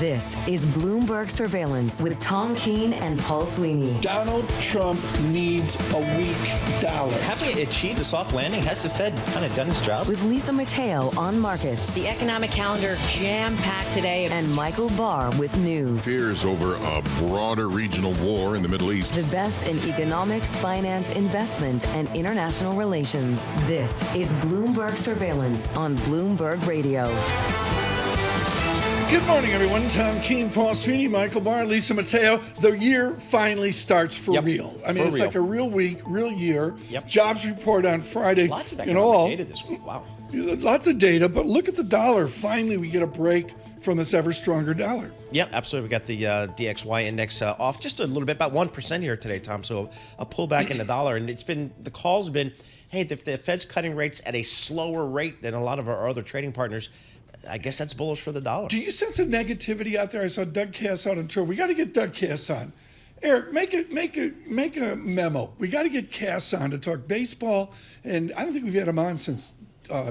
This is Bloomberg Surveillance with Tom Keene and Paul Sweeney. Donald Trump needs a weak dollar. Have we achieved a soft landing? Has the Fed kind of done its job? With Lisa Mateo on markets. The economic calendar jam-packed today. And Michael Barr with news. Fears over a broader regional war in the Middle East. The best in economics, finance, investment, and international relations. This is Bloomberg Surveillance on Bloomberg Radio. Good morning, everyone. Tom Keene, Paul Sweeney, Michael Barr, Lisa Mateo. The year finally starts for real. I mean, it's like a real week, real year. Jobs report on Friday. Lots of economic data this week. Wow. Lots of data, but look at the dollar. Finally, we get a break from this ever stronger dollar. Yep, absolutely. We got the DXY index off just a little bit, about 1% here today, Tom. So a pullback in the dollar. And it's been, the calls have been, hey, if the Fed's cutting rates at a slower rate than a lot of our other trading partners, I guess that's bullish for the dollar. Do you sense a negativity out there? I saw Doug Cass out on tour. We got to get Doug Cass on. Eric, make a memo. We got to get Cass on to talk baseball, and I don't think we've had him on since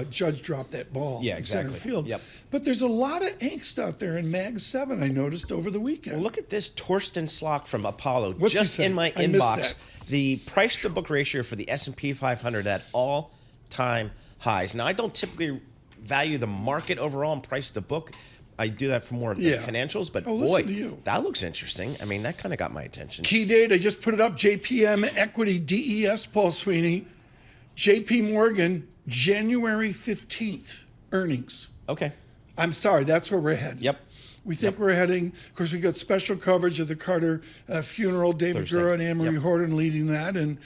Judge dropped that ball in center field. Yep. But there's a lot of angst out there in Mag 7, I noticed over the weekend. Well, look at this Torsten Slock from Apollo. What's just in my I inbox. The price-to-book ratio for the S&P 500 at all-time highs. Now, I don't typically value the market overall and price to book. I do that for more the financials, but boy, that looks interesting. I mean, that kind of got my attention. Key date, I just put it up, JPM Equity DES, Paul Sweeney. JP Morgan, January 15th, earnings. Okay. I'm sorry, that's where we're heading. Yep. We think we're heading. Of course, we got special coverage of the Carter funeral. David Gura and Anne-Marie Horton leading that and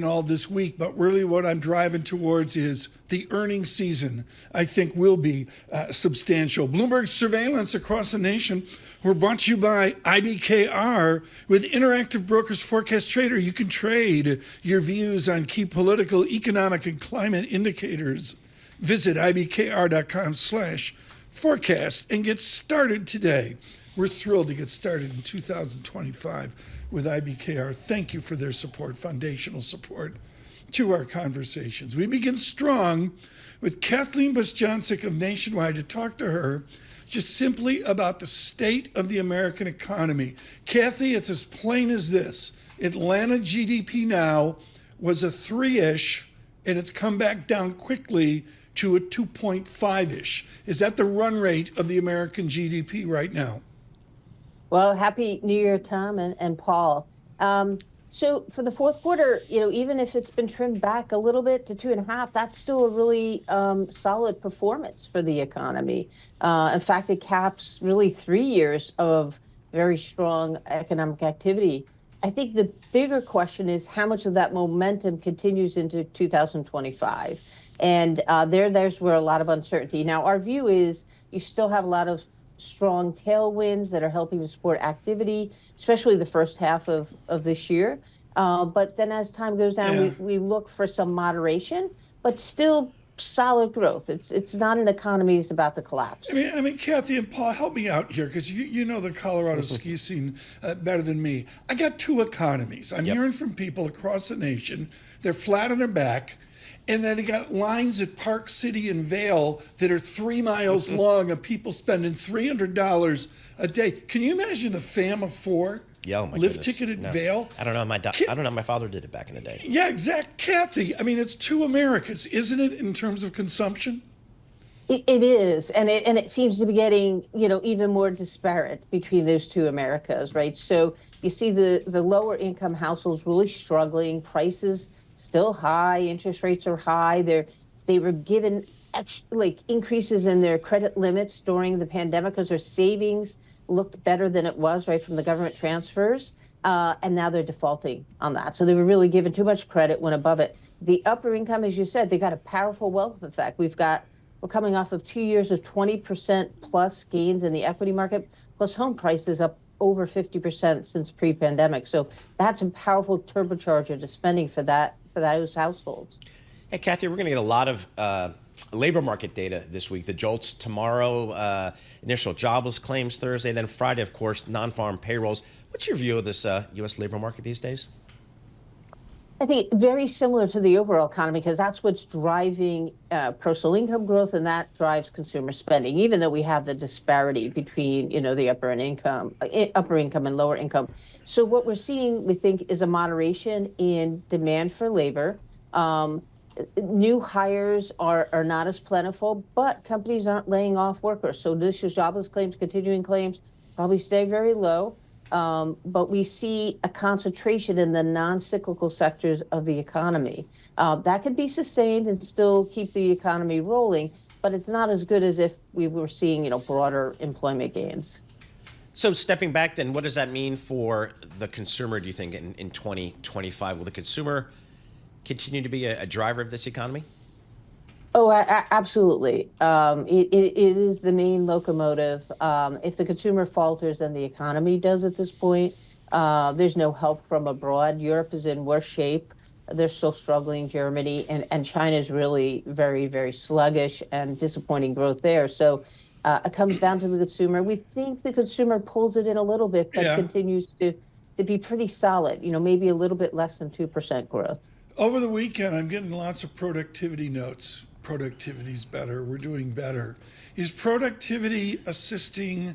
all this week. But really what I'm driving towards is the earnings season, I think, will be substantial. Bloomberg surveillance across the nation. We're brought to you by IBKR. With Interactive Brokers Forecast Trader, you can trade your views on key political, economic, and climate indicators. Visit ibkr.com/forecast and get started today. We're thrilled to get started in 2025 with IBKR. Thank you for their support, foundational support to our conversations. We begin strong with Kathleen Bosjancic of Nationwide to talk to her just simply about the state of the American economy. Kathy, it's as plain as this. Atlanta GDP now was a 3-ish, and it's come back down quickly to a 2.5-ish. Is that the run rate of the American GDP right now? Well, Happy New Year, Tom and Paul. So for the fourth quarter, even if it's been trimmed back a little bit to 2.5, that's still a really solid performance for the economy. In fact, it caps really 3 years of very strong economic activity. I think the bigger question is how much of that momentum continues into 2025. And there's where a lot of uncertainty. Now, our view is you still have a lot of strong tailwinds that are helping to support activity, especially the first half of this year. But then as time goes down, we look for some moderation, but still solid growth. It's not an economy that's about to collapse. I mean, Kathy and Paul, help me out here, because you know the Colorado ski scene better than me. I got two economies. I'm hearing from people across the nation. They're flat on their back. And then they got lines at Park City and Vail that are 3 miles long of people spending $300 a day. Can you imagine a fam of four? Yeah, oh my lift goodness. ticket at No. Vail? I don't know. I don't know. My father did it back in the day. Yeah, exactly. Kathy, I mean, it's two Americas, isn't it, in terms of consumption? It is, and it seems to be getting, even more disparate between those two Americas, right? So you see the lower income households really struggling, prices still high, interest rates are high. They were given increases in their credit limits during the pandemic because their savings looked better than it was, right, from the government transfers, and now they're defaulting on that. So they were really given too much credit, went above it. The upper income, as you said, they got a powerful wealth effect. We're coming off of 2 years of 20% plus gains in the equity market, plus home prices up over 50% since pre-pandemic. So that's a powerful turbocharger to spending for those households. Hey, Kathy, we're going to get a lot of labor market data this week. The JOLTS tomorrow, initial jobless claims Thursday, then Friday, of course, non-farm payrolls. What's your view of this U.S. labor market these days? I think very similar to the overall economy, because that's what's driving personal income growth, and that drives consumer spending. Even though we have the disparity between, the upper income and lower income, so what we're seeing, we think, is a moderation in demand for labor. New hires are not as plentiful, but companies aren't laying off workers. So this is jobless claims, continuing claims, probably stay very low. But we see a concentration in the non-cyclical sectors of the economy. That could be sustained and still keep the economy rolling, but it's not as good as if we were seeing, broader employment gains. So stepping back then, what does that mean for the consumer, do you think, in 2025? Will the consumer continue to be a driver of this economy? Oh, absolutely. It is the main locomotive. If the consumer falters, then the economy does at this point. There's no help from abroad. Europe is in worse shape. They're still struggling, Germany, and China's really very, very sluggish and disappointing growth there. So it comes down to the consumer. We think the consumer pulls it in a little bit, but continues to be pretty solid, maybe a little bit less than 2% growth. Over the weekend, I'm getting lots of productivity notes. Productivity's better. We're doing better. Is productivity assisting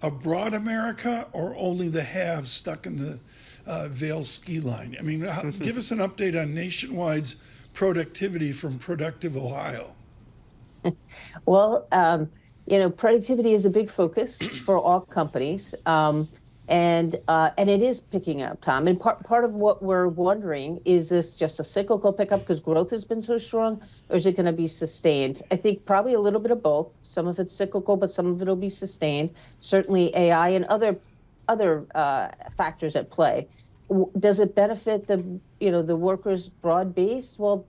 abroad America, or only the haves stuck in the Vail ski line? I mean, give us an update on Nationwide's productivity from productive Ohio. Well, productivity is a big focus for all companies. And it is picking up, Tom. And part of what we're wondering, is this just a cyclical pickup because growth has been so strong, or is it going to be sustained? I think probably a little bit of both. Some of it's cyclical, but some of it will be sustained. Certainly AI and other factors at play. Does it benefit the workers broad-based? Well,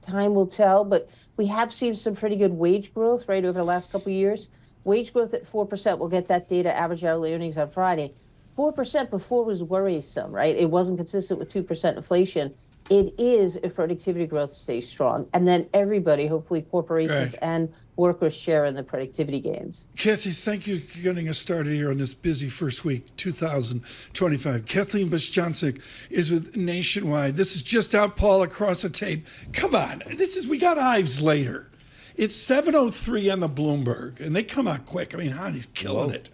time will tell, but we have seen some pretty good wage growth right over the last couple of years. Wage growth at 4%. We'll get that data, average hourly earnings, on Friday. 4% before was worrisome, right? It wasn't consistent with 2% inflation. It is if productivity growth stays strong. And then everybody, hopefully corporations and workers, share in the productivity gains. Kathy, thank you for getting us started here on this busy first week, 2025. Kathleen Bashjancic is with Nationwide. This is just out, Paul, across the tape. Come on, we got Ives later. It's 7:03 on the Bloomberg, and they come out quick. I mean, Honey's killing it.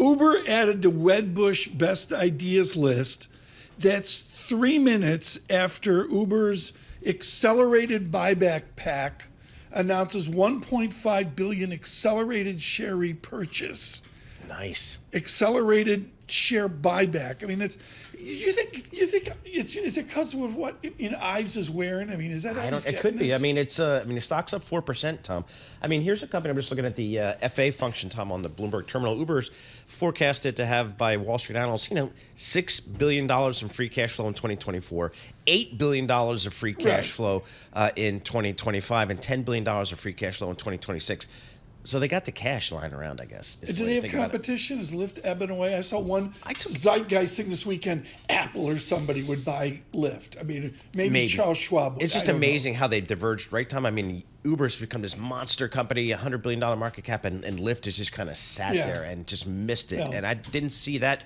Uber added to Wedbush Best Ideas list. That's 3 minutes after Uber's accelerated buyback pack announces $1.5 billion accelerated share repurchase. Nice. Accelerated share buyback. I mean, you think is it because of what Ives is wearing? I mean, is that? It could be. I mean, the stock's up 4%, Tom. I mean, here's a company. I'm just looking at the FA function, Tom, on the Bloomberg terminal. Uber's forecasted to have, by Wall Street analysts, $6 billion in free cash flow in 2024, $8 billion of free cash flow in 2025, and $10 billion of free cash flow in 2026. So they got the cash lying around, I guess. Do they have competition? Is Lyft ebbing away? I saw one zeitgeist thing this weekend. Apple or somebody would buy Lyft. I mean, maybe. Charles Schwab would. It's just amazing how they've diverged, right, Tom? I mean, Uber's become this monster company, $100 billion market cap, and Lyft has just kind of sat there and just missed it. And I didn't see that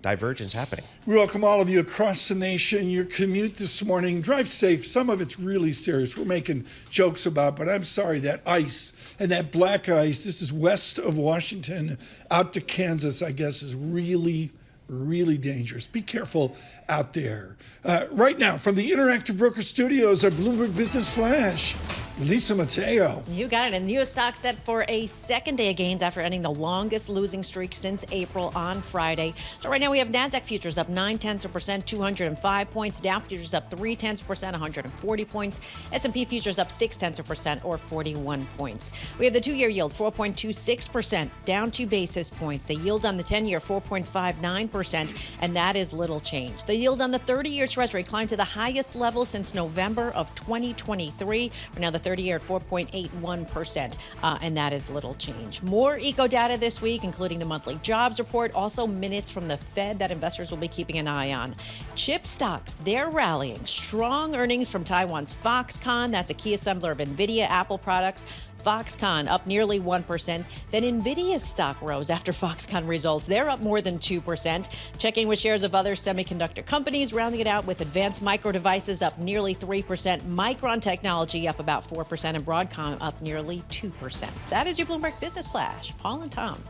divergence happening. We welcome all of you across the nation. Your commute this morning, drive safe. Some of it's really serious. We're making jokes about, but I'm sorry, that ice and that black ice, this is west of Washington out to Kansas, I guess, is really, really dangerous. Be careful out there. Right now, from the Interactive Broker Studios, our Bloomberg Business Flash, Lisa Mateo. You got it. And the U.S. stock set for a second day of gains after ending the longest losing streak since April on Friday. So right now we have NASDAQ futures up 0.9%, 205 points. Dow futures up 0.3%, 140 points. S&P futures up 0.6%, or 41 points. We have the 2-year yield 4.26%, down 2 basis points. The yield on the 10-year 4.59%, and that is little change. The yield on the 30-year Treasury climbed to the highest level since November of 2023. We're now the 30-year at 4.81%, and that is little change. More eco data this week, including the monthly jobs report, also minutes from the Fed that investors will be keeping an eye on. Chip stocks, they're rallying. Strong earnings from Taiwan's Foxconn, that's a key assembler of NVIDIA, Apple products. Foxconn up nearly 1%. Then Nvidia's stock rose after Foxconn results. They're up more than 2%. Checking with shares of other semiconductor companies, rounding it out with Advanced Micro Devices up nearly 3%, Micron Technology up about 4%, and Broadcom up nearly 2%. That is your Bloomberg Business Flash. Paul and Tom.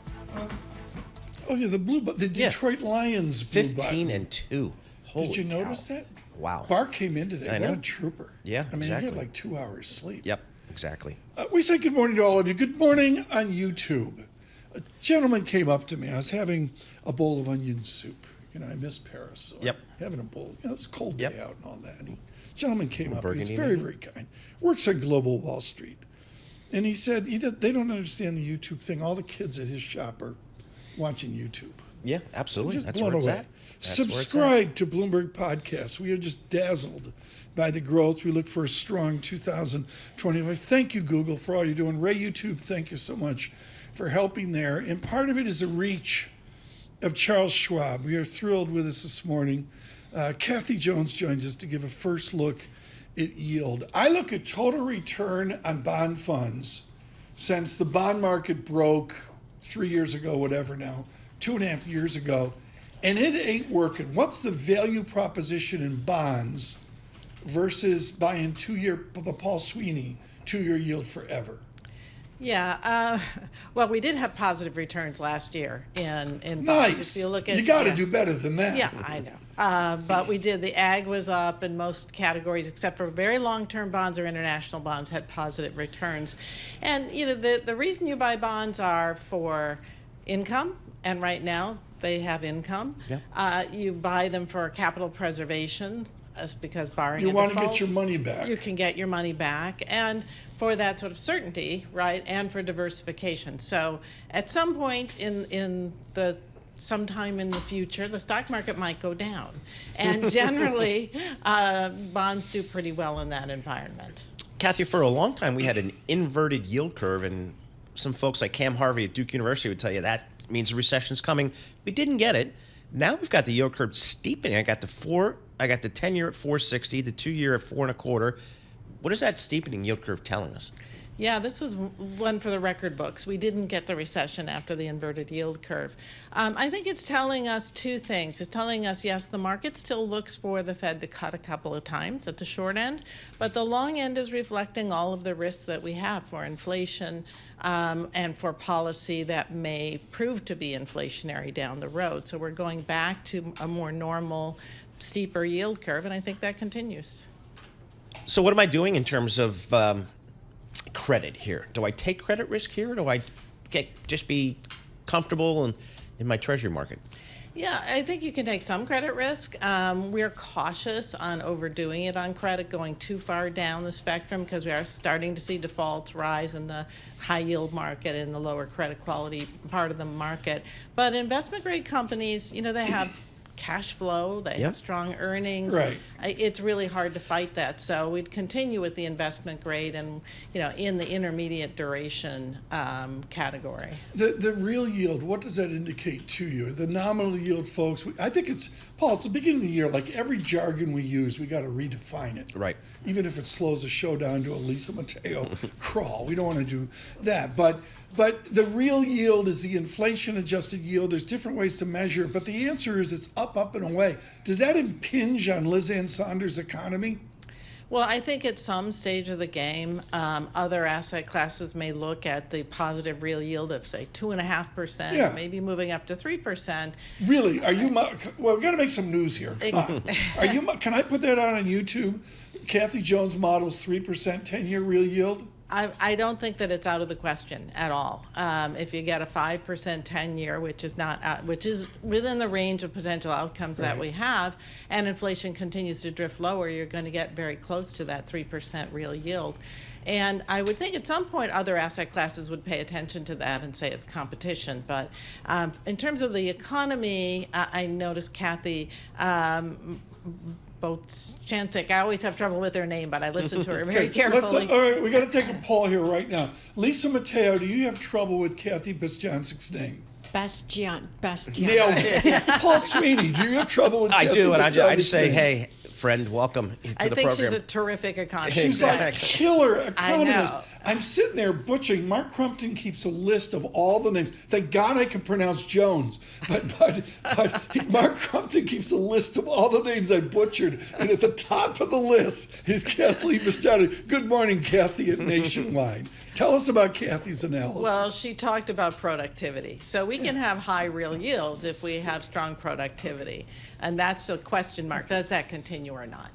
Oh yeah, the Detroit Lions blew 15-2. Holy Did you cow. notice that? Wow. Bark came in today. I What know. a trooper. Yeah, I mean, exactly. he had like 2 hours sleep. Yep, exactly. We say good morning to all of you. Good morning on YouTube. A gentleman came up to me. I was having a bowl of onion soup. You know, I miss Paris. So Yep. I'm having a bowl. You know, it's a cold day Yep. out and all that. And gentleman came up. He's burgundy very, maybe? very kind. Works on Global Wall Street. And he said they don't understand the YouTube thing. All the kids at his shop are watching YouTube. Yeah, absolutely. Just That's blown where it's away. at. That's where it's at. Subscribe to Bloomberg Podcasts. We are just dazzled by the growth. We look for a strong 2025. Thank you, Google, for all you're doing. Ray YouTube, thank you so much for helping there. And part of it is a reach of Charles Schwab. We are thrilled with us this morning. Kathy Jones joins us to give a first look at yield. I look at total return on bond funds since the bond market broke 3 years ago, whatever now, 2.5 years ago, and it ain't working. What's the value proposition in bonds versus buying the Paul Sweeney 2-year yield forever? Yeah, well, we did have positive returns last year in bonds. Nice. If you look at, you got to do better than that. Yeah, I know. But we did. The ag was up in most categories, except for very long-term bonds or international bonds had positive returns. And you know, the reason you buy bonds are for income, and right now they have income. Yeah. You buy them for capital preservation. Because barring You a want to default, get your money back. you can get your money back, and for that sort of certainty, right, and for diversification. So at some point sometime in the future, the stock market might go down, and generally bonds do pretty well in that environment. Kathy, for a long time we had an inverted yield curve, and some folks like Cam Harvey at Duke University would tell you that means a recession's coming. We didn't get it. Now we've got the yield curve steepening. I got the 10-year at 4.60, the 2-year at 4.25. What is that steepening yield curve telling us? Yeah, this was one for the record books. We didn't get the recession after the inverted yield curve. I think it's telling us two things. It's telling us, yes, the market still looks for the Fed to cut a couple of times at the short end, but the long end is reflecting all of the risks that we have for inflation and for policy that may prove to be inflationary down the road. So we're going back to a more normal, steeper yield curve, and I think that continues. So what am I doing in terms of credit here? Do I take credit risk here, or do I just be comfortable in my treasury market? Yeah, I think you can take some credit risk. We're cautious on overdoing it on credit, going too far down the spectrum, because we are starting to see defaults rise in the high yield market and the lower credit quality part of the market. But investment grade companies, you know, they have cash flow, they have strong earnings. Right. It's really hard to fight that. So we'd continue with the investment grade and, you know, in the intermediate duration category. The real yield, what does that indicate to you? The nominal yield, folks, I think it's, Paul, it's the beginning of the year. Like every jargon we use, we got to redefine it. Right. Even if it slows the show down to a Lisa Mateo crawl. We don't want to do that. But the real yield is the inflation-adjusted yield. There's different ways to measure it, but the answer is it's up and away. Does that impinge on Liz Ann Saunders' economy? Well, I think at some stage of the game, other asset classes may look at the positive real yield of, say, 2.5%, maybe moving up to 3%. Really? Are you? Well, we got to make some news here. Come on. Are you? Can I put that out on YouTube? Kathy Jones models 3% 10-year real yield. I don't think that it's out of the question at all. If you get a 5% 10-year, which is within the range of potential outcomes that we have, and inflation continues to drift lower, you're going to get very close to that 3% real yield. And I would think at some point other asset classes would pay attention to that and say it's competition. But in terms of the economy, I noticed Kathy Chantic. I always have trouble with her name, but I listen to her very carefully. All right, we got to take a poll here right now. Lisa Mateo, do you have trouble with Kathy Bastiancic's name? Bastian. Nailed it. Paul Sweeney, do you have trouble with Kathy I do, and I just Bastiancic's say, name? hey, friend. Welcome to I the think program. she's a terrific economist. She's like a killer economist. know. I'm sitting there butchering. Mark Crumpton keeps a list of all the names. Thank God I can pronounce Jones. But Mark Crumpton keeps a list of all the names I butchered. And at the top of the list is Kathleen Machado. Good morning, Kathy at Nationwide. Tell us about Kathy's analysis. Well, she talked about productivity. So we can have high real yields if we have strong productivity. And that's a question mark. Does that continue or not?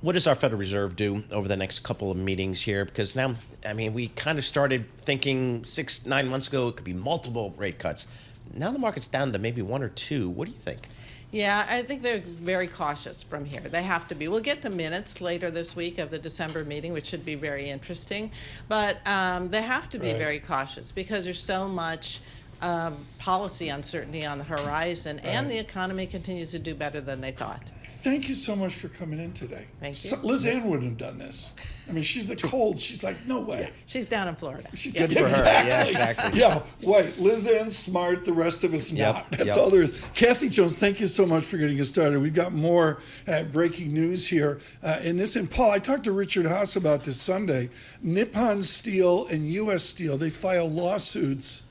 What does our Federal Reserve do over the next couple of meetings here? Because now, I mean, we kind of started thinking 6-9 months ago it could be multiple rate cuts. Now the market's down to maybe 1 or 2. What do you think? Yeah, I think they're very cautious from here. They have to be. We'll get the minutes later this week of the December meeting, which should be very interesting. But they have to be very cautious because there's so much policy uncertainty on the horizon, and the economy continues to do better than they thought. Thank you so much for coming in today. Thank you. Liz Ann wouldn't have done this. I mean, she's the cold. She's like, no way. Yeah, she's down in Florida. She's Good for her. Yeah, exactly. Yeah, wait. Liz Ann's smart. The rest of us not. That's all there is. Kathy Jones, thank you so much for getting us started. We've got more breaking news here in this. And Paul, I talked to Richard Haas about this Sunday. Nippon Steel and U.S. Steel, they file lawsuits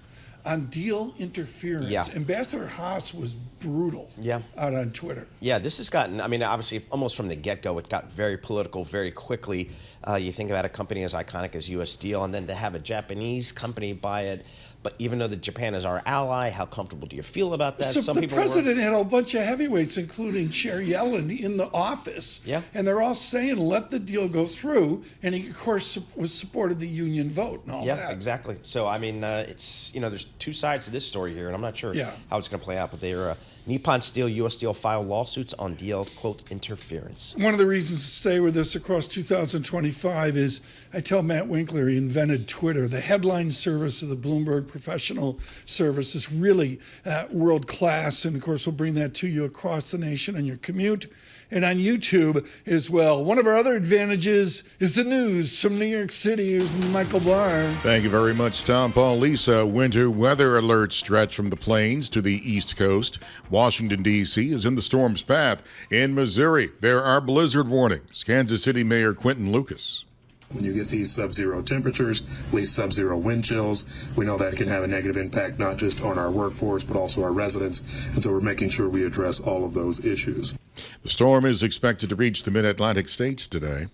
on deal interference. Yeah. Ambassador Haas was brutal out on Twitter. Yeah, this has gotten, I mean, obviously, almost from the get-go, it got very political very quickly. You think about a company as iconic as U.S. Steel, and then to have a Japanese company buy it. But even though Japan is our ally, how comfortable do you feel about that? So the president had a bunch of heavyweights, including Chair Yellen, in the office. Yeah. And they're all saying, let the deal go through. And he, of course, supported the union vote and all that. Yeah, exactly. So, I mean, it's, there's two sides to this story here, and I'm not sure how it's going to play out. But they're Nippon Steel, U.S. Steel file lawsuits on deal, quote, interference. One of the reasons to stay with us across 2025 is, I tell Matt Winkler, he invented Twitter. The headline service of the Bloomberg Professional Service is really world class. And of course, we'll bring that to you across the nation on your commute and on YouTube as well. One of our other advantages is the news from New York City. Here's Michael Barr. Thank you very much, Tom. Paul, Lisa, winter weather alerts stretch from the plains to the East Coast. Washington, D.C. is in the storm's path. In Missouri, there are blizzard warnings. Kansas City Mayor Quentin Lucas. When you get these sub-zero temperatures, at least sub-zero wind chills, we know that it can have a negative impact not just on our workforce, but also our residents. And so we're making sure we address all of those issues. The storm is expected to reach the mid-Atlantic states today.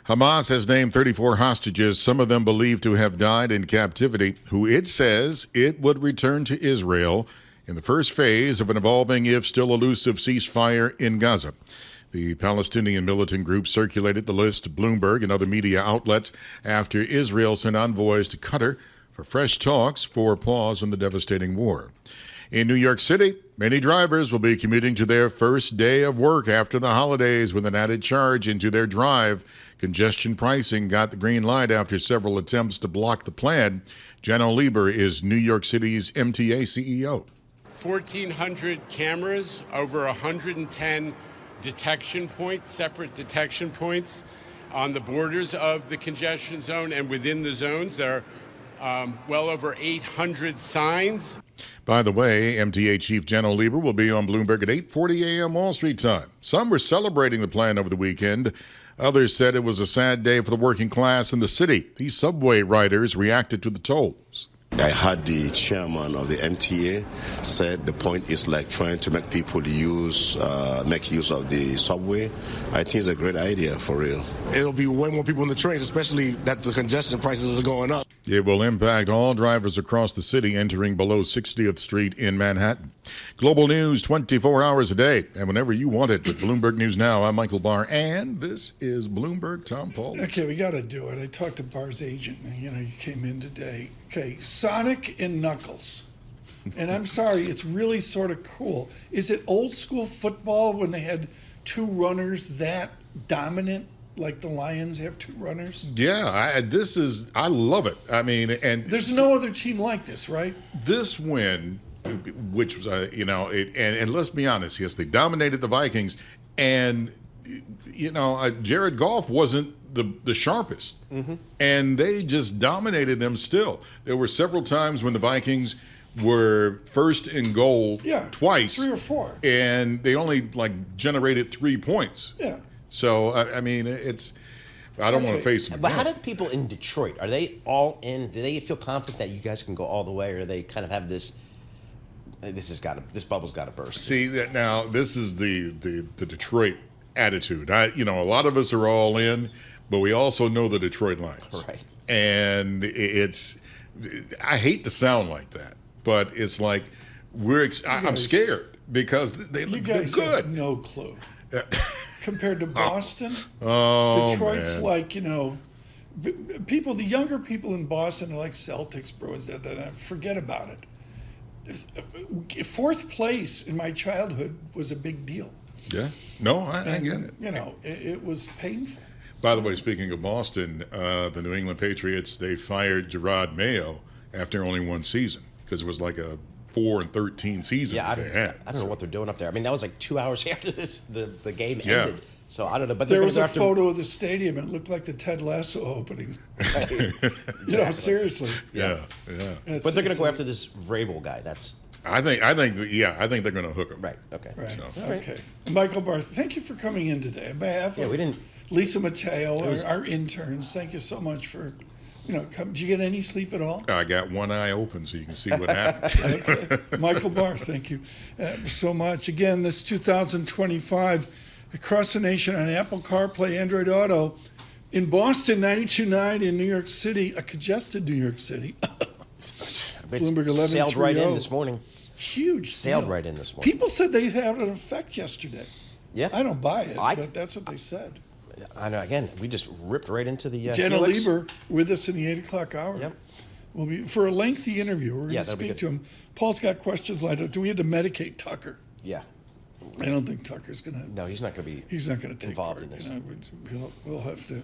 Hamas has named 34 hostages, some of them believed to have died in captivity, who it says it would return to Israel in the first phase of an evolving, if still elusive, ceasefire in Gaza. The Palestinian militant group circulated the list to Bloomberg and other media outlets after Israel sent envoys to Qatar for fresh talks for a pause in the devastating war. In New York City, many drivers will be commuting to their first day of work after the holidays with an added charge into their drive. Congestion pricing got the green light after several attempts to block the plan. Janno Lieber is New York City's MTA CEO. 1,400 cameras, over 110 detection points, separate detection points on the borders of the congestion zone, and within the zones there are well over 800 signs. By the way, MTA Chief Janno Lieber will be on Bloomberg at 8:40 a.m. Wall Street time. Some were celebrating the plan over the weekend. Others said it was a sad day for the working class in the city. These subway riders reacted to the tolls. I heard the chairman of the MTA said the point is like trying to make people make use of the subway. I think it's a great idea, for real. It'll be way more people in the trains, especially that the congestion prices are going up. It will impact all drivers across the city entering below 60th Street in Manhattan. Global news 24 hours a day, and whenever you want it with Bloomberg News Now. I'm Michael Barr, and this is Bloomberg Tom Paul. Okay, we got to do it. I talked to Barr's agent. You came in today. Okay, Sonic and Knuckles. And I'm sorry, it's really sort of cool. Is it old school football when they had two runners that dominant, like the Lions have two runners? Yeah, I love it. I mean, and there's no other team like this, right? This win, which was, and let's be honest, yes, they dominated the Vikings, and Jared Goff wasn't the sharpest, and they just dominated them still. There were several times when the Vikings were first in goal twice. 3 or 4. And they only generated 3 points. Yeah. So, I mean, I don't want to face them. But how do the people in Detroit, are they all in? Do they feel confident that you guys can go all the way, or they kind of have this bubble's got to burst? See, that now this is the Detroit attitude. A lot of us are all in, but we also know the Detroit Lions. Right. And I hate to sound like that, but it's like I'm scared because they're good. Have no clue. Compared to Boston, Detroit's man. like, people, the younger people in Boston are like Celtics, Bruins, forget about it. Fourth place in my childhood was a big deal. Yeah. No, I get it. It was painful. By the way, speaking of Boston, the New England Patriots, they fired Gerard Mayo after only one season because it was like a 4-13 season that they had. I don't know what they're doing up there. I mean, that was like 2 hours after the game ended. So I don't know. But there was a photo of the stadium. It looked like the Ted Lasso opening. Exactly. Seriously. Yeah. But they're going to go after this Vrabel guy. I think they're going to hook him. Right. Okay. Right. So. Okay. Michael Barth, thank you for coming in today. On behalf of Lisa Mateo, our interns, thank you so much for. Did you get any sleep at all? I got one eye open so you can see what happened. Okay. Michael Barth, thank you so much. Again, this 2025 across the nation on Apple CarPlay, Android Auto. In Boston, 92.9. In New York City, a congested New York City. Bloomberg 11 sailed right in this morning. Huge. Sailed right in this morning. People said they had an effect yesterday. Yeah. I don't buy it, but that's what they said. I know. Again, we just ripped right into the Janno Lieber with us in the 8 o'clock hour. Yep. We'll be for a lengthy interview. We're going to speak to him. Paul's got questions lined up. Do we have to medicate Tucker? Yeah. I don't think Tucker's going to. No, he's not going to be. He's not going to take involved part in this. We'll have to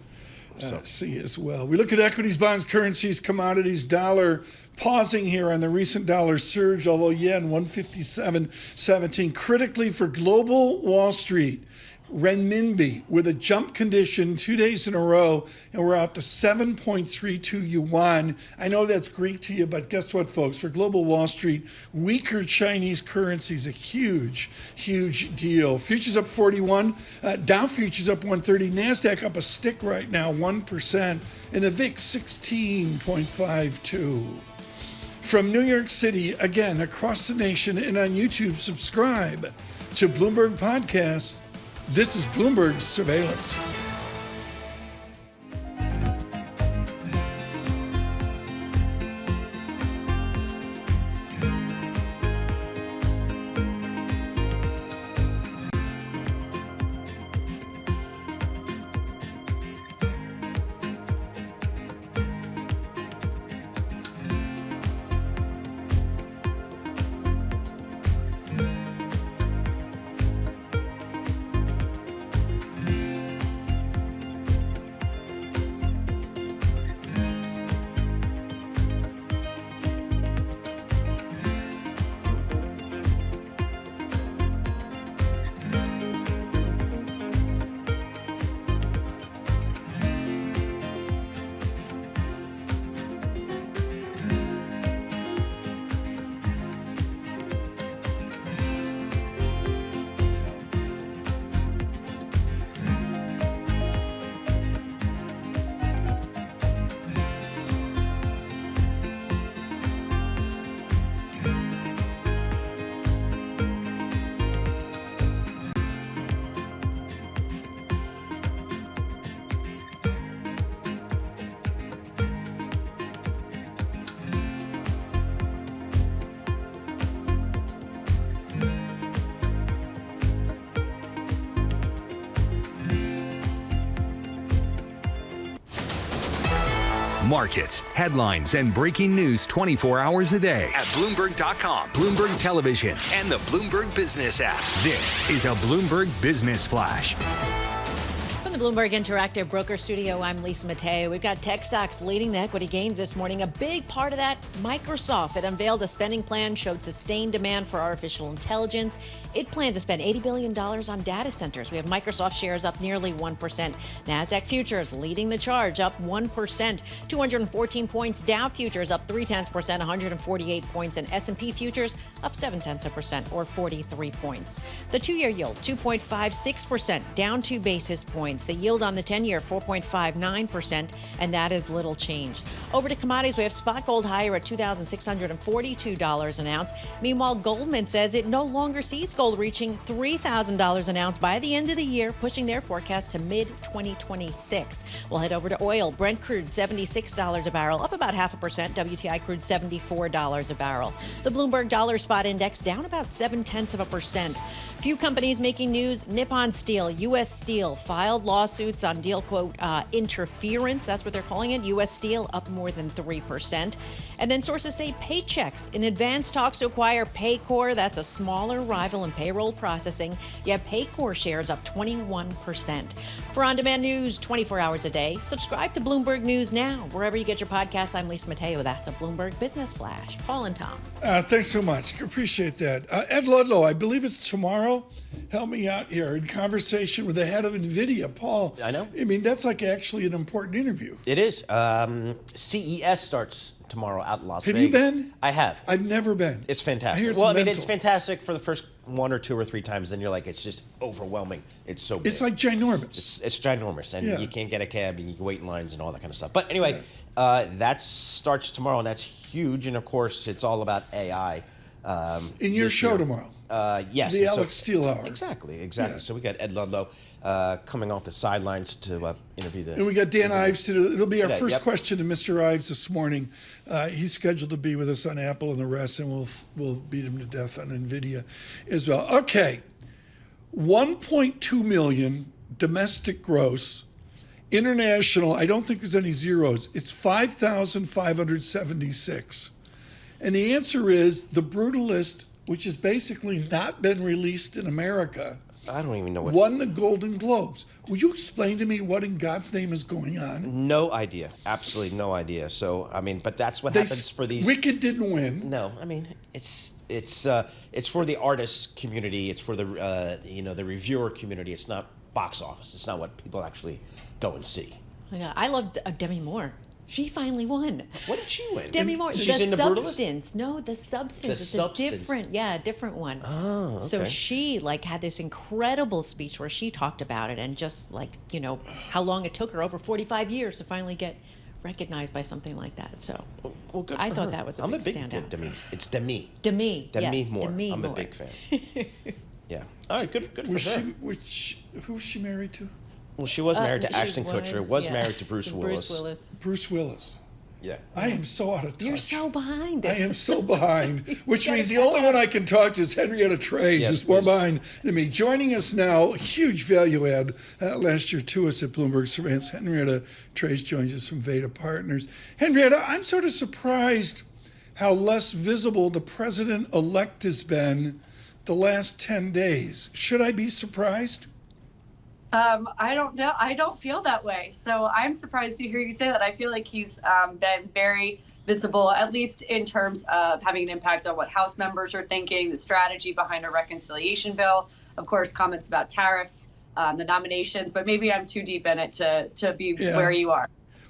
see as well. We look at equities, bonds, currencies, commodities, dollar pausing here on the recent dollar surge, although yen 157.17. Critically for global Wall Street, renminbi with a jump condition 2 days in a row, and we're out to 7.32 yuan. I know that's Greek to you, but guess what, folks? For global Wall Street, weaker Chinese currency is a huge, huge deal. Futures up 41, Dow futures up 130, NASDAQ up a stick right now, 1%, and the VIX 16.52. From New York City, again, across the nation and on YouTube, subscribe to Bloomberg Podcasts. This is Bloomberg Surveillance. Markets, headlines, and breaking news 24 hours a day at Bloomberg.com, Bloomberg Television, and the Bloomberg Business app. This is a Bloomberg Business Flash. From the the Bloomberg Interactive Broker Studio, I'm Lisa Mateo. We've got tech stocks leading the equity gains this morning. A big part of that, Microsoft. It unveiled a spending plan, showed sustained demand for artificial intelligence. It plans to spend $80 billion on data centers. We have Microsoft shares up nearly 1%. NASDAQ futures leading the charge, up 1%. 214 points. Dow futures up 0.3%, 148 points. And S&P futures up 0.7%, or 43 points. The two-year yield, 2.56%, down 2 basis points. The yield on the 10-year, 4.59%, and that is little change. Over to commodities, we have spot gold higher at $2,642 an ounce. Meanwhile, Goldman says it no longer sees gold reaching $3,000 an ounce by the end of the year, pushing their forecast to mid-2026. We'll head over to oil. Brent crude, $76 a barrel, up about 0.5%. WTI crude, $74 a barrel. The Bloomberg Dollar Spot Index down about 0.7%. Few companies making news. Nippon Steel, U.S. Steel filed lawsuits on deal, quote, interference. That's what they're calling it. U.S. Steel up more than 3%. And then sources say Paychex in advanced talks to acquire Paycor. That's a smaller rival in payroll processing. You have Paycor shares up 21%. For on-demand news 24 hours a day, subscribe to Bloomberg News Now. Wherever you get your podcasts, I'm Lisa Mateo. That's a Bloomberg Business Flash. Paul and Tom. Thanks so much. Appreciate that. Ed Ludlow, I believe it's tomorrow. Help me out here in conversation with the head of NVIDIA, Paul. I know. I mean, that's like actually an important interview. It is. CES starts tomorrow out in Las Have Vegas. you been? I have. I've never been. It's fantastic. I hear it's well, I mean, mental. it's fantastic for the first 1 or 2 or 3 times. Then you're like, it's just overwhelming. It's so big. It's like ginormous. It's ginormous, and Yeah. you can't get a cab, and you can wait in lines and all that kind of stuff. But anyway, that starts tomorrow, and that's huge. And of course, it's all about AI. In your this show year. tomorrow. Yes. The and Alex Steele Hour. Exactly. Yeah. So we got Ed Ludlow coming off the sidelines to interview the. And we got Dan Ives to do. It'll be our Today, first yep. question to Mr. Ives this morning. He's scheduled to be with us on Apple and the rest, and we'll beat him to death on NVIDIA as well. Okay, 1.2 million domestic gross. International, I don't think there's any zeros. It's 5,576. And the answer is The Brutalist, which has basically not been released in America, I don't even know what. won the Golden Globes. Would you explain to me what in God's name is going on? No idea. Absolutely no idea. So I mean, but that's what happens for these. Wicked didn't win. No, I mean it's for the artist community. It's for the the reviewer community. It's not box office. It's not what people actually go and see. I love Demi Moore. She finally won. What did she win? Demi Moore. She's the in The Substance. No, The Substance. The It's Substance. a different one. Oh, okay. So she had this incredible speech where she talked about it and just how long it took her, over 45 years, to finally get recognized by something like that. So well, good I for thought her. that was a I'm big a big standout. Demi. It's Demi. Demi. Demi Yes, Moore. Demi I'm Moore. a big fan. Yeah. All right. Good for her. Who was she married to? Well, she was married to she Ashton Kutcher. Was married to Bruce Willis. Bruce Willis. Yeah. I am so out of touch. You're so behind. I am so behind, which means the only one I can talk to is Henrietta Trey's, Yes, who's more please. behind than me. Joining us now, huge value add last year to us at Bloomberg Surveillance. Henrietta Trey's joins us from Veda Partners. Henrietta, I'm sort of surprised how less visible the president-elect has been the last 10 days. Should I be surprised? I don't know. I don't feel that way. So I'm surprised to hear you say that. I feel like he's been very visible, at least in terms of having an impact on what House members are thinking, the strategy behind a reconciliation bill, of course, comments about tariffs, the nominations, but maybe I'm too deep in it to be where you are.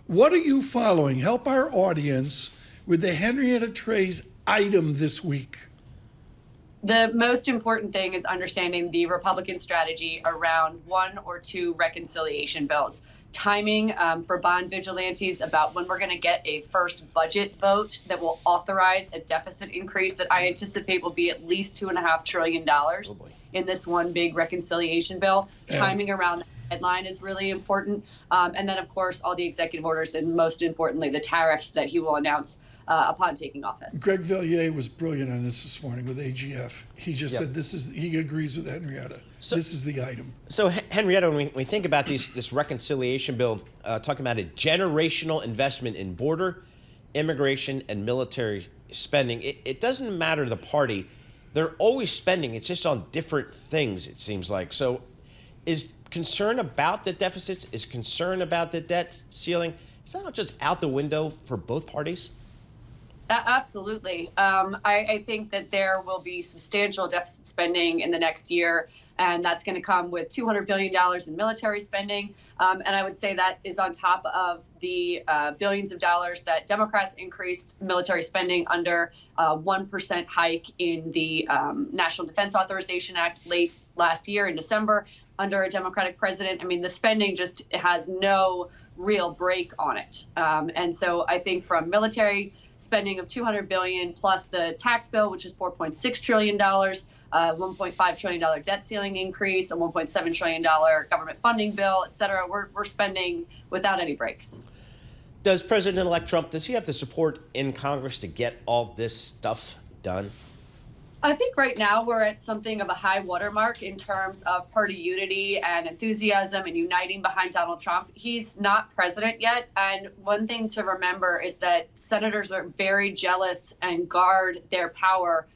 What are you following? Help our audience with the Henrietta Trey's item this week. The most important thing is understanding the Republican strategy around 1 or 2 reconciliation bills. Timing for bond vigilantes about when we're going to get a first budget vote that will authorize a deficit increase that I anticipate will be at least $2.5 trillion in this one big reconciliation bill. Yeah. Timing around the deadline is really important. And then, of course, all the executive orders and most importantly, the tariffs that he will announce upon taking office. Greg Valliere was brilliant on this morning with AGF. He just said he agrees with Henrietta. So, this is the item. So Henrietta, when we think about this reconciliation bill, talking about a generational investment in border, immigration, and military spending, it doesn't matter the party. They're always spending. It's just on different things, it seems like. So is concern about the deficits, is concern about the debt ceiling, is that not just out the window for both parties? Absolutely. I think that there will be substantial deficit spending in the next year, and that's going to come with $200 billion in military spending. And I would say that is on top of the billions of dollars that Democrats increased military spending under 1% hike in the National Defense Authorization Act late last year in December under a Democratic president. I mean, the spending just has no real break on it. And so I think from military spending of $200 billion plus the tax bill, which is $4.6 trillion, $1.5 trillion debt ceiling increase, a $1.7 trillion government funding bill, et cetera. We're spending without any breaks. Does President-elect Trump, does he have the support in Congress to get all this stuff done? I think right now we're at something of a high watermark in terms of party unity and enthusiasm and uniting behind Donald Trump. He's not president yet. And one thing to remember is that senators are very jealous and guard their power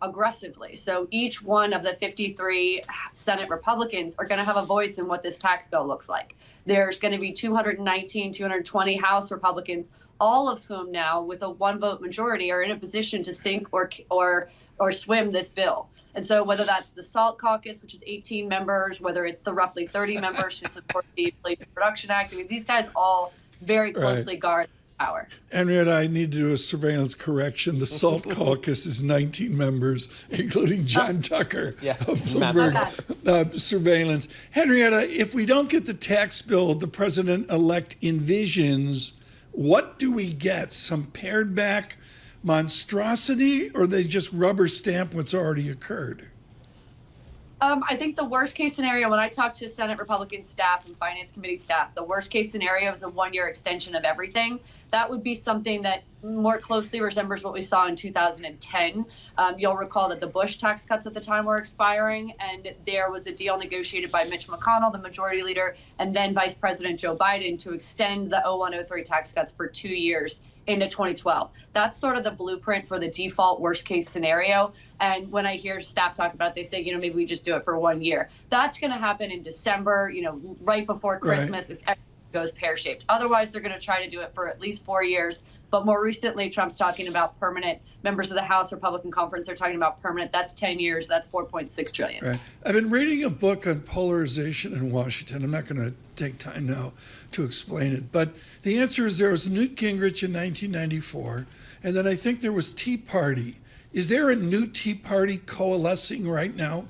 aggressively. So each one of the 53 Senate Republicans are going to have a voice in what this tax bill looks like. There's going to be 220 House Republicans, all of whom now, with a one-vote majority, are in a position to sink or swim this bill. And so whether that's the SALT caucus, which is 18 members, whether it's the roughly 30 members who support the Inflation Reduction Act, I mean, these guys all very closely guard power. Henrietta, I need to do a surveillance correction. The SALT caucus is 19 members, including John Tucker of Bloomberg surveillance. Henrietta, if we don't get the tax bill the president-elect envisions, what do we get? Some pared back monstrosity, or they just rubber stamp what's already occurred? I think the worst case scenario, when I talk to Senate Republican staff and Finance Committee staff, the worst case scenario is a one-year extension of everything. That would be something that more closely resembles what we saw in 2010. You'll recall that the Bush tax cuts at the time were expiring, and there was a deal negotiated by Mitch McConnell, the majority leader, and then Vice President Joe Biden to extend the 0103 tax cuts for 2 years into 2012. That's sort of the blueprint for the default worst case scenario. And when I hear staff talk about it, they say, maybe we just do it for 1 year. That's going to happen in December, right before Christmas, if everything goes pear-shaped. Otherwise, they're going to try to do it for at least 4 years. But more recently, Trump's talking about permanent. Members of the House Republican Conference are talking about permanent. That's 10 years. That's $4.6 trillion. Right. I've been reading a book on polarization in Washington. I'm not going to take time now to explain it. But the answer is there was Newt Gingrich in 1994, and then I think there was Tea Party. Is there a new Tea Party coalescing right now?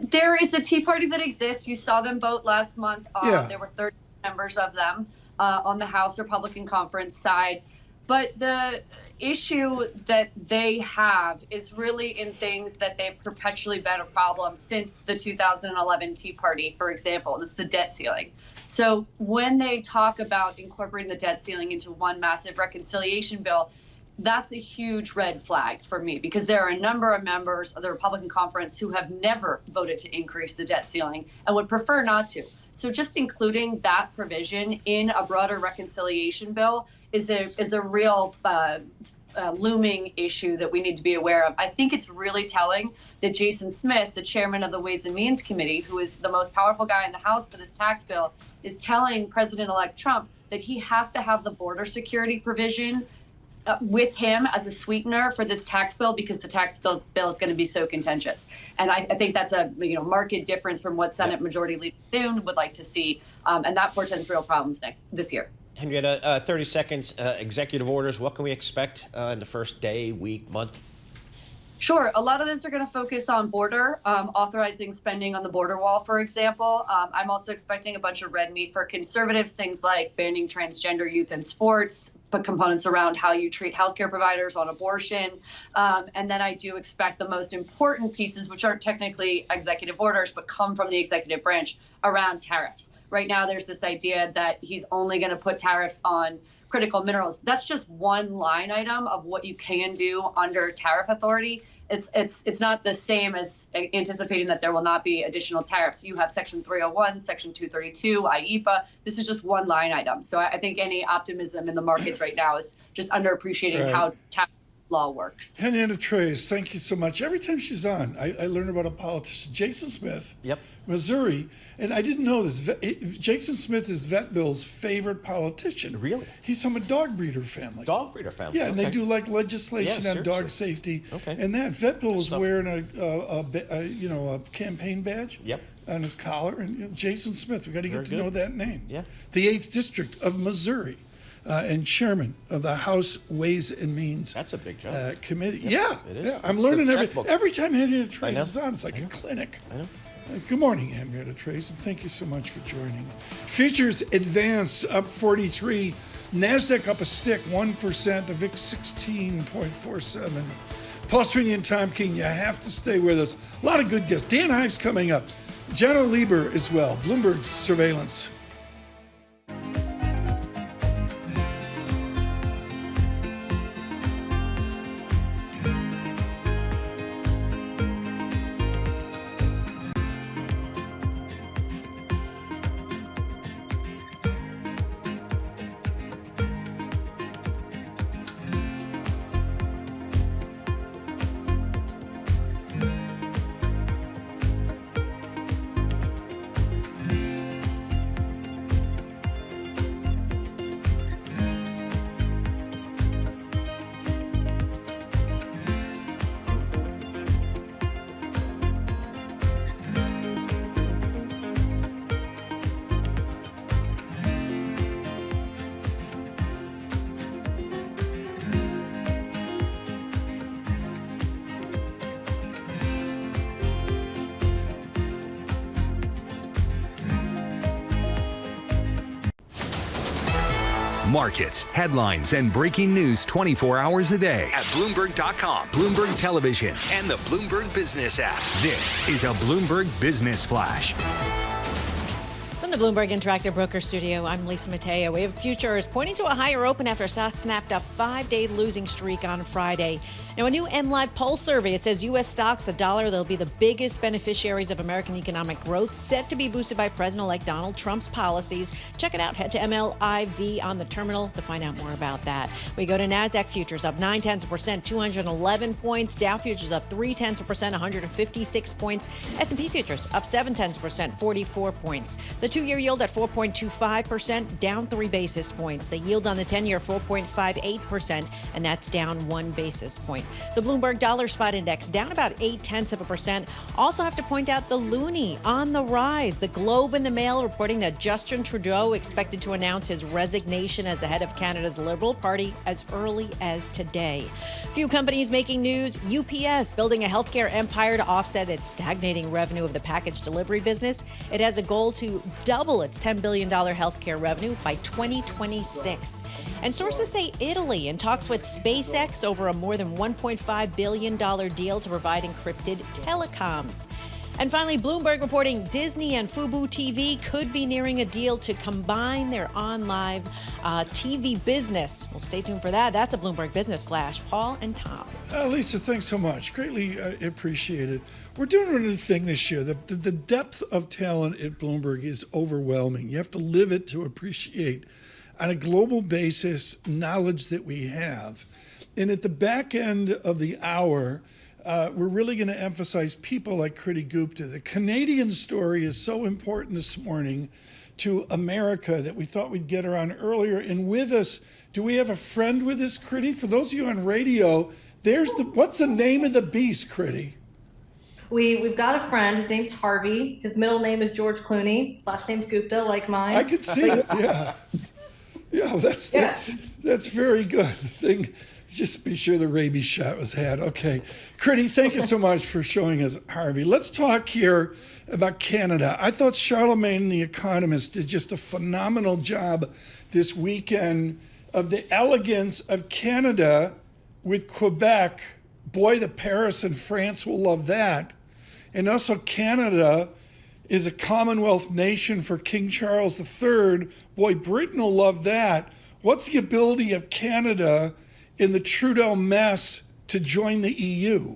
There is a Tea Party that exists. You saw them vote last month. There were 30 members of them on the House Republican Conference side. But the issue that they have is really in things that they've perpetually been a problem since the 2011 Tea Party, for example. It's the debt ceiling. So when they talk about incorporating the debt ceiling into one massive reconciliation bill, that's a huge red flag for me, because there are a number of members of the Republican Conference who have never voted to increase the debt ceiling and would prefer not to. So just including that provision in a broader reconciliation bill is a real looming issue that we need to be aware of. I think it's really telling that Jason Smith, the chairman of the Ways and Means Committee, who is the most powerful guy in the House for this tax bill, is telling President-elect Trump that he has to have the border security provision with him as a sweetener for this tax bill, because the tax bill is going to be so contentious. And I think that's a marked difference from what Senate Majority Leader Thune would like to see, and that portends real problems this year. Henrietta, 30 seconds, executive orders. What can we expect in the first day, week, month? Sure. A lot of this are going to focus on border, authorizing spending on the border wall, for example. I'm also expecting a bunch of red meat for conservatives, things like banning transgender youth in sports, but components around how you treat healthcare providers on abortion. And then I do expect the most important pieces, which aren't technically executive orders, but come from the executive branch, around tariffs. Right now, there's this idea that he's only going to put tariffs on critical minerals. That's just one line item of what you can do under tariff authority. It's not the same as anticipating that there will not be additional tariffs. You have Section 301, Section 232, IEPA. This is just one line item. So I think any optimism in the markets right now is just underappreciating how law works. Henrietta Trey's, thank you so much. Every time she's on, I learn about a politician. Jason Smith, Missouri, and I didn't know this. Jason Smith is Vet Bill's favorite politician. Really? He's from a dog breeder family. Dog breeder family. Yeah, and they do like legislation on dog safety. And that Vet Bill was wearing a campaign badge. On his collar, and Jason Smith. We got to get to know that name. The 8th District of Missouri. And chairman of the House Ways and Means. That's a big job. Committee. It is. Yeah. I'm learning every time Henrietta Trace is on. It's like a clinic. I know. Good morning, Henrietta Trace, and thank you so much for joining. Futures advance up 43. NASDAQ up a stick, 1%. The VIX 16.47. Paul Sweeney and Tom Keene, you have to stay with us. A lot of good guests. Dan Ives coming up. Janno Lieber as well. Bloomberg Surveillance. Markets, headlines, and breaking news 24 hours a day at Bloomberg.com, Bloomberg Television, and the Bloomberg Business app. This is a Bloomberg Business Flash. From the Bloomberg Interactive Broker Studio, I'm Lisa Mateo. We have futures pointing to a higher open after stock snapped a 5-day losing streak on Friday. Now, a new MLive poll survey, it says U.S. stocks, the dollar, they'll be the biggest beneficiaries of American economic growth, set to be boosted by President-elect Donald Trump's policies. Check it out. Head to MLIV on the terminal to find out more about that. We go to NASDAQ futures up 0.9%, 211 points. Dow futures up 0.3%, 156 points. S&P futures up 0.7%, 44 points. The two-year yield at 4.25%, down 3 basis points. The yield on the 10-year 4.58%, and that's down 1 basis point. The Bloomberg Dollar Spot Index down about 0.8%. Also have to point out the loonie on the rise. The Globe and the Mail reporting that Justin Trudeau expected to announce his resignation as the head of Canada's Liberal Party as early as today. Few companies making news. UPS building a healthcare empire to offset its stagnating revenue of the package delivery business. It has a goal to double its $10 billion healthcare revenue by 2026. And sources say Italy in talks with SpaceX over a more than $1.5 billion deal to provide encrypted telecoms. And finally, Bloomberg reporting Disney and Fubo TV could be nearing a deal to combine their on-live TV business. Well, stay tuned for that. That's a Bloomberg Business Flash. Paul and Tom. Lisa, thanks so much. Greatly appreciated. We're doing a new thing this year. The depth of talent at Bloomberg is overwhelming. You have to live it to appreciate, on a global basis, knowledge that we have. And at the back end of the hour, we're really going to emphasize people like Kriti Gupta. The Canadian story is so important this morning to America that we thought we'd get her on earlier. And with us, do we have a friend with us, Kriti? For those of you on radio, what's the name of the beast, Kriti? We've got a friend. His name's Harvey. His middle name is George Clooney. His last name's Gupta, like mine. I could see it, yeah. Yeah, that's very good. Just be sure the rabies shot was had. Okay. Kriti, thank you so much for showing us Harvey. Let's talk here about Canada. I thought Charlemagne, the Economist, did just a phenomenal job this weekend of the elegance of Canada with Quebec. Boy, the Paris and France will love that. And also Canada is a Commonwealth nation for King Charles III. Boy, Britain will love that. What's the ability of Canada in the Trudeau mess to join the EU?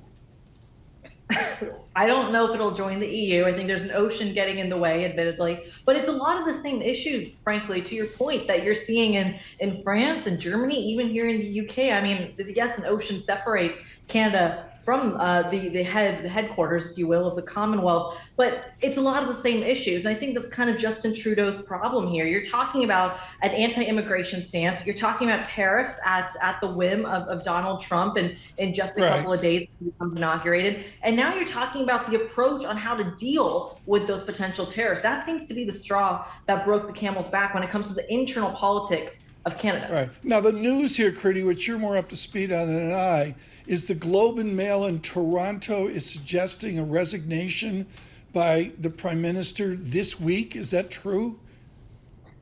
I don't know if it'll join the EU. I think there's an ocean getting in the way, admittedly. But it's a lot of the same issues, frankly, to your point, that you're seeing in France and Germany, even here in the UK. I mean, yes, an ocean separates Canada from the headquarters, if you will, of the Commonwealth. But it's a lot of the same issues. And I think that's kind of Justin Trudeau's problem here. You're talking about an anti-immigration stance. You're talking about tariffs at the whim of Donald Trump and in just a couple of days he becomes inaugurated. And now you're talking about the approach on how to deal with those potential tariffs. That seems to be the straw that broke the camel's back when it comes to the internal politics of Canada. Right. Now, the news here, Critty, which you're more up to speed on than I, is the Globe and Mail in Toronto is suggesting a resignation by the Prime Minister this week. Is that true?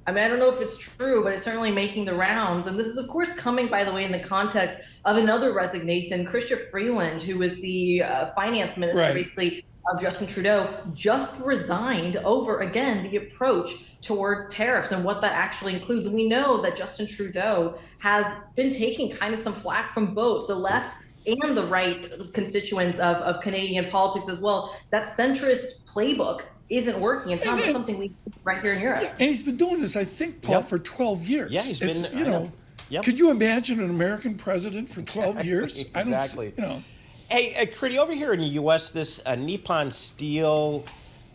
I mean, I don't know if it's true, but it's certainly making the rounds. And this is, of course, coming, by the way, in the context of another resignation. Chrystia Freeland, who was the finance minister, basically, of Justin Trudeau, just resigned over, again, the approach towards tariffs and what that actually includes. And we know that Justin Trudeau has been taking kind of some flack from both the left and the right constituents of Canadian politics as well. That centrist playbook isn't working. And Tom, it's something we do right here in Europe. And he's been doing this, I think, Paul, for 12 years. Yeah, he's been, you know, could you imagine an American president for 12 years? Exactly. I don't, you know. Hey, Critty, over here in the U.S., this Nippon Steel,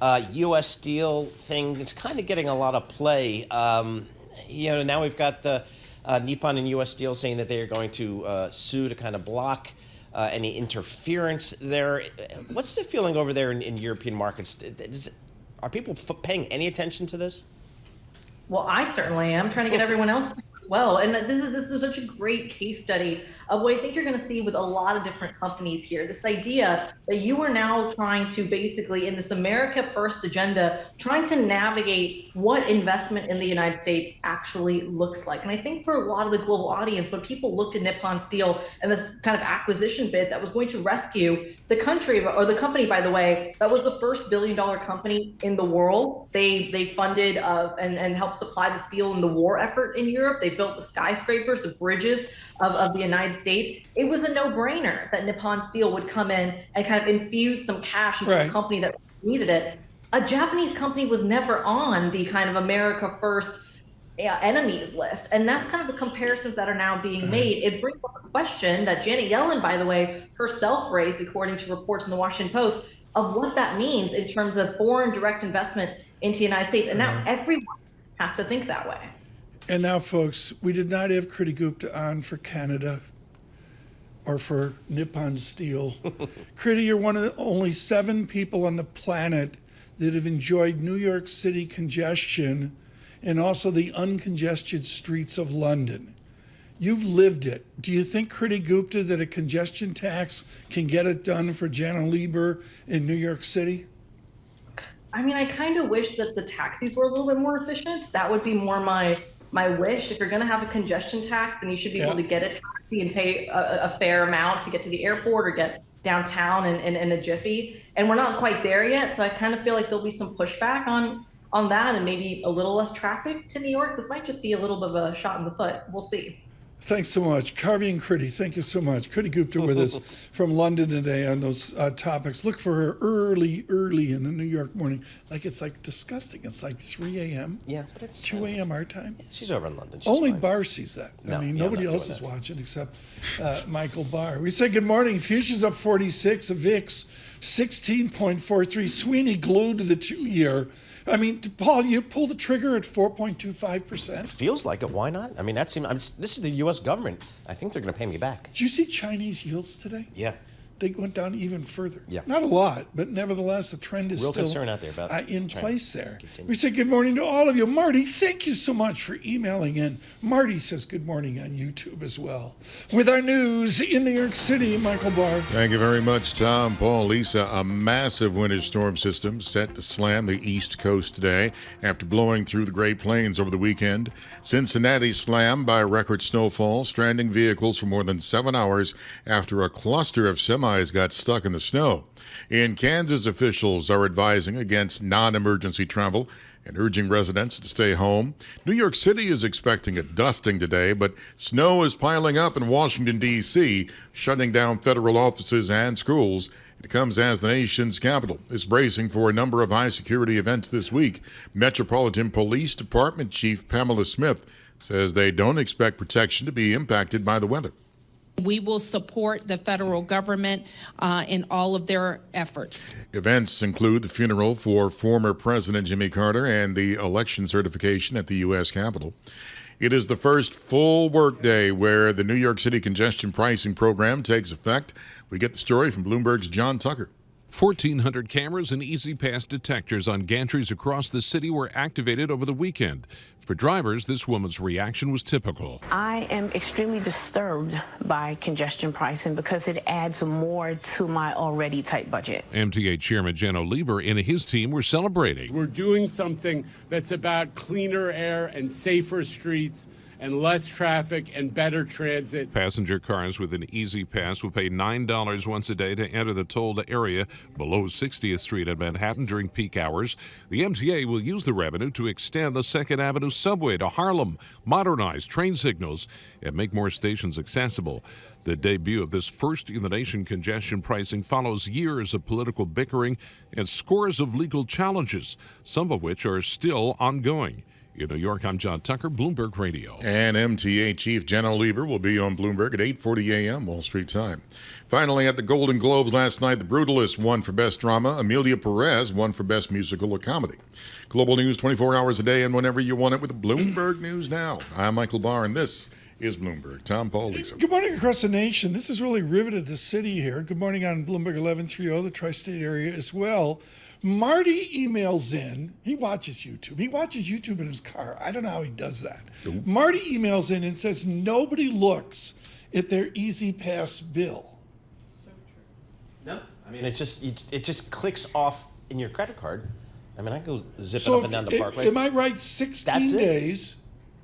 U.S. Steel thing is kind of getting a lot of play. You know, now we've got the Nippon and U.S. Steel saying that they are going to sue to kind of block any interference there. What's the feeling over there in European markets? Are people paying any attention to this? Well, I certainly am, trying to get everyone else to as well. And this is such a great case study of what I think you're going to see with a lot of different companies here. This idea that you are now trying to basically, in this America First agenda, trying to navigate what investment in the United States actually looks like. And I think for a lot of the global audience, when people looked at Nippon Steel and this kind of acquisition bid that was going to rescue the country, or the company, by the way, that was the first billion-dollar company in the world. They funded and helped supply the steel in the war effort in Europe. They built the skyscrapers, the bridges of the United States. It was a no-brainer that Nippon Steel would come in and kind of infuse some cash into a company that needed it. A Japanese company was never on the kind of America First enemies list. And that's kind of the comparisons that are now being made. It brings up a question that Janet Yellen, by the way, herself raised, according to reports in the Washington Post, of what that means in terms of foreign direct investment into the United States. And now everyone has to think that way. And now, folks, we did not have Critty Gupta on for Canada or for Nippon Steel. Critty, you're one of the only 7 people on the planet that have enjoyed New York City congestion and also the uncongested streets of London. You've lived it. Do you think, Critty Gupta, that a congestion tax can get it done for Janno Lieber in New York City? I mean, I kind of wish that the taxis were a little bit more efficient. That would be more my wish. If you're going to have a congestion tax, then you should be able to get a taxi and pay a fair amount to get to the airport or get downtown in a jiffy. And we're not quite there yet. So I kind of feel like there'll be some pushback on that and maybe a little less traffic to New York. This might just be a little bit of a shot in the foot. We'll see. Thanks so much. Carvey and Critty, thank you so much. Critty Gupta with us from London today on those topics. Look for her early in the New York morning. It's like disgusting. It's like 3 a.m. Yeah, but it's 2 a.m. our time. Yeah, she's over in London. She's Only fine. Barr sees that. No, I mean, nobody else is watching except Michael Barr. We say good morning. Futures up 46. A VIX 16.43. Sweeney glued to the 2-year. I mean, Paul, you pull the trigger at 4.25%. It feels like it. Why not? I mean, this is the U.S. government. I think they're going to pay me back. Did you see Chinese yields today? Yeah. They went down even further. Yeah. Not a lot, but nevertheless, the trend is real still concern out there about in China. place there. Continue. We say good morning to all of you. Marty, thank you so much for emailing in. Marty says good morning on YouTube as well. With our news in New York City, Michael Barr. Thank you very much, Tom, Paul, Lisa. A massive winter storm system set to slam the East Coast today after blowing through the Great Plains over the weekend. Cincinnati slammed by record snowfall, stranding vehicles for more than 7 hours after a cluster of semis got stuck in the snow. In Kansas, officials are advising against non-emergency travel and urging residents to stay home. New York City is expecting a dusting today, but snow is piling up in Washington, D.C., shutting down federal offices and schools It comes as the nation's capital is bracing for a number of high-security events this week. Metropolitan Police Department Chief Pamela Smith says they don't expect protection to be impacted by the weather. We will support the federal government in all of their efforts. Events include the funeral for former President Jimmy Carter and the election certification at the U.S. Capitol. It is the first full workday where the New York City congestion pricing program takes effect. We get the story from Bloomberg's John Tucker. 1,400 cameras and Easy Pass detectors on gantries across the city were activated over the weekend. For drivers, this woman's reaction was typical. I am extremely disturbed by congestion pricing because it adds more to my already tight budget. MTA Chairman Janno Lieber and his team were celebrating. We're doing something that's about cleaner air and safer streets and less traffic and better transit. Passenger cars with an Easy Pass will pay $9 once a day to enter the tolled area below 60th Street in Manhattan during peak hours. The MTA will use the revenue to extend the 2nd Avenue subway to Harlem, modernize train signals, and make more stations accessible. The debut of this first-in-the-nation congestion pricing follows years of political bickering and scores of legal challenges, some of which are still ongoing. In New York, I'm John Tucker, Bloomberg Radio. And MTA Chief Janno Lieber will be on Bloomberg at 8:40 a.m. Wall Street time. Finally, at the Golden Globes last night, The Brutalist won for Best Drama. Amelia Perez won for Best Musical or Comedy. Global news 24 hours a day and whenever you want it with Bloomberg News Now. I'm Michael Barr, and this is Bloomberg. Tom Paul, Lisa. Good morning across the nation. This has really riveted the city here. Good morning on Bloomberg 1130, the tri-state area as well. Marty emails in. He watches YouTube. He watches YouTube in his car. I don't know how he does that. Ooh. Marty emails in and says nobody looks at their Easy Pass bill. So true. No, I mean, it just clicks off in your credit card. I mean, I go zipping up and down the Parkway. Am I right? 16 days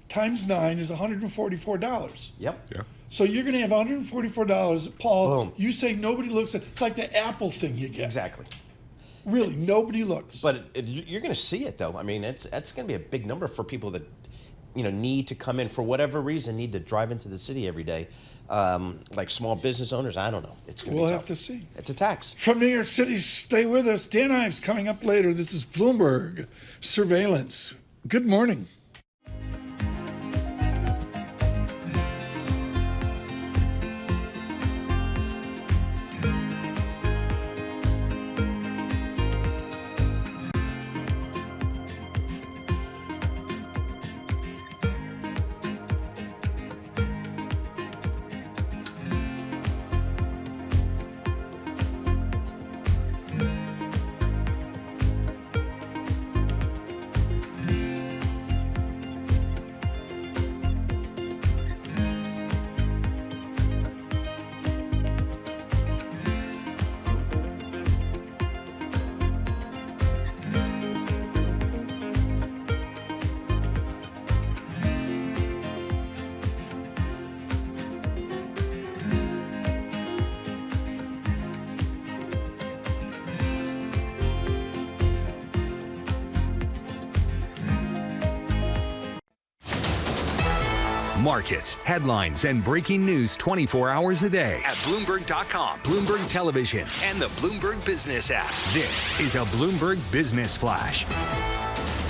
times 9 is $144. Yep. Yeah. So you're going to have $144. Paul, Boom. you say nobody looks at it. It's like the Apple thing you get. Exactly. Really, nobody looks. But you're going to see it, though. I mean, that's going to be a big number for people that, need to come in for whatever reason, need to drive into the city every day. Like small business owners, I don't know. It's going to be tough. We'll have to see. It's a tax. From New York City, stay with us. Dan Ives coming up later. This is Bloomberg Surveillance. Good morning. Markets, headlines, and breaking news 24 hours a day at Bloomberg.com, Bloomberg Television, and the Bloomberg Business app. This is a Bloomberg Business Flash.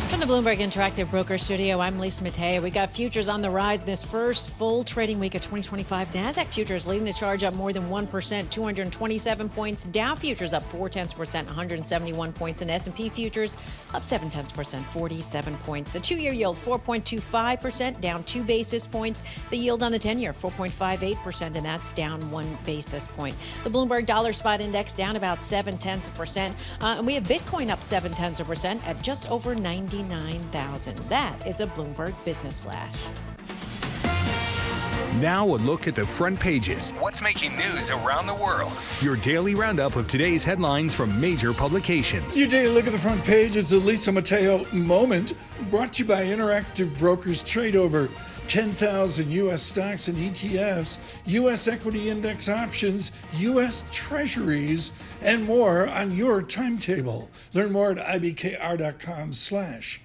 From the Bloomberg Interactive Broker Studio, I'm Lisa Mateo. We got futures on the rise this first full trading week of 2025. NASDAQ futures leading the charge up more than 1%, 227 points. Dow futures up 0.4%, 171 points. And S&P futures up 0.7%, 47 points. The two-year yield, 4.25%, down 2 basis points. The yield on the 10-year, 4.58%, and that's down 1 basis point. The Bloomberg Dollar Spot Index down about 0.7%. And we have Bitcoin up 0.7% at just over 99,000. That is a Bloomberg Business Flash. Now a look at the front pages. What's making news around the world? Your daily roundup of today's headlines from major publications. Your daily look at the front page is the Lisa Mateo Moment, brought to you by Interactive Brokers. Trade over 10,000 U.S. stocks and ETFs, U.S. equity index options, U.S. treasuries, and more on your timetable. Learn more at ibkr.com/arrange.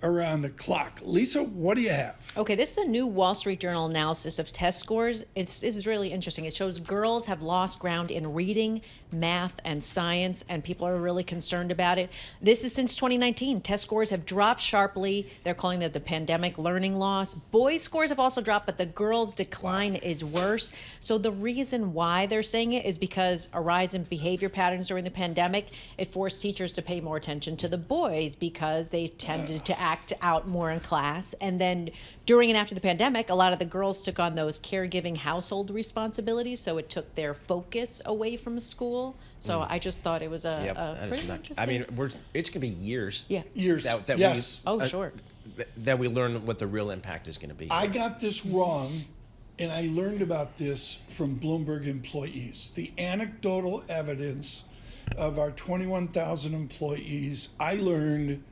around the clock. Lisa, what do you have? Okay, this is a new Wall Street Journal analysis of test scores. This is really interesting. It shows girls have lost ground in reading, math, and science, and people are really concerned about it. This is since 2019. Test scores have dropped sharply. They're calling that the pandemic learning loss. Boys' scores have also dropped, but the girls' decline is worse. So the reason why they're saying it is because a rise in behavior patterns during the pandemic, it forced teachers to pay more attention to the boys because they tended to act out more in class. And then during and after the pandemic, a lot of the girls took on those caregiving household responsibilities, so it took their focus away from school. So I just thought it was a pretty interesting. I mean, it's going to be years. Yeah. Years. That yes. Sure. That we learn what the real impact is going to be. I got this wrong, and I learned about this from Bloomberg employees. The anecdotal evidence of our 21,000 employees, I learned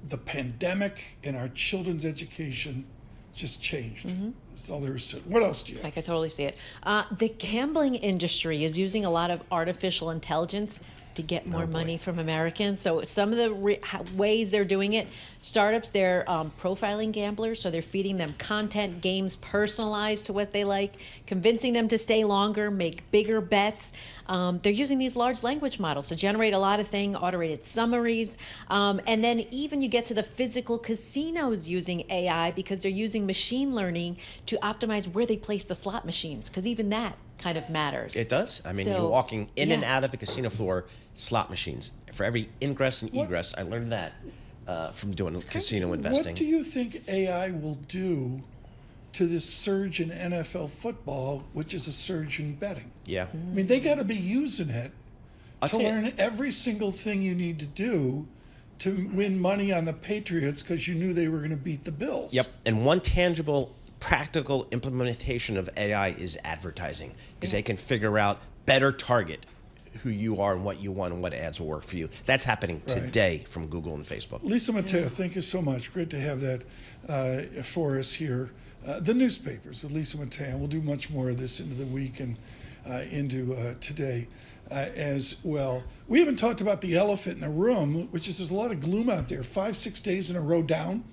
the pandemic and our children's education just changed. That's all there is to it. What else do you have? I can totally see it. The gambling industry is using a lot of artificial intelligence to get more money from Americans. So some of the ways they're doing it, startups, they're profiling gamblers. So they're feeding them content, games personalized to what they like, convincing them to stay longer, make bigger bets. They're using these large language models to generate a lot of things, automated summaries. And then even you get to the physical casinos using AI because they're using machine learning to optimize where they place the slot machines, because even that kind of matters. It does. I mean, you're walking in and out of a casino floor, slot machines. For every ingress and egress, I learned that from doing casino investing. What do you think AI will do to this surge in NFL football, which is a surge in betting? Yeah. I mean, they got to be using it to learn every single thing you need to do to win money on the Patriots because you knew they were going to beat the Bills. Yep. And one tangible, practical implementation of AI is advertising, because they can figure out, better target who you are and what you want and what ads will work for you. That's happening today from Google and Facebook. Lisa Mateo, thank you so much. Great to have that for us here. The newspapers with Lisa Mateo. We'll do much more of this into the week and into today as well. We haven't talked about the elephant in the room, which is there's a lot of gloom out there. 5-6 days in a row down.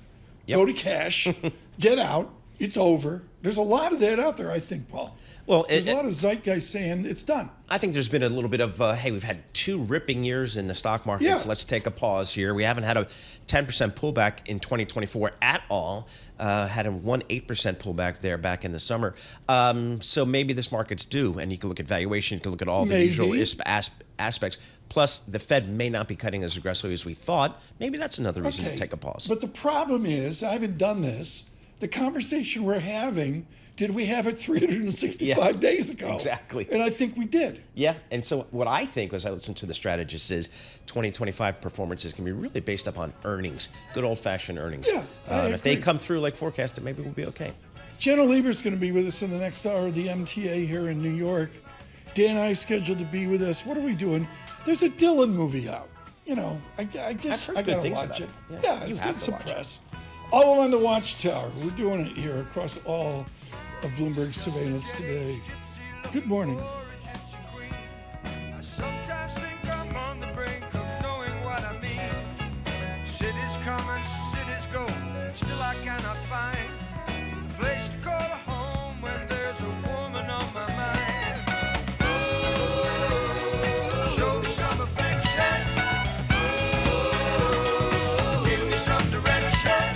Go to cash. Get out. It's over. There's a lot of that out there, I think, Paul. Well, there's a lot of zeitgeist saying it's done. I think there's been a little bit of, hey, we've had 2 ripping years in the stock markets. Yeah. Let's take a pause here. We haven't had a 10% pullback in 2024 at all. Had a 1.8% pullback there back in the summer. So maybe this market's due, and you can look at valuation, you can look at all the usual aspects. Plus, the Fed may not be cutting as aggressively as we thought. Maybe that's another reason to take a pause. But the problem is, I haven't done this. The conversation we're having, did we have it 365 days ago? Exactly. And I think we did. Yeah, and so what I think as I listen to the strategist is 2025 performance is going to be really based upon earnings, good old-fashioned earnings. Yeah, and if they come through like forecasted, maybe we'll be okay. Janno Lieber is going to be with us in the next hour of the MTA here in New York. Dan and I are scheduled to be with us. What are we doing? There's a Dylan movie out. You know, I guess I got to watch it. Yeah, it's getting some press. All on the Watchtower. We're doing it here across all of Bloomberg surveillance today. Good morning. I sometimes think I'm on the brink of knowing what I mean. Cities come and cities go, still I cannot find a place to call a home when there's a woman on my mind. Oh, show me some affection. Oh, give me some direction.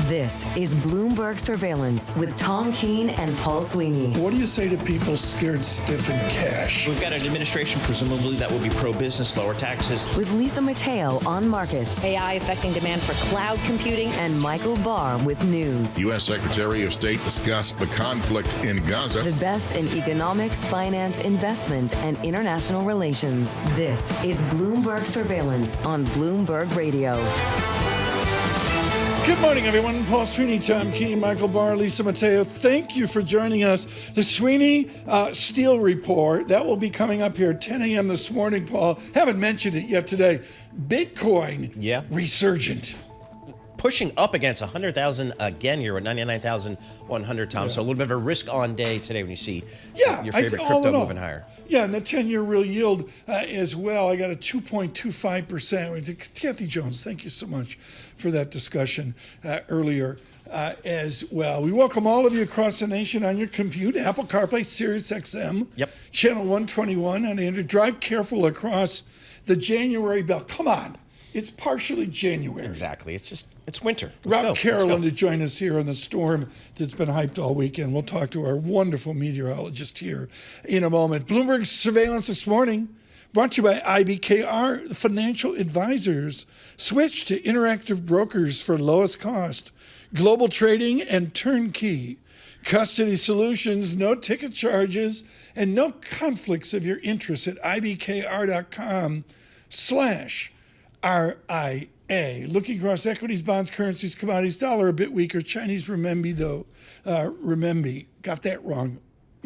This is Bloomberg Surveillance with Tom Keene and Paul Sweeney. What do you say to people scared stiff in cash? We've got an administration, presumably, that will be pro-business, lower taxes. With Lisa Mateo on markets. AI affecting demand for cloud computing. And Michael Barr with news. U.S. Secretary of State discussed the conflict in Gaza. The best in economics, finance, investment, and international relations. This is Bloomberg Surveillance on Bloomberg Radio. Good morning, everyone. Paul Sweeney, Tom Keene, Michael Barr, Lisa Mateo. Thank you for joining us. The Sweeney Steel Report, that will be coming up here at 10 a.m. this morning, Paul. Haven't mentioned it yet today. Bitcoin resurgent. pushing up against 100,000 again here at 99,100, Tom. So a little bit of a risk-on day today when you see your favorite crypto moving higher. Yeah, and the 10-year real yield as well. I got a 2.25%. Kathy Jones, thank you so much for that discussion earlier as well. We welcome all of you across the nation on your compute, Apple CarPlay, Sirius XM, Channel 121 on Android. Drive careful across the January belt. Come on. It's partially January. Exactly. It's winter. Rob Carolyn to join us here on the storm that's been hyped all weekend. We'll talk to our wonderful meteorologist here in a moment. Bloomberg surveillance this morning brought to you by IBKR. Financial advisors switch to interactive brokers for lowest cost, global trading, and turnkey custody solutions, no ticket charges, and no conflicts of your interest at ibkr.com/RIA. Looking across equities, bonds, currencies, commodities, dollar a bit weaker. Chinese renminbi, though, renminbi, got that wrong.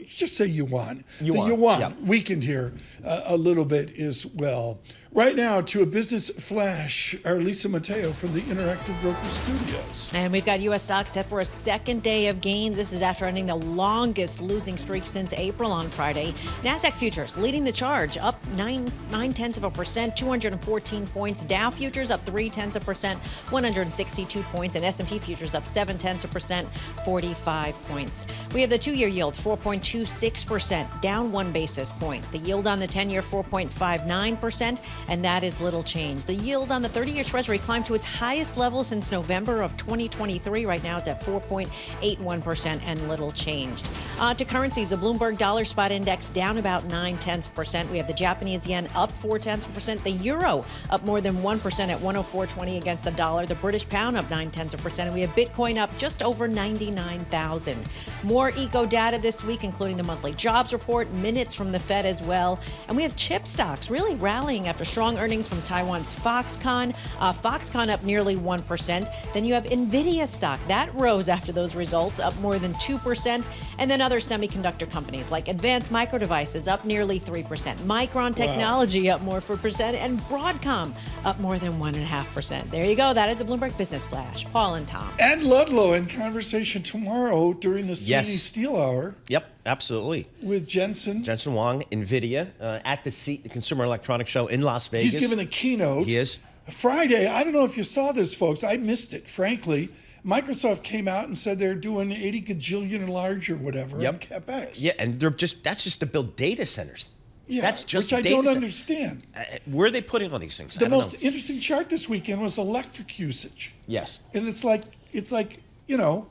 Just say yuan. Yuan weakened here a little bit as well. Right now, to a business flash, our Lisa Mateo from the Interactive Broker Studios. And we've got U.S. stocks set for a second day of gains. This is after ending the longest losing streak since April on Friday. NASDAQ futures leading the charge, up 0.9%, 214 points. Dow futures up 0.3%, 162 points. And S&P futures up 0.7%, 45 points. We have the 2-year yield, 4.26%, down 1 basis point. The yield on the 10-year, 4.59%. And that is little change. The yield on the 30-year Treasury climbed to its highest level since November of 2023. Right now it's at 4.81% and little changed. To currencies, the Bloomberg Dollar Spot Index down about 0.9%. We have the Japanese yen up 0.4%. The euro up more than 1% at 104.20 against the dollar. The British pound up 0.9%. And we have Bitcoin up just over 99,000. More eco data this week, including the monthly jobs report, minutes from the Fed as well. And we have chip stocks really rallying after strong earnings from Taiwan's Foxconn. Foxconn up nearly 1%. Then you have NVIDIA stock. That rose after those results, up more than 2%. And then other semiconductor companies like Advanced Micro Devices up nearly 3%. Micron Technology up more 4%. And Broadcom up more than 1.5%. There you go. That is the Bloomberg Business Flash. Paul and Tom. Ed Ludlow in conversation tomorrow during the Sweeney Steel Hour. Yep, absolutely. With Jensen Huang, NVIDIA, at the Consumer Electronics Show in Las Vegas. He's giving a keynote. He is. Friday, I don't know if you saw this, folks. I missed it, frankly. Microsoft came out and said they're doing 80 gajillion and large or whatever on CapEx. Yeah, and that's just to build data centers. Yeah, that's just which I don't understand. Where are they putting all these things? The most interesting chart this weekend was electric usage. Yes. And it's like, you know,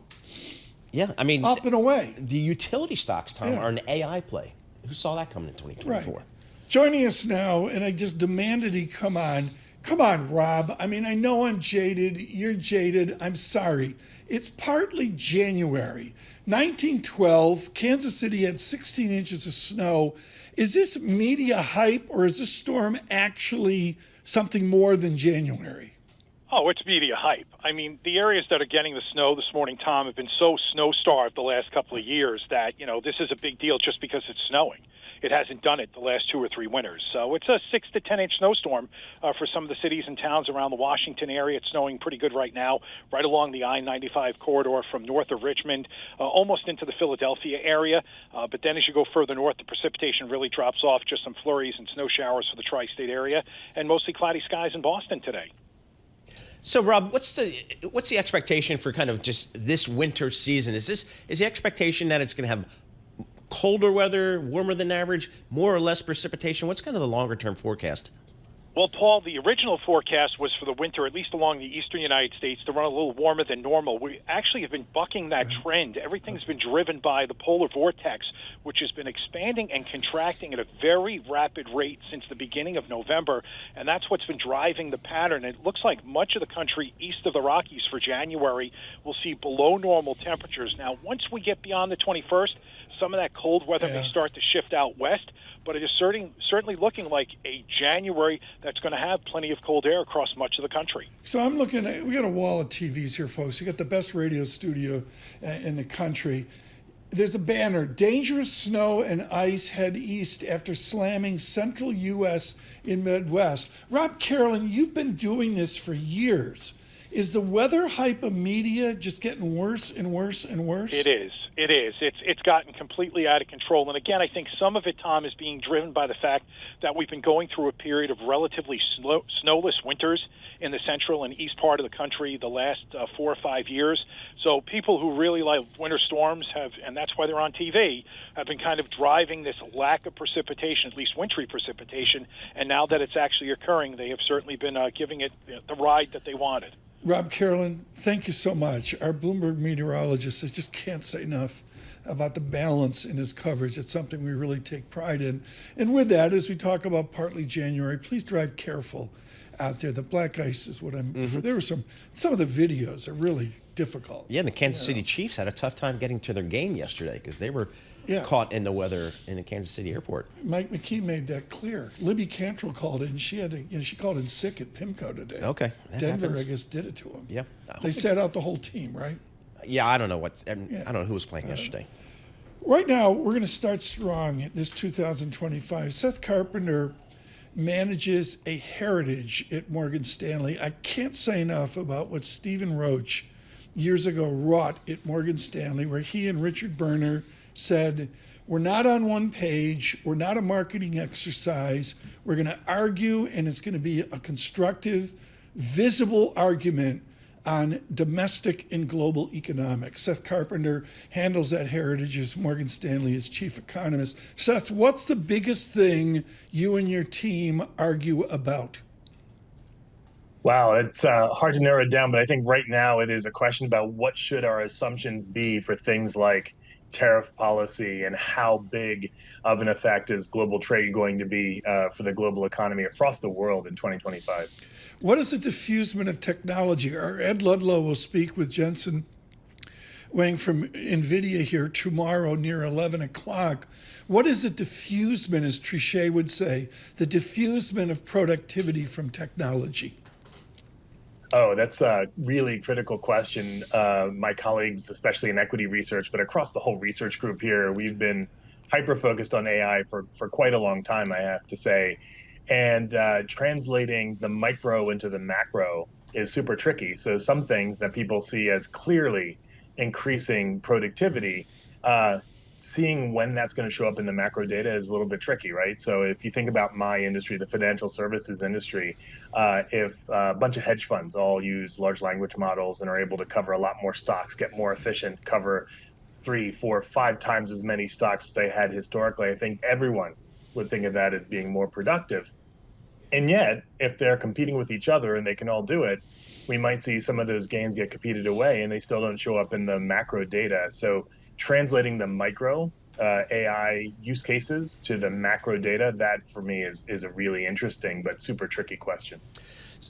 yeah, I mean, up and away. The utility stocks, Tom, are an AI play. Who saw that coming in 2024? Right. Joining us now, and I just demanded he come on. Come on, Rob. I mean, I know I'm jaded. You're jaded. I'm sorry. It's partly January. 1912, Kansas City had 16 inches of snow. Is this media hype, or is this storm actually something more than January? Oh, it's media hype. I mean, the areas that are getting the snow this morning, Tom, have been so snow-starved the last couple of years that, you know, this is a big deal just because it's snowing. It hasn't done it the last 2 or 3 winters. So it's a 6 to 10 inch snowstorm for some of the cities and towns around the Washington area. It's snowing pretty good right now, right along the I-95 corridor from north of Richmond, almost into the Philadelphia area. But then as you go further north, the precipitation really drops off, just some flurries and snow showers for the tri-state area, and mostly cloudy skies in Boston today. So, Rob, what's the expectation for kind of just this winter season? Is the expectation that it's going to have colder weather, warmer than average, more or less precipitation? What's kind of the longer-term forecast? Well, Paul, the original forecast was for the winter, at least along the eastern United States, to run a little warmer than normal. We actually have been bucking that trend. Everything's been driven by the polar vortex, which has been expanding and contracting at a very rapid rate since the beginning of November, and that's what's been driving the pattern. It looks like much of the country east of the Rockies for January will see below normal temperatures. Now, once we get beyond the 21st, some of that cold weather may start to shift out west, but it is certainly looking like a January that's going to have plenty of cold air across much of the country. So I'm looking at, we got a wall of TVs here, folks. You got the best radio studio in the country. There's a banner, dangerous snow and ice head east after slamming central U.S. in Midwest. Rob Carolyn, you've been doing this for years. Is the weather hype of media just getting worse and worse and worse? It is. It is. It's gotten completely out of control. And again, I think some of it, Tom, is being driven by the fact that we've been going through a period of relatively snowless winters in the central and east part of the country the last 4 or 5 years. So people who really like winter storms have, and that's why they're on TV, have been kind of driving this lack of precipitation, at least wintry precipitation. And now that it's actually occurring, they have certainly been giving it the ride that they wanted. Rob Carolyn, thank you so much. Our Bloomberg meteorologist, I just can't say enough about the balance in his coverage. It's something we really take pride in. And with that, as we talk about partly January, please drive careful out there. The black ice is what I'm for. There were some of the videos are really difficult. Yeah, and the Kansas City Chiefs had a tough time getting to their game yesterday because they were caught in the weather in the Kansas City airport. Mike McKee made that clear. Libby Cantrell called in. She had to, she called in sick at PIMCO today. Okay, Denver, happens. I guess, did it to him. Yeah, they sat out the whole team, right? Yeah, I don't know I don't know who was playing yesterday. Right now, we're going to start strong this 2025. Seth Carpenter manages a heritage at Morgan Stanley. I can't say enough about what Stephen Roach years ago wrought at Morgan Stanley, where he and Richard Berner said, we're not on one page, we're not a marketing exercise, we're going to argue, and it's going to be a constructive, visible argument on domestic and global economics. Seth Carpenter handles that heritage as Morgan Stanley as chief economist. Seth, what's the biggest thing you and your team argue about? Wow, it's hard to narrow it down, but I think right now it is a question about what should our assumptions be for things like tariff policy and how big of an effect is global trade going to be for the global economy across the world in 2025. What is the diffusement of technology? Our Ed Ludlow will speak with Jensen Wang from NVIDIA here tomorrow near 11 o'clock. What is the diffusement, as Trichet would say, the diffusement of productivity from technology? Oh, that's a really critical question. My colleagues, especially in equity research, but across the whole research group here, we've been hyper-focused on AI for quite a long time, I have to say. And translating the micro into the macro is super tricky. So some things that people see as clearly increasing productivity, seeing when that's going to show up in the macro data is a little bit tricky, right? So if you think about my industry, the financial services industry, if a bunch of hedge funds all use large language models and are able to cover a lot more stocks, get more efficient, cover 3, 4, 5 times as many stocks as they had historically, I think everyone would think of that as being more productive. And yet, if they're competing with each other and they can all do it, we might see some of those gains get competed away and they still don't show up in the macro data. So translating the micro AI use cases to the macro data, that for me is a really interesting but super tricky question.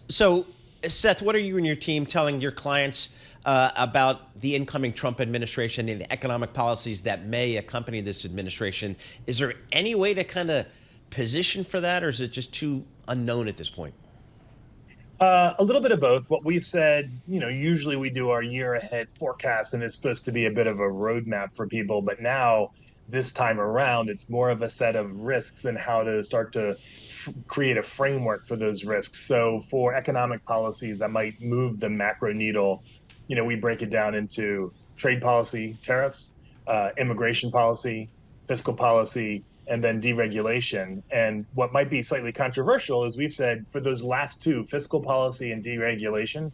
So, Seth, what are you and your team telling your clients about the incoming Trump administration and the economic policies that may accompany this administration? Is there any way to kind of position for that, or is it just too unknown at this point? A little bit of both. What we've said, usually we do our year ahead forecast and it's supposed to be a bit of a roadmap for people. But now this time around, it's more of a set of risks and how to start to create a framework for those risks. So for economic policies that might move the macro needle, we break it down into trade policy, tariffs, immigration policy, fiscal policy, and then deregulation. And what might be slightly controversial is we've said for those last two, fiscal policy and deregulation,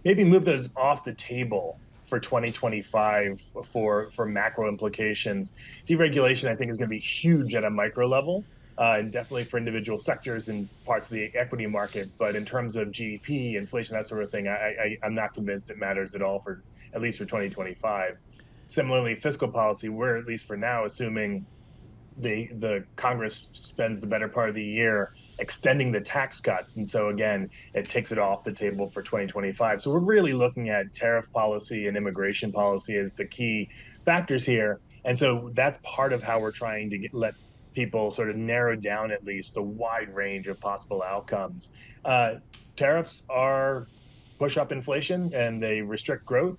maybe move those off the table for 2025 for macro implications. Deregulation, I think, is going to be huge at a micro level, and definitely for individual sectors and parts of the equity market. But in terms of GDP, inflation, that sort of thing, I'm not convinced it matters at all, at least for 2025. Similarly, fiscal policy, we're at least for now assuming the Congress spends the better part of the year extending the tax cuts. And so again, it takes it off the table for 2025. So we're really looking at tariff policy and immigration policy as the key factors here. And so that's part of how we're trying to let people sort of narrow down at least the wide range of possible outcomes. Tariffs are push up inflation and they restrict growth.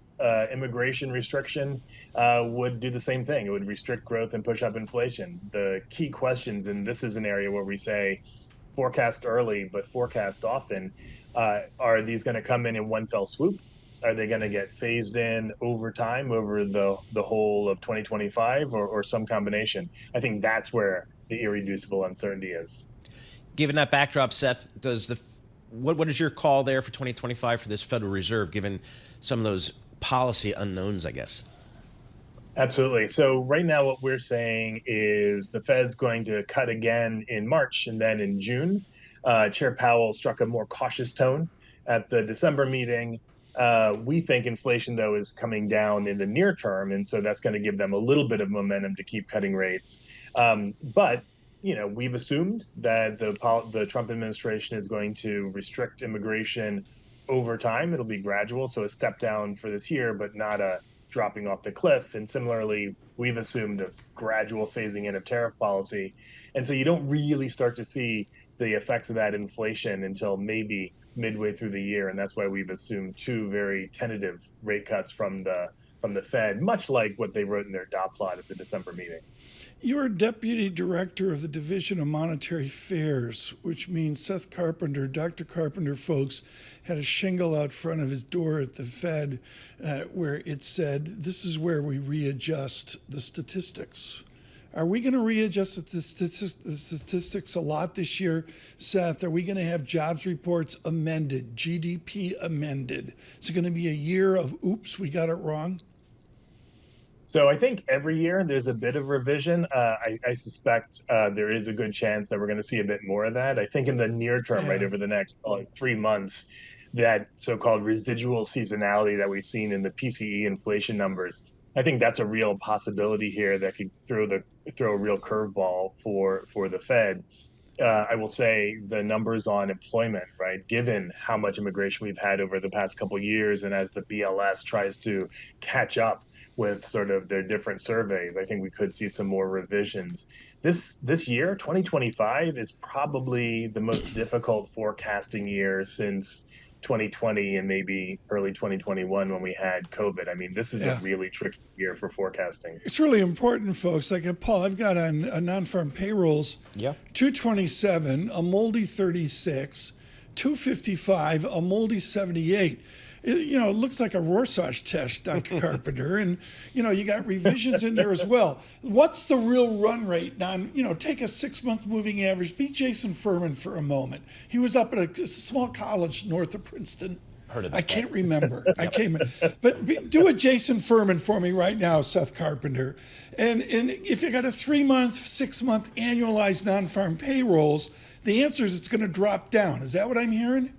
Immigration restriction would do the same thing. It would restrict growth and push up inflation. The key questions, and this is an area where we say forecast early, but forecast often. Are these going to come in one fell swoop? Are they going to get phased in over time, over the whole of 2025, or some combination? I think that's where the irreducible uncertainty is. Given that backdrop, Seth, what is your call there for 2025 for this Federal Reserve, given some of those policy unknowns, I guess? Absolutely. So right now what we're saying is the Fed's going to cut again in March and then in June. Chair Powell struck a more cautious tone at the December meeting. We think inflation, though, is coming down in the near term, and so that's going to give them a little bit of momentum to keep cutting rates. But we've assumed that the Trump administration is going to restrict immigration over time. It'll be gradual, so a step down for this year, but not a dropping off the cliff. And similarly, we've assumed a gradual phasing in of tariff policy. And so you don't really start to see the effects of that inflation until maybe midway through the year. And that's why we've assumed two very tentative rate cuts from the Fed, much like what they wrote in their dot plot at the December meeting. You're deputy director of the Division of Monetary Affairs, which means Seth Carpenter, Dr. Carpenter, folks, had a shingle out front of his door at the Fed where it said, "This is where we readjust the statistics." Are we going to readjust the statistics a lot this year, Seth? Are we going to have jobs reports amended, GDP amended? Is it going to be a year of, oops, we got it wrong? So I think every year there's a bit of revision. I suspect there is a good chance that we're going to see a bit more of that. I think in the near term, right over the next 3 months, that so-called residual seasonality that we've seen in the PCE inflation numbers, I think that's a real possibility here that could throw a real curveball for the Fed. I will say the numbers on employment, right, given how much immigration we've had over the past couple of years, and as the BLS tries to catch up with sort of their different surveys, I think we could see some more revisions. This year, 2025, is probably the most difficult forecasting year since 2020 and maybe early 2021 when we had COVID. I mean, this is a really tricky year for forecasting. It's really important, folks. Like, Paul, I've got on non-farm payrolls, 227, a moldy 36, 255, a moldy 78. It looks like a Rorschach test, Dr. Carpenter. And, you got revisions in there as well. What's the real run rate on, take a 6-month moving average. Be Jason Furman for a moment. He was up at a small college north of Princeton. Heard of that. I can't remember. But do a Jason Furman for me right now, Seth Carpenter. And if you got a 3-month, 6-month annualized non-farm payrolls, the answer is it's going to drop down. Is that what I'm hearing?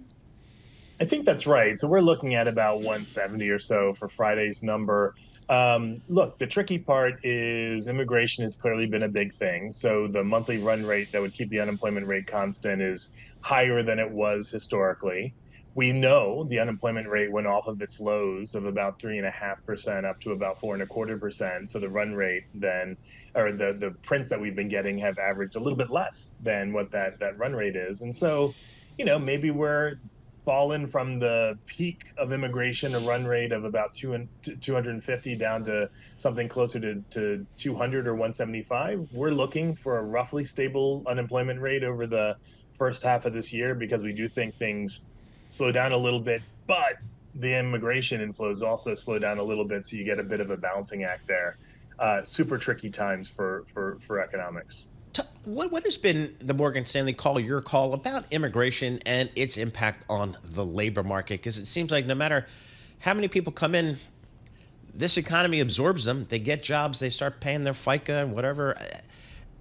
I think that's right. So we're looking at about 170 or so for Friday's number. Look, the tricky part is immigration has clearly been a big thing. So the monthly run rate that would keep the unemployment rate constant is higher than it was historically. We know the unemployment rate went off of its lows of about 3.5% up to about 4.25%. So the run rate then, or the prints that we've been getting have averaged a little bit less than what that run rate is. And so, maybe we're fallen from the peak of immigration, a run rate of about 250 down to something closer to 200 or 175. We're looking for a roughly stable unemployment rate over the first half of this year because we do think things slow down a little bit, but the immigration inflows also slow down a little bit, so you get a bit of a balancing act there. Super tricky times for economics. What has been the Morgan Stanley call, your call, about immigration and its impact on the labor market? Because it seems like no matter how many people come in, this economy absorbs them. They get jobs. They start paying their FICA and whatever.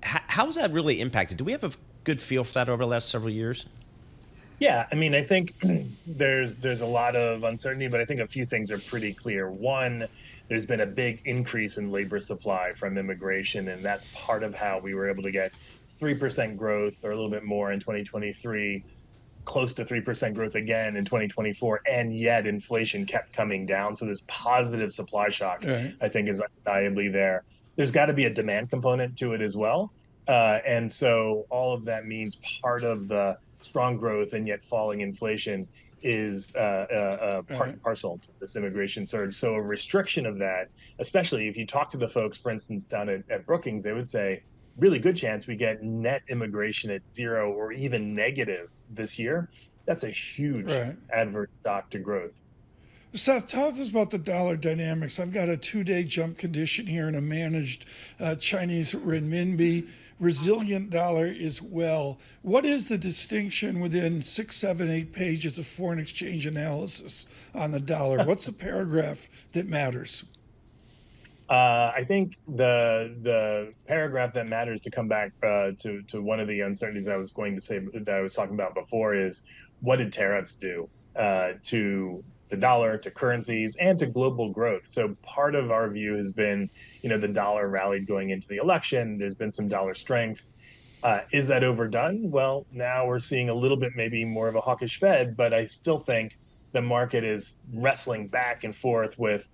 How has that really impacted? Do we have a good feel for that over the last several years? Yeah, I mean, I think there's a lot of uncertainty, but I think a few things are pretty clear. One, there's been a big increase in labor supply from immigration, and that's part of how we were able to get 3% growth or a little bit more in 2023, close to 3% growth again in 2024, and yet inflation kept coming down. So this positive supply shock, I think, is undeniably there. There's got to be a demand component to it as well. And so all of that means part of the strong growth and yet falling inflation is part and parcel to this immigration surge. So a restriction of that, especially if you talk to the folks, for instance, down at Brookings, they would say, really good chance we get net immigration at 0 or even negative this year. That's a huge adverse shock to growth. Seth, tell us about the dollar dynamics. I've got a 2-day jump condition here and a managed Chinese renminbi. Resilient dollar as well. What is the distinction within 6, 7, 8 pages of foreign exchange analysis on the dollar? What's the paragraph that matters? I think the paragraph that matters, to come back to one of the uncertainties I was going to say that I was talking about before, is what did tariffs do to the dollar, to currencies, and to global growth? So part of our view has been, the dollar rallied going into the election. There's been some dollar strength. Is that overdone? Well, now we're seeing a little bit maybe more of a hawkish Fed, but I still think the market is wrestling back and forth with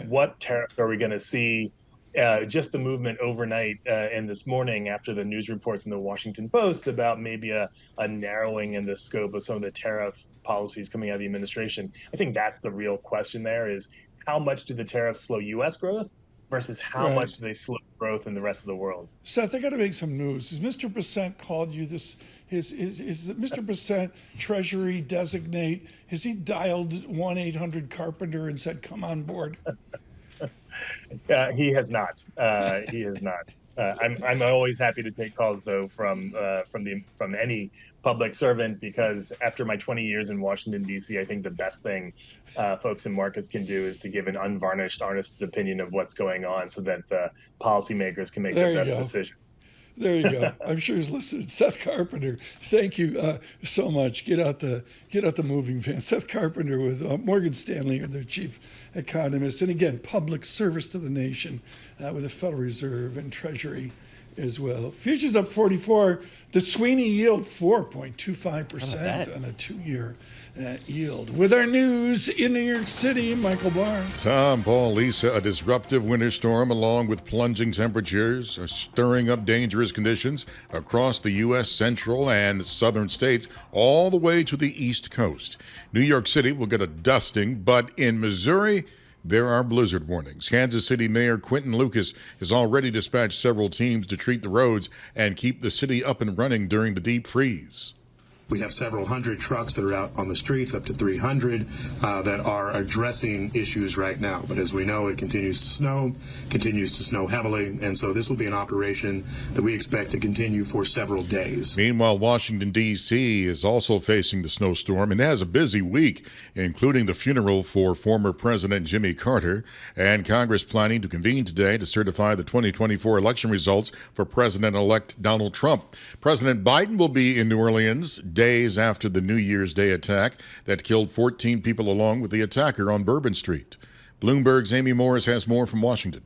what tariffs are we going to see. Just the movement overnight and this morning after the news reports in the Washington Post about maybe a narrowing in the scope of some of the tariff policies coming out of the administration. I think that's the real question there, is how much do the tariffs slow U.S. growth versus how much do they slow growth in the rest of the world? Seth, I got to make some news. Has Mr. Percent called you this? Is Mr. Percent Treasury designate? Has he dialed 1-800-Carpenter and said, come on board? He has not. He has not. I'm always happy to take calls, though, from any public servant, because after my 20 years in Washington, D.C., I think the best thing folks in markets can do is to give an unvarnished, honest opinion of what's going on so that the policymakers can make the best decision. There you go. I'm sure he's listening. Seth Carpenter, thank you so much. Get out the moving van. Seth Carpenter with Morgan Stanley, their chief economist, and again, public service to the nation with the Federal Reserve and Treasury as well. Futures up 44. The Sweeney yield 4.25% on a 2-year yield. With our news in New York City, Michael Barr. Tom, Paul, Lisa, a disruptive winter storm along with plunging temperatures are stirring up dangerous conditions across the U.S. central and southern states all the way to the East Coast. New York City will get a dusting, but in Missouri, there are blizzard warnings. Kansas City Mayor Quentin Lucas has already dispatched several teams to treat the roads and keep the city up and running during the deep freeze. We have several hundred trucks that are out on the streets, up to 300, that are addressing issues right now. But as we know, it continues to snow heavily, and so this will be an operation that we expect to continue for several days. Meanwhile, Washington, D.C. is also facing the snowstorm and has a busy week, including the funeral for former President Jimmy Carter, and Congress planning to convene today to certify the 2024 election results for President-elect Donald Trump. President Biden will be in New Orleans days after the New Year's Day attack that killed 14 people along with the attacker on Bourbon Street. Bloomberg's Amy Morris has more from Washington.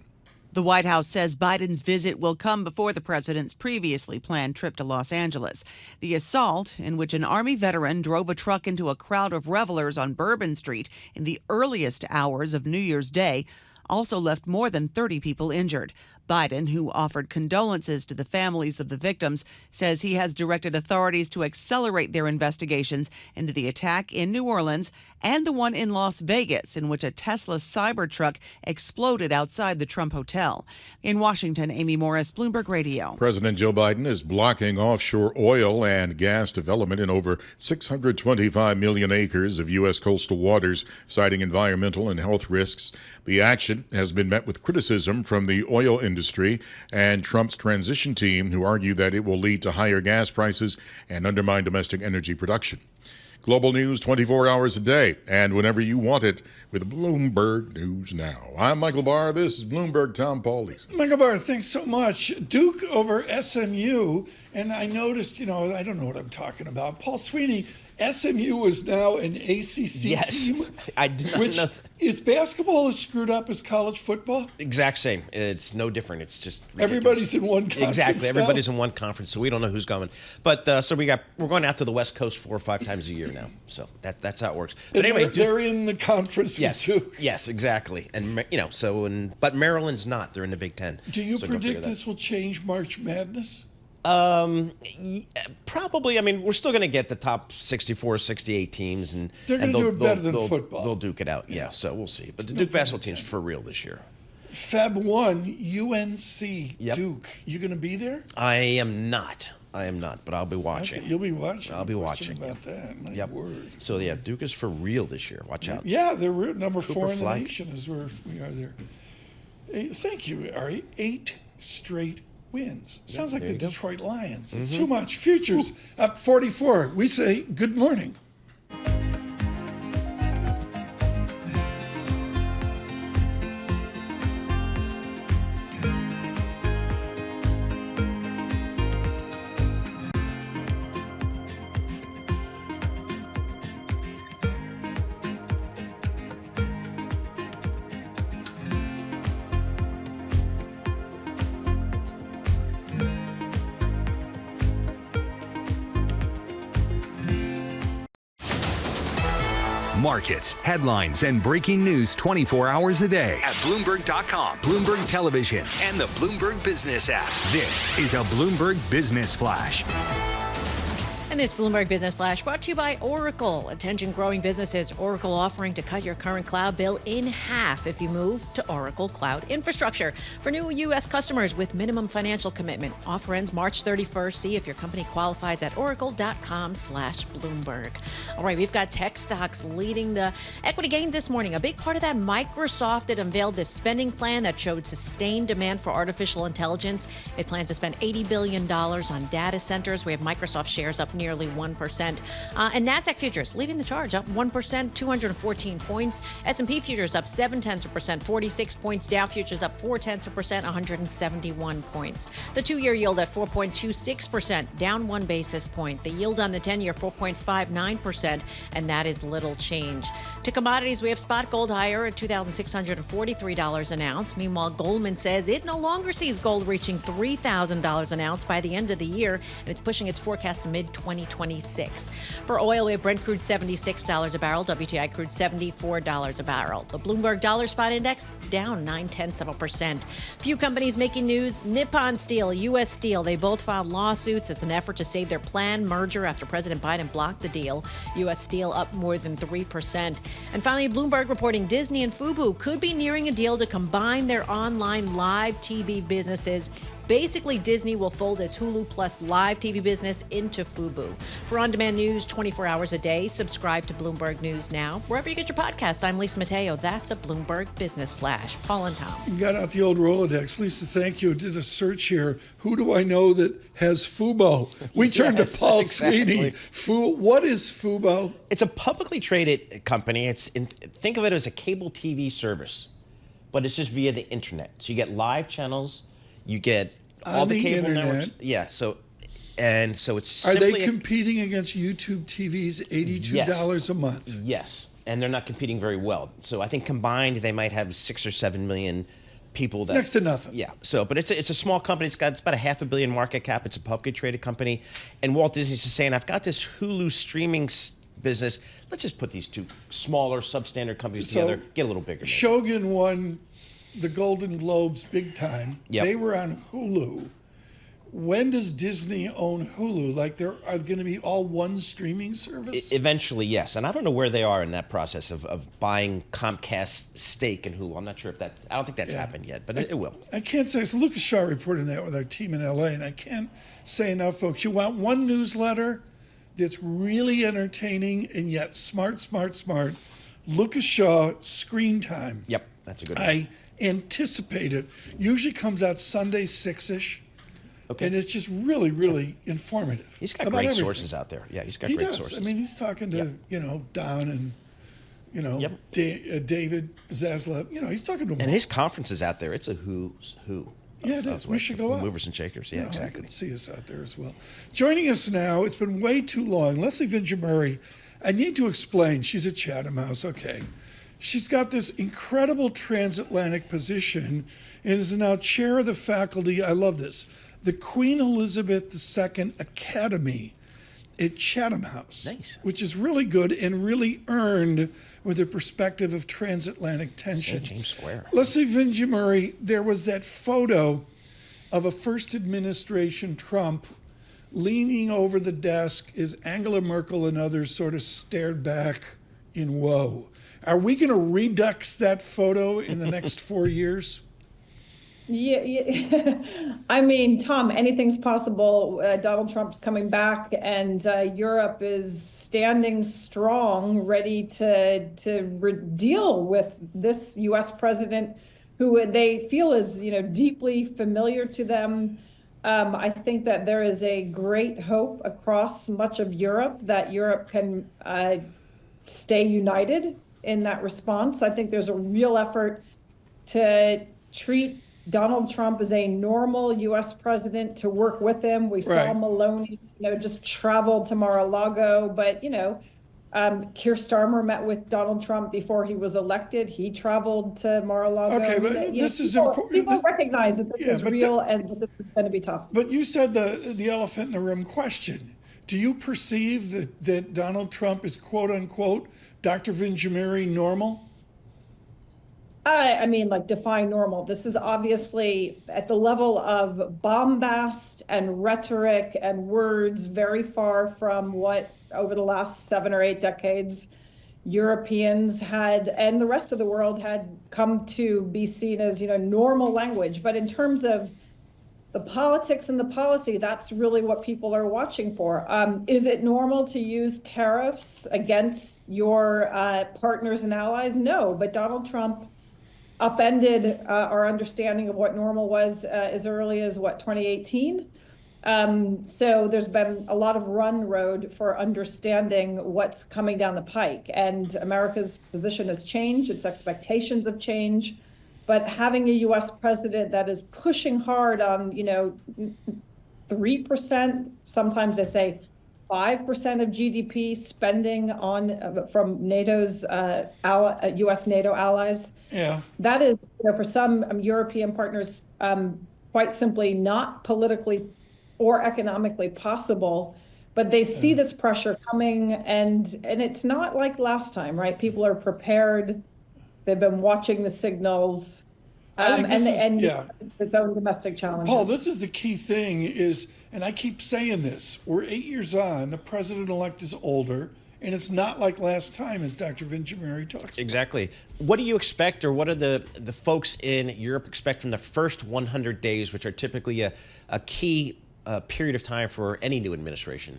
The White House says Biden's visit will come before the president's previously planned trip to Los Angeles. The assault, in which an Army veteran drove a truck into a crowd of revelers on Bourbon Street in the earliest hours of New Year's Day, also left more than 30 people injured. Biden, who offered condolences to the families of the victims, says he has directed authorities to accelerate their investigations into the attack in New Orleans and the one in Las Vegas, in which a Tesla Cybertruck exploded outside the Trump Hotel. In Washington, Amy Morris, Bloomberg Radio. President Joe Biden is blocking offshore oil and gas development in over 625 million acres of U.S. coastal waters, citing environmental and health risks. The action has been met with criticism from the oil industry and Trump's transition team, who argue that it will lead to higher gas prices and undermine domestic energy production. Global news 24 hours a day and whenever you want it with Bloomberg News Now. I'm Michael Barr. This is Bloomberg. Tom Paul, Lisa. Michael Barr, thanks so much. Duke over SMU, and I noticed, I don't know what I'm talking about. Paul Sweeney, SMU is now an ACC team. I did not know. Is basketball as screwed up as college football? Exact same. It's no different. It's just ridiculous. Everybody's in one conference. Exactly. Now. Everybody's in one conference, so we don't know who's going. But so we're going out to the West Coast 4 or 5 times a year now. So that's how it works. But and anyway, they're in the conference with Duke. Yes, exactly. And but Maryland's not. They're in the Big Ten. Do you predict this will change March Madness? Probably. I mean, we're still going to get the top 64, 68 teams, and they're going to do it better than football. They'll duke it out. Yeah, so we'll see. But the Duke basketball team's for real this year. Feb 1, UNC Yep. Duke. You going to be there? I am not, but I'll be watching. Okay, you'll be watching. I'll be No question watching. about that. My word. So yeah, Duke is for real this year. Watch out. Yeah, they're number Cooper 4 in the Flag. nation as we are there. Thank you, Ari. 8 straight wins. Sounds like there the you go. Detroit Lions. It's Mhm. too much. Futures up 44. We say good morning. Markets, headlines, and breaking news 24 hours a day at Bloomberg.com, Bloomberg Television, and the Bloomberg Business app. This is a Bloomberg Business Flash. And this Bloomberg Business Flash brought to you by Oracle. Attention growing businesses. Oracle offering to cut your current cloud bill in half if you move to Oracle Cloud Infrastructure. For new U.S. customers with minimum financial commitment. Offer ends March 31st. See if your company qualifies at oracle.com/Bloomberg. All right, we've got tech stocks leading the equity gains this morning. A big part of that, Microsoft had unveiled this spending plan that showed sustained demand for artificial intelligence. It plans to spend $80 billion on data centers. We have Microsoft shares up nearly 1%. And NASDAQ futures leading the charge, up 1%, 214 points. S&P futures up 0.7%, 46 points. Dow futures up 0.4%, 171 points. The 2-year yield at 4.26%, down 1 basis point. The yield on the 10-year, 4.59%, and that is little change. To commodities, we have spot gold higher at $2,643 an ounce. Meanwhile, Goldman says it no longer sees gold reaching $3,000 an ounce by the end of the year, and it's pushing its forecast to mid-2026. For oil, we have Brent crude $76 a barrel, WTI crude $74 a barrel. The Bloomberg Dollar Spot Index down 0.9%. Few companies making news. Nippon Steel, U.S. Steel, they both filed lawsuits. It's an effort to save their planned merger after President Biden blocked the deal. U.S. Steel up more than 3%. And finally, Bloomberg reporting Disney and Fubo could be nearing a deal to combine their online live TV businesses. Basically, Disney will fold its Hulu Plus live TV business into Fubo. For on-demand news 24 hours a day, subscribe to Bloomberg News Now. Wherever you get your podcasts, I'm Lisa Mateo. That's a Bloomberg Business Flash. Paul and Tom. You got out the old Rolodex. Lisa, thank you. Did a search here. Who do I know that has Fubo? We turned to Paul Sweeney. What is Fubo? It's a publicly traded company. Think of it as a cable TV service, but it's just via the internet. So you get live channels, you get all the cable internet. networks. Yeah. So it's Are simply they competing against YouTube TV's $82 a month? Yes, and they're not competing very well. So I think combined they might have 6 or 7 million people. That Next to nothing. Yeah. So, but it's a small company. It's about $500 million market cap. It's a publicly traded company, and Walt Disney's just saying, I've got this Hulu streaming business. Let's just put these two smaller substandard companies together, get a little bigger. Shogun won the Golden Globes big time. Yep. They were on Hulu. When does Disney own Hulu? Like, there are going to be all one streaming service? Eventually, yes. And I don't know where they are in that process of buying Comcast's stake in Hulu. I'm not sure if that, I don't think that's happened yet, but it will. I can't say, so Lucas Shaw reported that with our team in LA, and I can't say enough, folks. You want one newsletter that's really entertaining and yet smart. Lucas Shaw Screen Time. Yep, that's a good one. I anticipate it. Usually comes out Sunday 6-ish. Okay. And it's just really informative. He's got about great everything. sources out there. Yeah, he's got He great does. sources. I mean, he's talking to, Don and, David Zaslav. He's talking to them. And his conference is out there. It's a who's who. Yeah, it is. We should go out. Movers and shakers. Yeah, exactly. I can see us out there as well. Joining us now, it's been way too long. Leslie Vinja-Murray, I need to explain. She's a Chatham House, okay. She's got this incredible transatlantic position and is now chair of the faculty. I love this. The Queen Elizabeth II Academy at Chatham House. Nice. Which is really good and really earned with the perspective of transatlantic tension. St. James Square. Leslie Vinja-Murray, there was that photo of a first administration Trump leaning over the desk as Angela Merkel and others sort of stared back in woe. Are we going to redux that photo in the next 4 years? Yeah. I mean, Tom, anything's possible. Donald Trump's coming back, and Europe is standing strong, ready to deal with this U.S. president, who they feel is, deeply familiar to them. I think that there is a great hope across much of Europe that Europe can stay united in that response. I think there's a real effort to treat Donald Trump as a normal U.S. president, to work with him. We saw Maloney, just traveled to Mar-a-Lago, but, Keir Starmer met with Donald Trump before he was elected. He traveled to Mar-a-Lago. Okay, but this is important. People recognize that this is real and that this is going to be tough. But you said the elephant in the room question. Do you perceive that Donald Trump is, quote unquote, Dr. Vinjamiri normal? I mean, define normal. This is obviously at the level of bombast and rhetoric and words very far from what over the last 7 or 8 decades Europeans had and the rest of the world had come to be seen as, normal language. But in terms of the politics and the policy, that's really what people are watching for. Is it normal to use tariffs against your partners and allies? No, but Donald Trump upended our understanding of what normal was as early as 2018. So there's been a lot of run road for understanding what's coming down the pike, and America's position has changed, its expectations have changed, but having a U.S. president that is pushing hard on, 3%, sometimes they say 5% of GDP spending on from NATO's U.S. NATO allies. Yeah, that is, for some European partners, quite simply not politically or economically possible. But they see this pressure coming, and it's not like last time, right? People are prepared. They've been watching the signals, and its own domestic challenges. Paul, this is the key thing is, and I keep saying this, we're 8 years on, the president-elect is older, and it's not like last time, as Dr. Vinjamiri talks. Exactly. What do you expect, or what do the folks in Europe expect from the first 100 days, which are typically a key period of time for any new administration?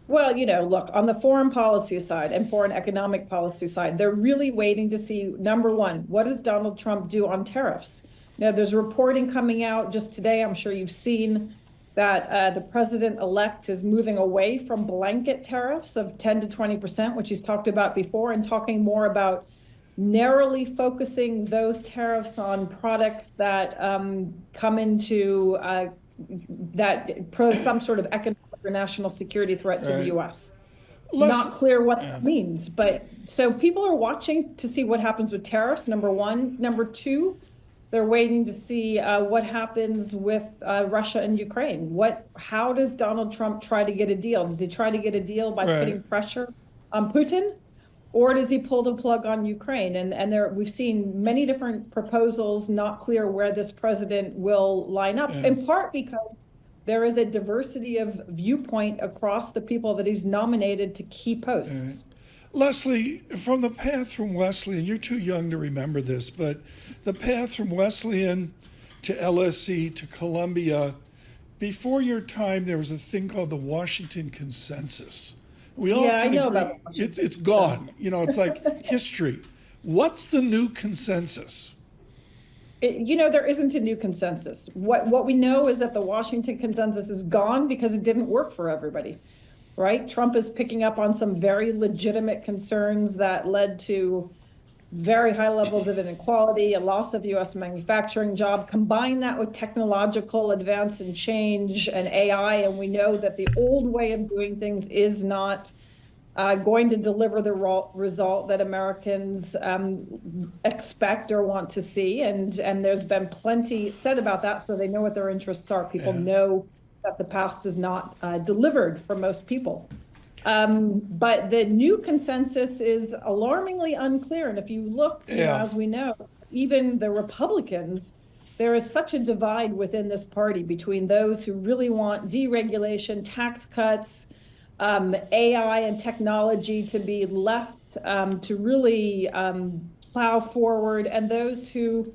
Well, look, on the foreign policy side and foreign economic policy side, they're really waiting to see, number one, what does Donald Trump do on tariffs? Now, there's reporting coming out just today, I'm sure you've seen, that the president-elect is moving away from blanket tariffs of 10 to 20%, which he's talked about before, and talking more about narrowly focusing those tariffs on products that come into that pose some sort of economic or national security threat to the U.S. Not clear what that means, but so people are watching to see what happens with tariffs, number one. Number two, they're waiting to see what happens with Russia and Ukraine. How does Donald Trump try to get a deal? Does he try to get a deal by putting pressure on Putin? Or does he pull the plug on Ukraine? And we've seen many different proposals, not clear where this president will line up, in part because there is a diversity of viewpoint across the people that he's nominated to key posts. Leslie, from the path from Wesleyan, you're too young to remember this, but the path from Wesleyan to LSE to Columbia, before your time, there was a thing called the Washington Consensus. We all can agree it's gone. It's like history. What's the new consensus? There isn't a new consensus. What we know is that the Washington Consensus is gone because it didn't work for everybody, right? Trump is picking up on some very legitimate concerns that led to very high levels of inequality, a loss of U.S. manufacturing job. Combine that with technological advance and change and AI, and we know that the old way of doing things is not going to deliver the result that Americans expect or want to see. And there's been plenty said about that, so they know what their interests are. People know that the past is not delivered for most people. But the new consensus is alarmingly unclear. And if you look, as we know, even the Republicans, there is such a divide within this party between those who really want deregulation, tax cuts, AI and technology to be left to really plow forward, and those who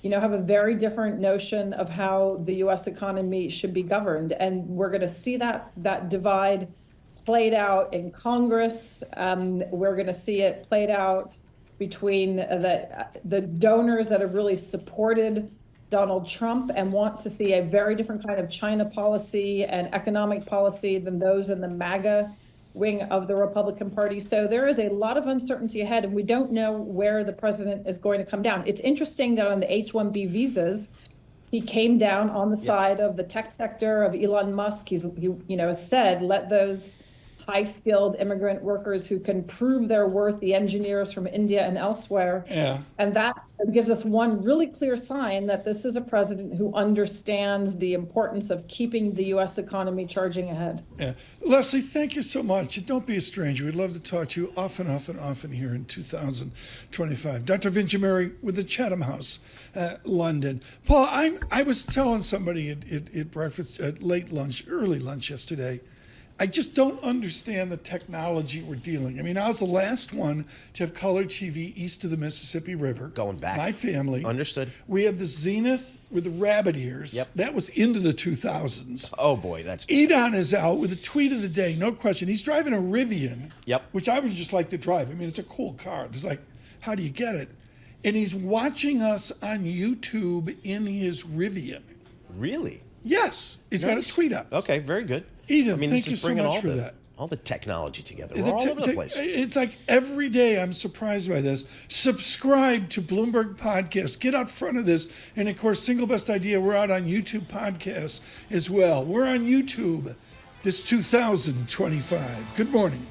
have a very different notion of how the U.S. economy should be governed. And we're going to see that divide played out in Congress. We're going to see it played out between the donors that have really supported Donald Trump and want to see a very different kind of China policy and economic policy than those in the MAGA wing of the Republican Party. So there is a lot of uncertainty ahead, and we don't know where the president is going to come down. It's interesting that on the H-1B visas, he came down on the side of the tech sector, of Elon Musk. He said, let those high-skilled immigrant workers who can prove their worth, the engineers from India and elsewhere. Yeah. And that gives us one really clear sign that this is a president who understands the importance of keeping the U.S. economy charging ahead. Yeah. Leslie, thank you so much. Don't be a stranger. We'd love to talk to you often here in 2025. Dr. Vinjamuri with the Chatham House, London. Paul, I was telling somebody at breakfast, at early lunch yesterday, I just don't understand the technology we're dealing. I mean, I was the last one to have color TV east of the Mississippi River. Going back. My family. Understood. We had the Zenith with the rabbit ears. Yep. That was into the 2000s. Oh, boy, that's good. Edon is out with a tweet of the day, no question. He's driving a Rivian, Yep. which I would just like to drive. I mean, it's a cool car. It's like, how do you get it? And he's watching us on YouTube in his Rivian. Really? Yes. He's got a tweet up. Okay, very good. Eden, this thank you is so bringing much for that. All the technology together. We're all over the place. It's like every day I'm surprised by this. Subscribe to Bloomberg Podcast. Get out front of this. And of course, Single Best Idea, we're out on YouTube Podcasts as well. We're on YouTube this 2025. Good morning.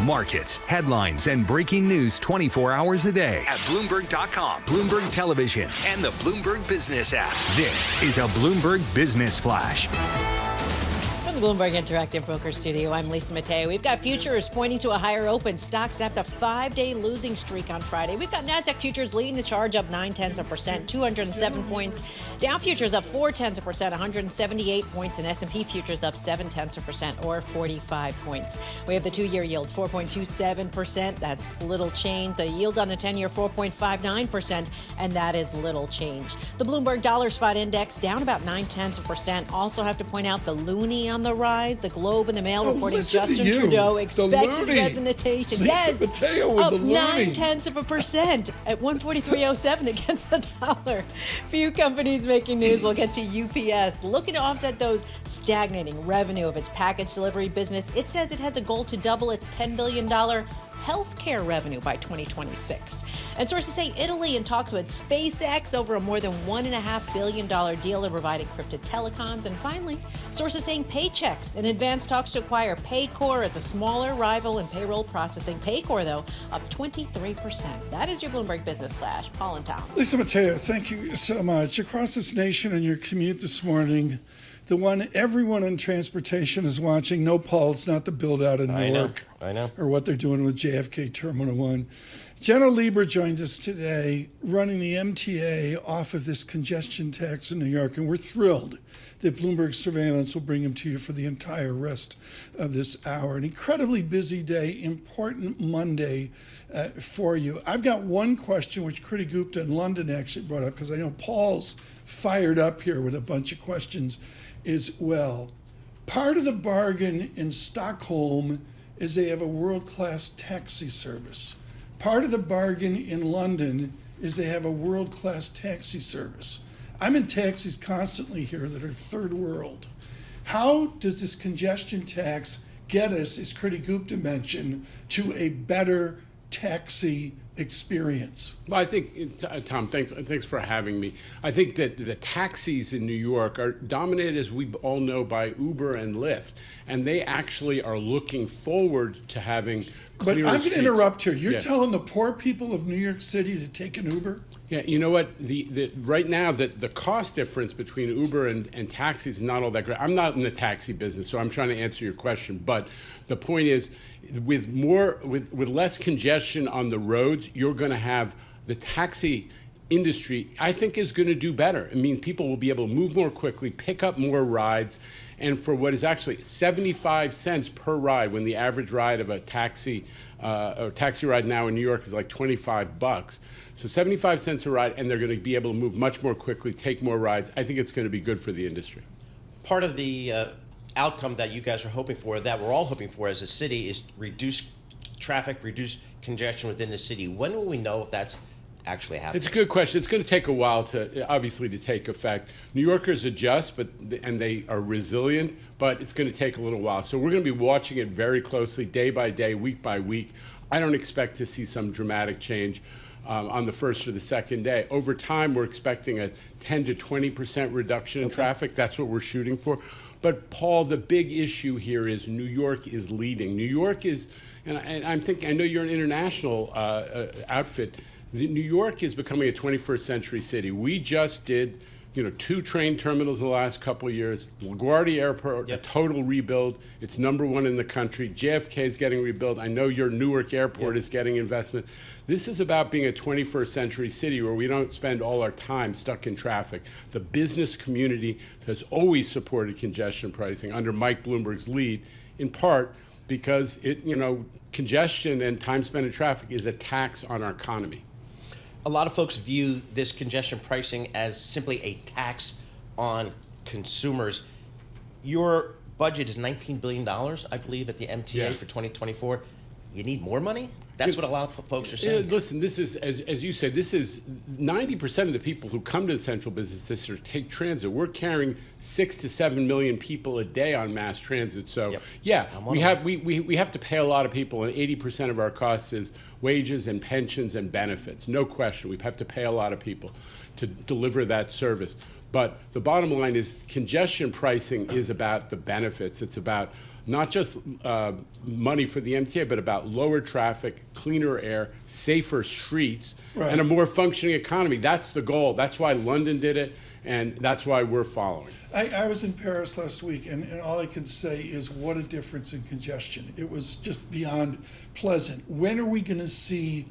Markets, headlines, and breaking news 24 hours a day at Bloomberg.com, Bloomberg Television, and the Bloomberg Business app. This is a Bloomberg Business Flash. From the Bloomberg Interactive Broker Studio, I'm Lisa Mateo. We've got futures pointing to a higher open. Stocks snapped a 5-day losing streak on Friday. We've got NASDAQ futures leading the charge up 0.9%, 207 points. Dow futures up 0.4%, 178 points, and S&P futures up 0.7% or 45 points. We have the 2-year yield 4.27%. That's little change. The yield on the 10-year 4.59%, and that is little change. The Bloomberg Dollar Spot Index down about 0.9%. Also have to point out the loonie on the rise. The Globe and the Mail reporting Justin Trudeau expected resignation. Yes, Mateo with up the loony. 0.9% at 143.07 against the dollar. Few companies making news. We'll get to UPS looking to offset those stagnating revenue of its package delivery business. It says it has a goal to double its $10 billion healthcare revenue by 2026. And sources say Italy in talks with SpaceX over a more than $1.5 billion deal in providing encrypted telecoms. And finally, sources saying Paychex in advanced talks to acquire Paycor. It's a smaller rival in payroll processing. Paycor, though, up 23%. That is your Bloomberg Business Flash. Paul and Tom. Lisa Mateo, thank you so much. Across this nation on your commute this morning, the one everyone in transportation is watching. No, Paul, it's not the build out in Newark. I know. Or what they're doing with JFK Terminal 1. Janno Lieber joins us today, running the MTA off of this congestion tax in New York, and we're thrilled that Bloomberg Surveillance will bring him to you for the entire rest of this hour. An incredibly busy day, important Monday for you. I've got one question which Kriti Gupta in London actually brought up, because I know Paul's fired up here with a bunch of questions as well. Part of the bargain in Stockholm is they have a world-class taxi service. Part of the bargain in London is they have a world-class taxi service. I'm in taxis constantly here that are third world. How does this congestion tax get us, as Kriti Gupta mentioned, to a better taxi experience? Well, I think, Tom, thanks for having me. I think that the taxis in New York are dominated, as we all know, by Uber and Lyft, and they actually are looking forward to having clearer But I'm going to streets. interrupt here. You're Yeah. telling the poor people of New York City to take an Uber? Yeah, you know what? Right now, the cost difference between Uber and taxis is not all that great. I'm not in the taxi business, so I'm trying to answer your question. But the point is, with less congestion on the roads, you're going to have the taxi industry, I think, is going to do better. I mean, people will be able to move more quickly, pick up more rides, and for what is actually 75 cents per ride, when the average ride of a taxi ride now in New York is like $25. So 75 cents a ride, and they're going to be able to move much more quickly, take more rides. I think it's going to be good for the industry. Part of the outcome that you guys are hoping for, that we're all hoping for as a city, is reduce traffic, reduce congestion within the city. When will we know if that's actually happening? It's a good question. It's going to take a while to take effect. New Yorkers adjust, and they are resilient, but it's going to take a little while. So we're going to be watching it very closely, day by day, week by week. I don't expect to see some dramatic change on the first or the second day. Over time, we're expecting a 10 to 20% reduction in traffic. That's what we're shooting for. But Paul, the big issue here is New York is leading. New York is, and I'm thinking, I know you're an international outfit. New York is becoming a 21st century city. We just did, 2 train terminals in the last couple of years. LaGuardia Airport, a total rebuild. It's #1 in the country. JFK is getting rebuilt. I know your Newark Airport is getting investment. This is about being a 21st century city where we don't spend all our time stuck in traffic. The business community has always supported congestion pricing under Mike Bloomberg's lead, in part because congestion and time spent in traffic is a tax on our economy. A lot of folks view this congestion pricing as simply a tax on consumers. Your budget is $19 billion, I believe, at the MTA for 2024. You need more money? That's what a lot of folks are saying. Listen, this is, as you said, this is 90% of the people who come to the central business district take transit. We're carrying 6 to 7 million people a day on mass transit. So, we have to pay a lot of people, and 80% of our costs is wages and pensions and benefits. No question, we have to pay a lot of people to deliver that service. But the bottom line is congestion pricing is about the benefits. It's about not just money for the MTA, but about lower traffic, cleaner air, safer streets, and a more functioning economy. That's the goal. That's why London did it, and that's why we're following. I was in Paris last week, and all I can say is what a difference in congestion. It was just beyond pleasant. When are we going to see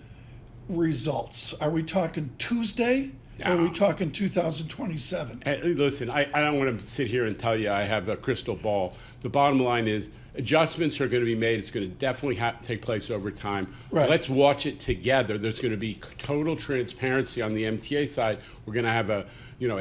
results? Are we talking Tuesday? Or are we talking 2027? Listen, I don't want to sit here and tell you I have a crystal ball. The bottom line is adjustments are going to be made. It's going to definitely take place over time. Let's watch it together. There's going to be total transparency on the MTA side. We're going to have a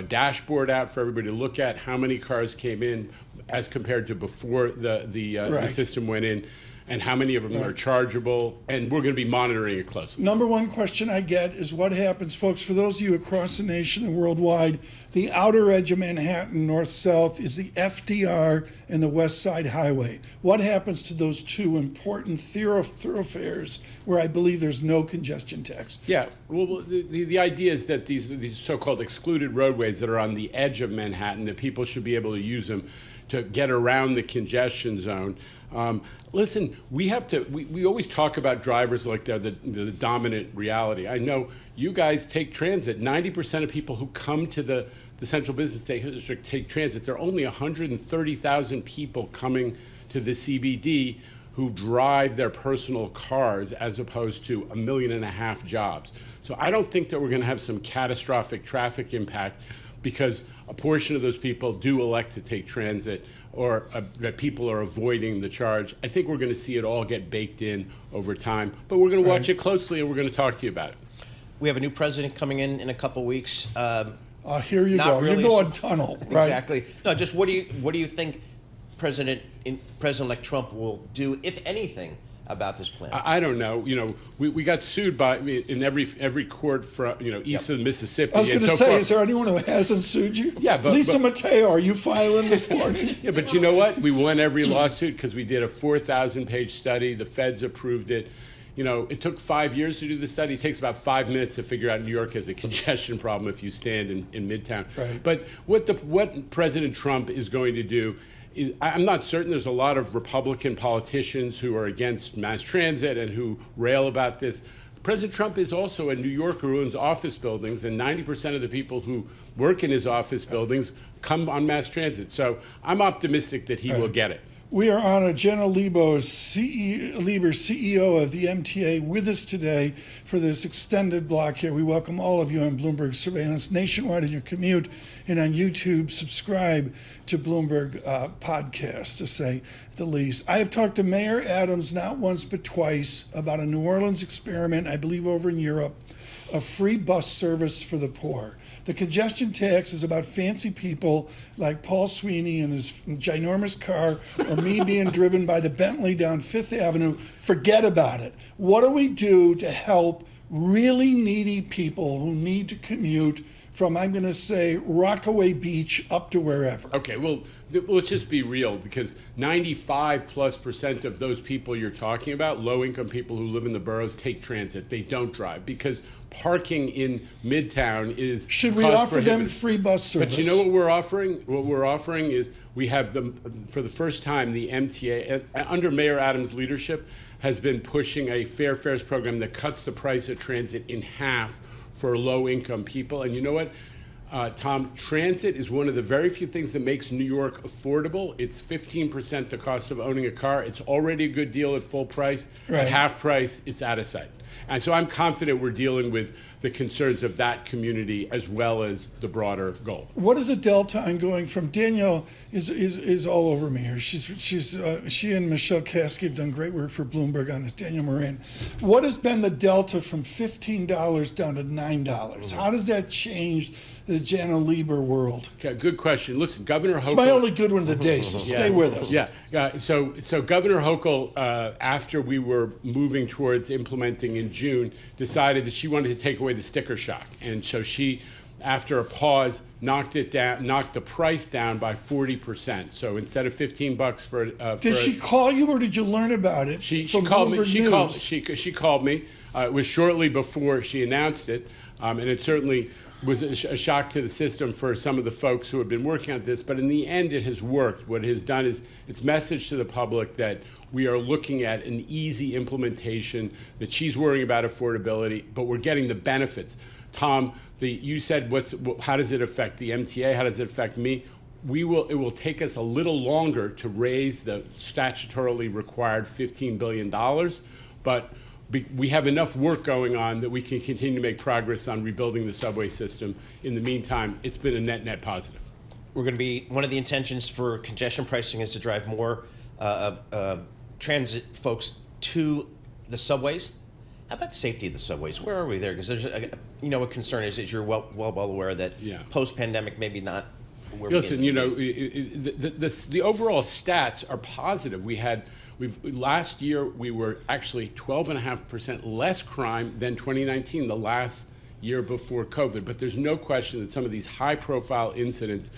dashboard out for everybody to look at how many cars came in as compared to before the system went in, and how many of them are chargeable, and we're going to be monitoring it closely. Number one question I get is what happens, folks, for those of you across the nation and worldwide, the outer edge of Manhattan, north-south, is the FDR and the West Side Highway. What happens to those two important thoroughfares where I believe there's no congestion tax? Yeah, well, the idea is that these so-called excluded roadways that are on the edge of Manhattan, that people should be able to use them to get around the congestion zone. Listen, we always talk about drivers like they're the dominant reality. I know you guys take transit. 90% of people who come to the central business district take transit. There are only 130,000 people coming to the CBD who drive their personal cars as opposed to 1.5 million jobs. So I don't think that we're going to have some catastrophic traffic impact because a portion of those people do elect to take transit, or that people are avoiding the charge. I think we're going to see it all get baked in over time, but we're going to watch it closely, and we're going to talk to you about it. We have a new president coming in a couple weeks. Here you go. Really you're going tunnel, right? Exactly. No, just what do you think President-elect Trump will do, if anything, about this plan? I don't know. We got sued in every court from east of Mississippi. I was going to say, is there anyone who hasn't sued you? Yeah, but Lisa Mateo, are you filing this morning? Yeah, but you know what? We won every lawsuit because we did a 4,000-page study. The feds approved it. It took 5 years to do the study. It takes about 5 minutes to figure out New York has a congestion problem if you stand in Midtown. Right. But what President Trump is going to do is, I'm not certain. There's a lot of Republican politicians who are against mass transit and who rail about this. President Trump is also a New Yorker who owns office buildings, and 90% of the people who work in his office buildings come on mass transit. So I'm optimistic that he will get it. We are on Janno Lieber, CEO of the MTA, with us today for this extended block here. We welcome all of you on Bloomberg Surveillance nationwide in your commute and on YouTube. Subscribe to Bloomberg podcast, to say the least. I have talked to Mayor Adams not once but twice about a New Orleans experiment, I believe over in Europe, of free bus service for the poor. The congestion tax is about fancy people like Paul Sweeney in his ginormous car, or me being driven by the Bentley down Fifth Avenue. Forget about it. What do we do to help really needy people who need to commute from, I'm going to say, Rockaway Beach up to wherever? Okay, well, let's just be real, because 95+% of those people you're talking about, low-income people who live in the boroughs, take transit. They don't drive because parking in Midtown is Should we offer them free bus service? But you know what we're offering? What we're offering is we have for the first time, the MTA, under Mayor Adams' leadership, has been pushing a fair fares program that cuts the price of transit in half for low-income people. And you know what, Tom? Transit is one of the very few things that makes New York affordable. It's 15% the cost of owning a car. It's already a good deal at full price. Right. At half price, it's out of sight. And so I'm confident we're dealing with the concerns of that community as well as the broader goal. What is the delta on going from, Danielle is all over me here. She and Michelle Kasky have done great work for Bloomberg on this, Daniel Moran. What has been the delta from $15 down to $9? How does that change the Janno Lieber world? Okay, good question. Listen, Governor Hochul... It's my only good one of the day, so stay with us. Yeah. So Governor Hochul, after we were moving towards implementing in June, decided that she wanted to take away the sticker shock. And so she, after a pause, knocked the price down by 40%. So instead of $15 for did she call you, or did you learn about it? She called me. She called me. It was shortly before she announced it, and it certainly was a shock to the system for some of the folks who have been working on this. But in the end, it has worked. What it has done is its message to the public that we are looking at an easy implementation, that she's worrying about affordability, but we're getting the benefits. Tom, you said, how does it affect the MTA? How does it affect me? It will take us a little longer to raise the statutorily required $15 billion, but we have enough work going on that we can continue to make progress on rebuilding the subway system. In the meantime, it's been a net positive. We're going to be, one of the intentions for congestion pricing is to drive more of transit folks to the subways. How about safety of the subways? Where are we there? Because there's, a concern is that you're well aware that post-pandemic maybe not. Listen, the overall stats are positive. Last year we were actually 12.5% less crime than 2019, the last year before COVID. But there's no question that some of these high-profile incidents,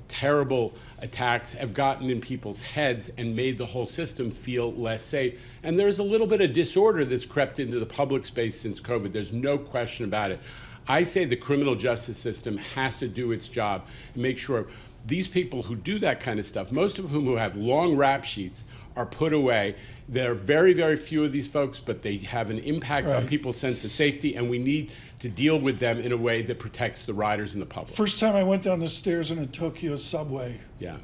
terrible attacks, have gotten in people's heads and made the whole system feel less safe. And there's a little bit of disorder that's crept into the public space since COVID. There's no question about it. I say the criminal justice system has to do its job and make sure these people who do that kind of stuff, most of whom who have long rap sheets, are put away. There are very, very few of these folks, but they have an impact on people's sense of safety, and we need to deal with them in a way that protects the riders and the public. First time I went down the stairs in a Tokyo subway,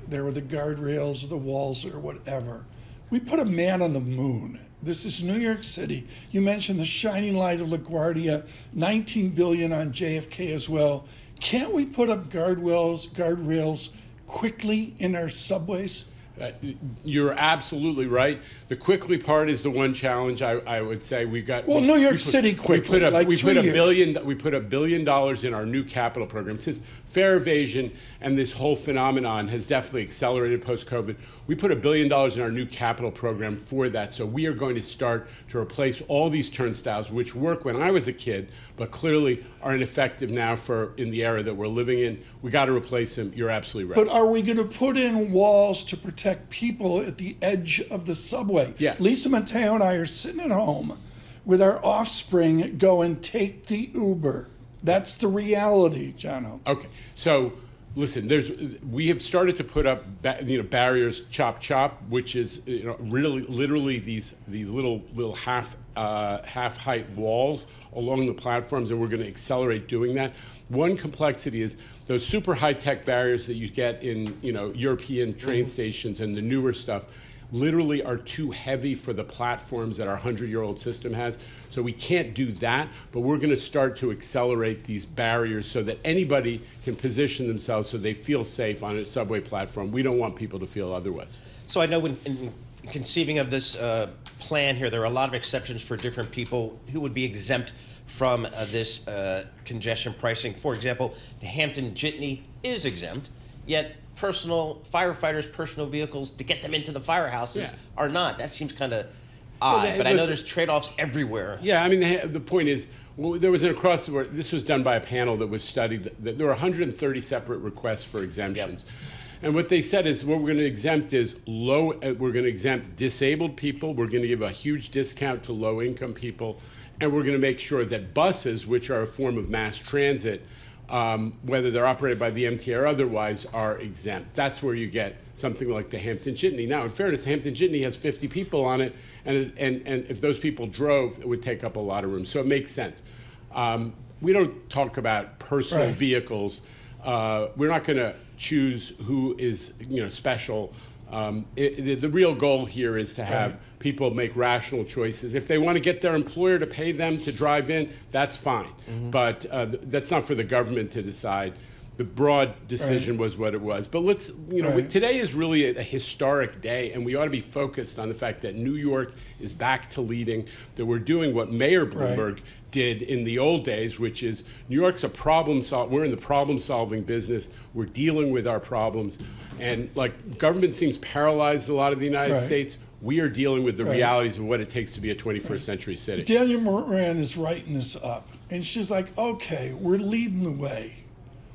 there were the guardrails or the walls or whatever. We put a man on the moon. This is New York City. You mentioned the shining light of LaGuardia, $19 billion on JFK as well. Can't we put up guardrails quickly in our subways? You're absolutely right. The quickly part is the one challenge I would say we got. Well, New York City quickly, we put $1 billion in our new capital program. Since fare evasion and this whole phenomenon has definitely accelerated post-COVID, we put $1 billion in our new capital program for that. So we are going to start to replace all these turnstiles, which worked when I was a kid, but clearly are ineffective now in the era that we're living in. We got to replace them. You're absolutely right. But are we going to put in walls to protect people at the edge of the subway? Yeah. Lisa Mateo and I are sitting at home with our offspring going, take the Uber. That's the reality, Janno. Okay, so listen, we have started to put up barriers, chop, which is really literally these little half height walls along the platforms, and we're going to accelerate doing that. One complexity is those super high tech barriers that you get in European train stations and the newer stuff literally are too heavy for the platforms that our 100-year-old system has. So we can't do that, but we're going to start to accelerate these barriers so that anybody can position themselves so they feel safe on a subway platform. We don't want people to feel otherwise. So I know when in conceiving of this plan here, there are a lot of exceptions for different people who would be exempt from this congestion pricing. For example, the Hampton Jitney is exempt, yet firefighters' personal vehicles to get them into the firehouses are not. That seems kind of odd, but I know there's trade-offs everywhere. Yeah, I mean, the point is, there was an across the board, this was done by a panel that was studied, that there were 130 separate requests for exemptions. Yep. And what they said is what we're going to exempt is we're going to exempt disabled people, we're going to give a huge discount to low-income people, and we're going to make sure that buses, which are a form of mass transit, whether they're operated by the MTA or otherwise, are exempt. That's where you get something like the Hampton Jitney. Now, in fairness, the Hampton Jitney has 50 people on it, and if those people drove, it would take up a lot of room. So it makes sense. We don't talk about personal vehicles. We're not going to choose who is special. The real goal here is to have people make rational choices. If they want to get their employer to pay them to drive in, that's fine. Mm-hmm. But that's not for the government to decide. The broad decision was what it was. But let's, today is really a historic day, and we ought to be focused on the fact that New York is back to leading, that we're doing what Mayor Bloomberg did in the old days, which is New York's a problem we're in the problem-solving business. We're dealing with our problems. And government seems paralyzed in a lot of the United States. We are dealing with the realities of what it takes to be a 21st century city. Daniel Moran is writing this up, and she's like, okay, we're leading the way.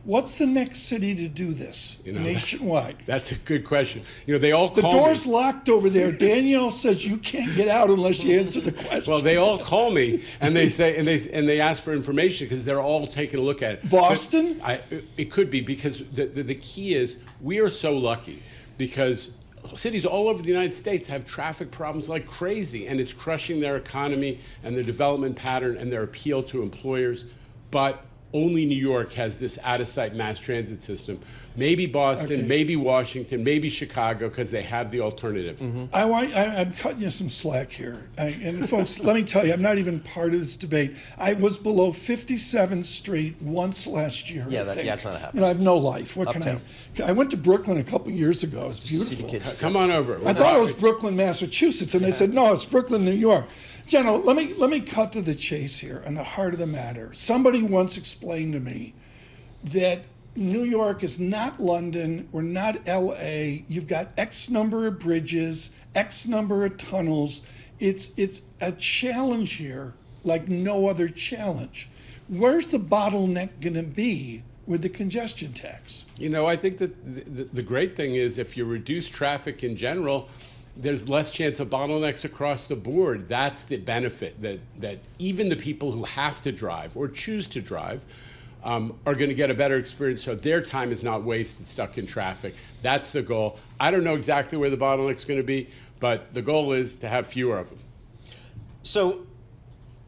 What's the next city to do this nationwide? That's a good question. They all call me. The door's locked over there. Danielle says you can't get out unless you answer the question. Well, they all call me and they say and they ask for information because they're all taking a look at it. Boston? It could be because the key is we are so lucky because cities all over the United States have traffic problems like crazy, and it's crushing their economy and their development pattern and their appeal to employers. But only New York has this out-of-sight mass transit system. Maybe Boston, maybe Washington, maybe Chicago, because they have the alternative. Mm-hmm. I'm cutting you some slack here. And folks, let me tell you, I'm not even part of this debate. I was below 57th Street once last year. Yeah, that's not happening. I have no life. What can I went to Brooklyn a couple years ago. It was beautiful. Come on over. I thought it was Brooklyn, Massachusetts, and they said, no, it's Brooklyn, New York. Janno, let me cut to the chase here and the heart of the matter. Somebody once explained to me that New York is not London or not LA. You've got X number of bridges, X number of tunnels. It's a challenge here like no other challenge. Where's the bottleneck going to be with the congestion tax? I think that the great thing is if you reduce traffic in general, there's less chance of bottlenecks across the board. That's the benefit, that even the people who have to drive or choose to drive are going to get a better experience so their time is not wasted stuck in traffic. That's the goal. I don't know exactly where the bottleneck's going to be, but the goal is to have fewer of them. So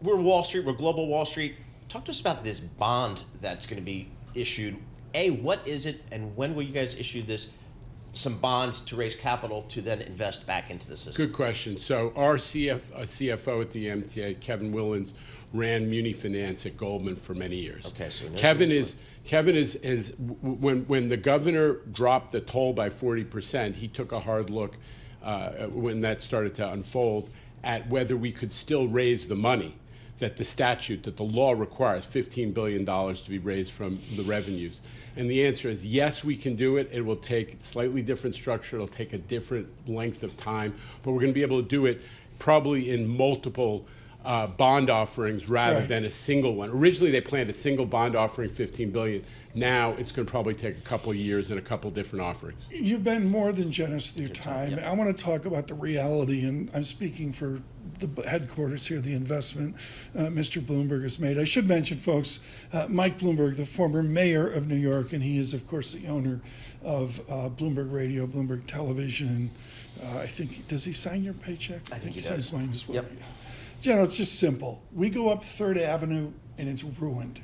we're Wall Street, we're global Wall Street. Talk to us about this bond that's going to be issued. A, what is it, and when will you guys issue this? some bonds to raise capital to then invest back into the system? Good question. So our CFO at the MTA, Kevin Willens, ran Muni Finance at Goldman for many years. Okay, so Kevin is when the governor dropped the toll by 40%, he took a hard look when that started to unfold at whether we could still raise the money that the law requires, $15 billion to be raised from the revenues. And the answer is yes, we can do it. It will take a slightly different structure. It'll take a different length of time, but we're going to be able to do it probably in multiple bond offerings rather than a single one. Originally, they planned a single bond offering, $15 billion. Now it's going to probably take a couple of years and a couple of different offerings. You've been more than generous with your time. I want to talk about the reality, and I'm speaking for the headquarters here, the investment Mr. Bloomberg has made. I should mention, folks, Mike Bloomberg, the former mayor of New York, and he is, of course, the owner of Bloomberg Radio, Bloomberg Television, and I think, does he sign your paycheck? I think he signs does. mine as well. Yep. You know, it's just simple. We go up 3rd Avenue, and it's ruined.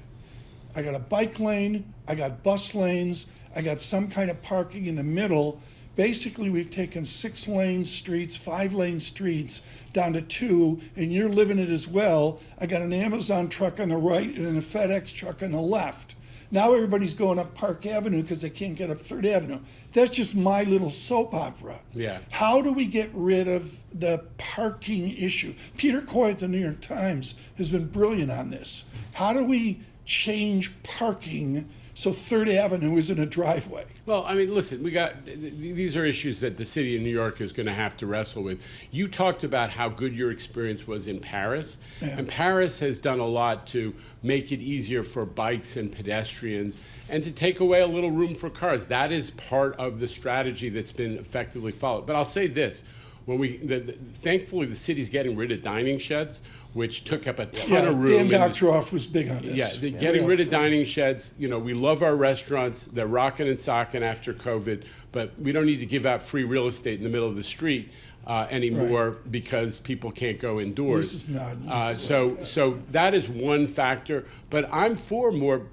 I got a bike lane, I got bus lanes, I got some kind of parking in the middle. Basically, we've taken 6-lane streets, 5-lane streets down to 2, and you're living it as well. I got an Amazon truck on the right and a FedEx truck on the left. Now everybody's going up Park Avenue because they can't get up 3rd Avenue. That's just my little soap opera. Yeah. How do we get rid of the parking issue? Peter Coy at the New York Times has been brilliant on this. How do we change parking so 3rd Avenue isn't a driveway? Well, I mean, listen, these are issues that the city of New York is going to have to wrestle with. You talked about how good your experience was in Paris, and Paris has done a lot to make it easier for bikes and pedestrians and to take away a little room for cars. That is part of the strategy that's been effectively followed. But I'll say this. Thankfully, the city's getting rid of dining sheds, which took up a ton of room. Dan Doctoroff was big on this. Yeah, getting rid of dining sheds. You know, we love our restaurants. They're rocking and socking after COVID, but we don't need to give out free real estate in the middle of the street anymore because people can't go indoors. This is not. So that is one factor. But I'm for more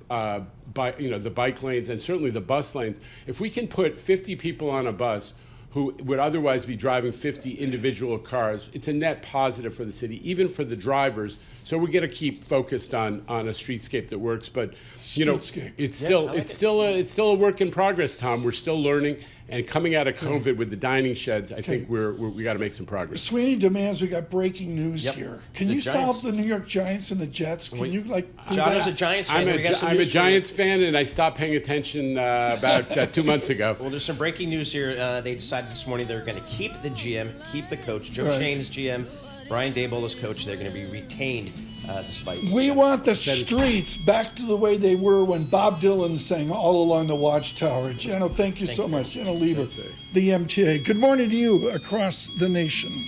the bike lanes and certainly the bus lanes. If we can put 50 people on a bus who would otherwise be driving 50 individual cars, it's a net positive for the city, even for the drivers. So we're going to keep focused on a streetscape that works. But you know, it's still a work in progress, Tom. We're still learning. And coming out of COVID with the dining sheds, I think we got to make some progress. Sweeney demands we got breaking news here. Can you solve the New York Giants and the Jets? Can you do John's a Giants fan. I'm a Giants fan, and I stopped paying attention about 2 months ago. Well, there's some breaking news here. They decided this morning they're going to keep the GM, keep the coach. Joe Shane is GM. Brian Daboll is coach. They're going to be retained despite. We want the streets back to the way they were when Bob Dylan sang All Along the Watchtower. Janno, thank you so much. Janno Lieber, the MTA. Good morning to you across the nation.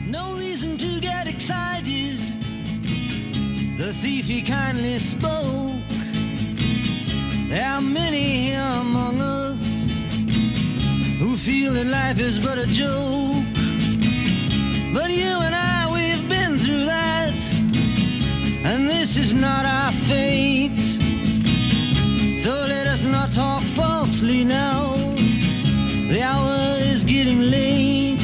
No reason to get excited. The thief he kindly spoke. There are many here among us who feel that life is but a joke. But you and I, we've been through that, and this is not our fate. So let us not talk falsely now. The hour is getting late.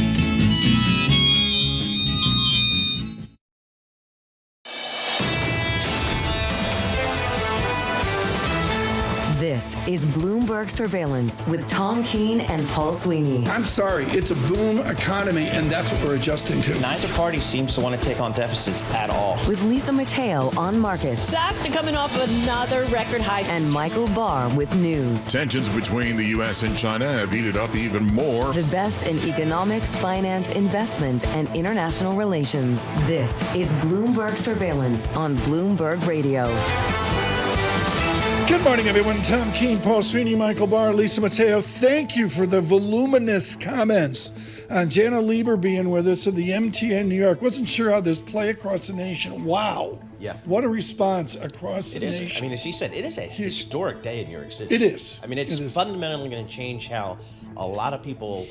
This is Bloomberg Surveillance with Tom Keene and Paul Sweeney. I'm sorry, it's a boom economy, and that's what we're adjusting to. Neither party seems to want to take on deficits at all. With Lisa Mateo on markets. Stocks are coming off another record high. And Michael Barr with news. Tensions between the U.S. and China have heated up even more. The best in economics, finance, investment, and international relations. This is Bloomberg Surveillance on Bloomberg Radio. Good morning, everyone. Tom Keene, Paul Sweeney, Michael Barr, Lisa Mateo. Thank you for the voluminous comments on Janno Lieber being with us of the MTA in New York. Wasn't sure how this play across the nation. Wow. Yeah. What a response across the nation. I mean, as he said, it is a historic day in New York City. It is. I mean, it's fundamentally going to change how a lot of people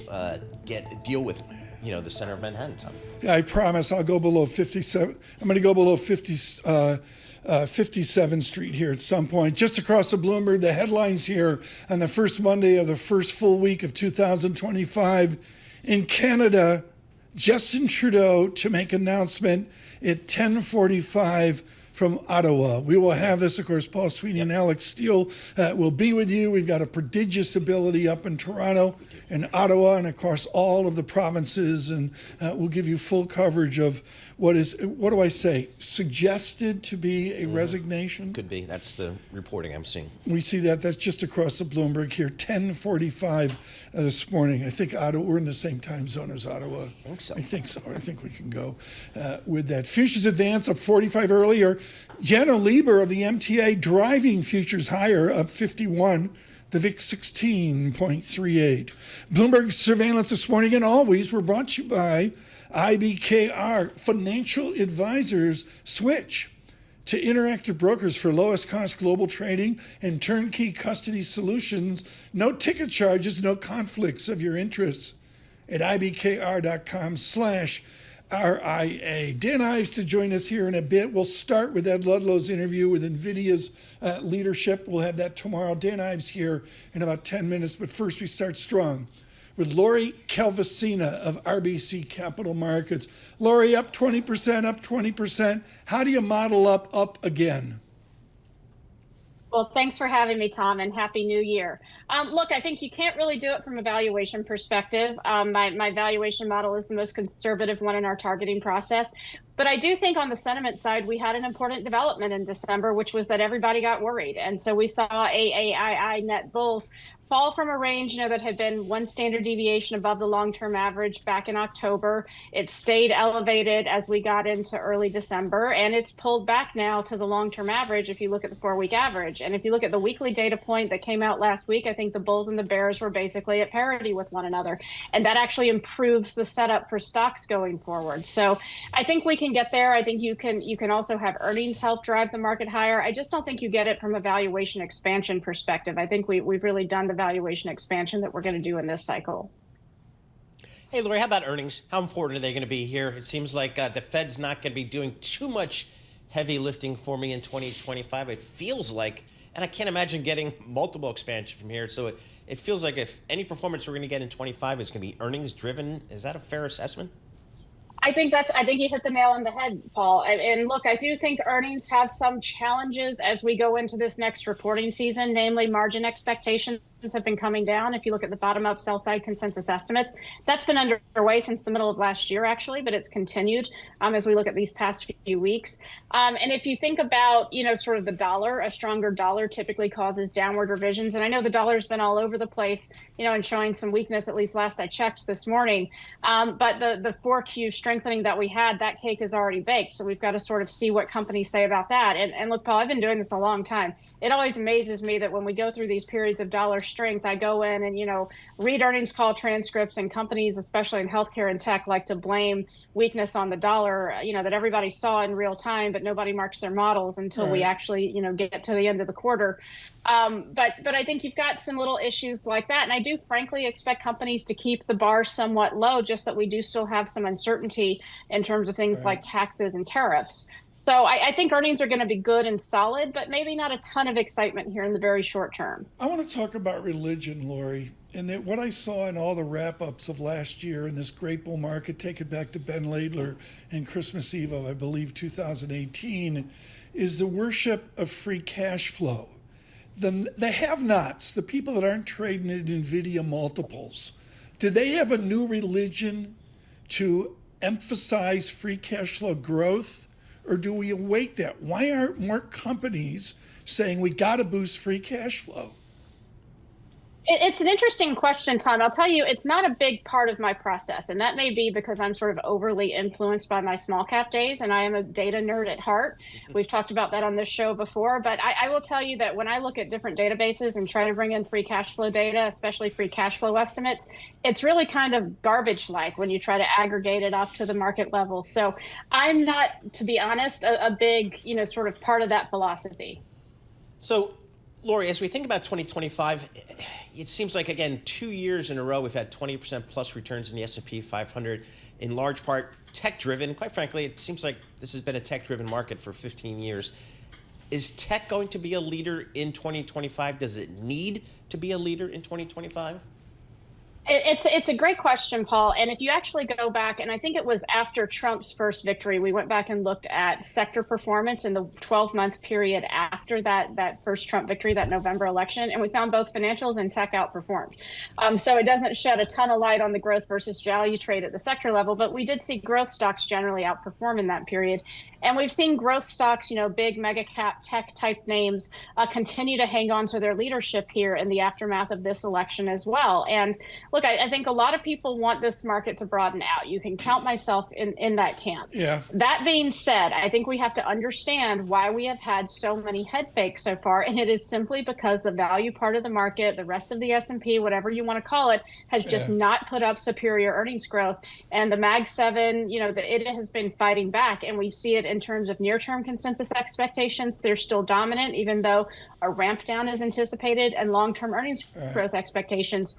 deal with, the center of Manhattan, Tom. I promise I'll go below 57. I'm going to go below 50. 57th Street here at some point. Just across the Bloomberg, the headlines here on the first Monday of the first full week of 2025. In Canada, Justin Trudeau to make announcement at 10:45 from Ottawa. We will have this, of course, Paul Sweeney and Alex Steele will be with you. We've got a prodigious ability up in Toronto and Ottawa and, of course, all of the provinces, and we'll give you full coverage of what do I say, suggested to be a resignation? Could be. That's the reporting I'm seeing. We see that. That's just across the Bloomberg here, 10:45 this morning. I think Ottawa, we're in the same time zone as Ottawa. I think so. I think so. I think we can go with that. Futures advance up 45 earlier. Janno Lieber of the MTA driving futures higher, up 51. The VIX 16.38. Bloomberg surveillance this morning and always were brought to you by IBKR. Financial advisors switch to Interactive Brokers for lowest cost global trading and turnkey custody solutions. No ticket charges, no conflicts of your interests at ibkr.com/RIA. Dan Ives to join us here in a bit. We'll start with Ed Ludlow's interview with NVIDIA's leadership. We'll have that tomorrow. Dan Ives here in about 10 minutes. But first we start strong with Lori Calvasina of RBC Capital Markets. Lori, up 20%, up 20%. How do you model up again? Well, thanks for having me, Tom, and Happy New Year. Look, I think you can't really do it from a valuation perspective. My valuation model is the most conservative one in our targeting process. But I do think on the sentiment side, we had an important development in December, which was that everybody got worried. And so we saw AAII net bulls fall from a range, that had been one standard deviation above the long-term average back in October. It stayed elevated as we got into early December, and it's pulled back now to the long-term average if you look at the 4-week average. And if you look at the weekly data point that came out last week, I think the bulls and the bears were basically at parity with one another. And that actually improves the setup for stocks going forward. So I think we can get there. I think you can also have earnings help drive the market higher. I just don't think you get it from a valuation expansion perspective. I think we've really done the valuation expansion that we're going to do in this cycle. Hey, Lori, how about earnings? How important are they going to be here? It seems like the Fed's not going to be doing too much heavy lifting for me in 2025. It feels like, and I can't imagine getting multiple expansion from here. So it feels like if any performance we're going to get in 25 is going to be earnings driven. Is that a fair assessment? I think you hit the nail on the head, Paul. And look, I do think earnings have some challenges as we go into this next reporting season, namely margin expectations have been coming down. If you look at the bottom-up sell-side consensus estimates, that's been underway since the middle of last year, actually, but it's continued as we look at these past few weeks. And if you think about, sort of the dollar, a stronger dollar typically causes downward revisions. And I know the dollar's been all over the place, and showing some weakness, at least last I checked this morning. But the 4Q strengthening that we had, that cake is already baked. So we've got to sort of see what companies say about that. And look, Paul, I've been doing this a long time. It always amazes me that when we go through these periods of dollar strength, I go in and, read earnings call transcripts, and companies, especially in healthcare and tech, like to blame weakness on the dollar, that everybody saw in real time, but nobody marks their models until we actually, get to the end of the quarter. But I think you've got some little issues like that. And I do frankly expect companies to keep the bar somewhat low, just that we do still have some uncertainty in terms of things like taxes and tariffs. So I think earnings are going to be good and solid, but maybe not a ton of excitement here in the very short term. I want to talk about religion, Lori, and that what I saw in all the wrap-ups of last year in this great bull market, take it back to Ben Laidler and Christmas Eve of, I believe, 2018, is the worship of free cash flow. The have-nots, the people that aren't trading at NVIDIA multiples, do they have a new religion to emphasize free cash flow growth? Or do we await that? Why aren't more companies saying we got to boost free cash flow? It's an interesting question, Tom. I'll tell you, it's not a big part of my process. And that may be because I'm sort of overly influenced by my small cap days, and I am a data nerd at heart. We've talked about that on this show before. But I will tell you that when I look at different databases and try to bring in free cash flow data, especially free cash flow estimates, it's really kind of garbage-like when you try to aggregate it up to the market level. So I'm not, to be honest, a big, sort of part of that philosophy. So, Lori, as we think about 2025, it seems like, again, 2 years in a row, we've had 20% plus returns in the S&P 500, in large part tech-driven. Quite frankly, it seems like this has been a tech-driven market for 15 years. Is tech going to be a leader in 2025? Does it need to be a leader in 2025? It's a great question, Paul. And if you actually go back, and I think it was after Trump's first victory, we went back and looked at sector performance in the 12-month period after that first Trump victory, that November election, and we found both financials and tech outperformed. So it doesn't shed a ton of light on the growth versus value trade at the sector level, but we did see growth stocks generally outperform in that period. And we've seen growth stocks, big mega cap tech type names continue to hang on to their leadership here in the aftermath of this election as well. And look, I think a lot of people want this market to broaden out. You can count myself in that camp. Yeah. That being said, I think we have to understand why we have had so many head fakes so far. And it is simply because the value part of the market, the rest of the S&P, whatever you want to call it, has just not put up superior earnings growth. And the Mag 7, it has been fighting back. And we see it in terms of near-term consensus expectations. They're still dominant, even though a ramp down is anticipated, and long-term earnings growth expectations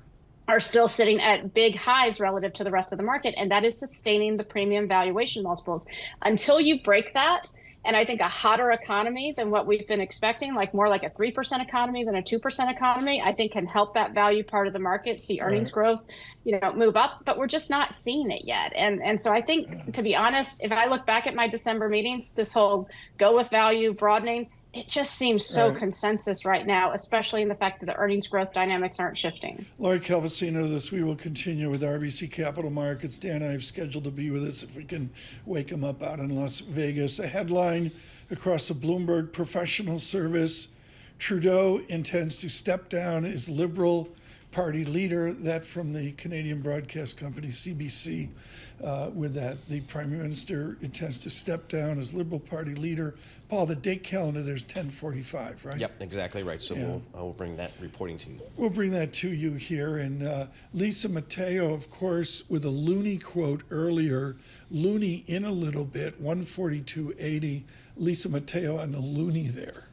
are still sitting at big highs relative to the rest of the market, and that is sustaining the premium valuation multiples. Until you break that, and I think a hotter economy than what we've been expecting, like more like a 3% economy than a 2% economy, I think can help that value part of the market see earnings growth, move up, but we're just not seeing it yet. And so I think, to be honest, if I look back at my December meetings, this whole go with value broadening, it just seems so consensus right now, especially in the fact that the earnings growth dynamics aren't shifting. Lori Calvasina, this we will continue with RBC Capital Markets. Dan and I have scheduled to be with us if we can wake him up out in Las Vegas. A headline across the Bloomberg professional service: Trudeau intends to step down as Liberal Party leader. That from the Canadian broadcast company CBC. With that, the Prime Minister intends to step down as Liberal Party leader. Paul, the date calendar there's 10:45, right? Yep, exactly right. So we'll bring that reporting to you. We'll bring that to you here. And Lisa Mateo, of course, with a loony quote earlier, loony in a little bit, 142.80. Lisa Mateo on the loony there.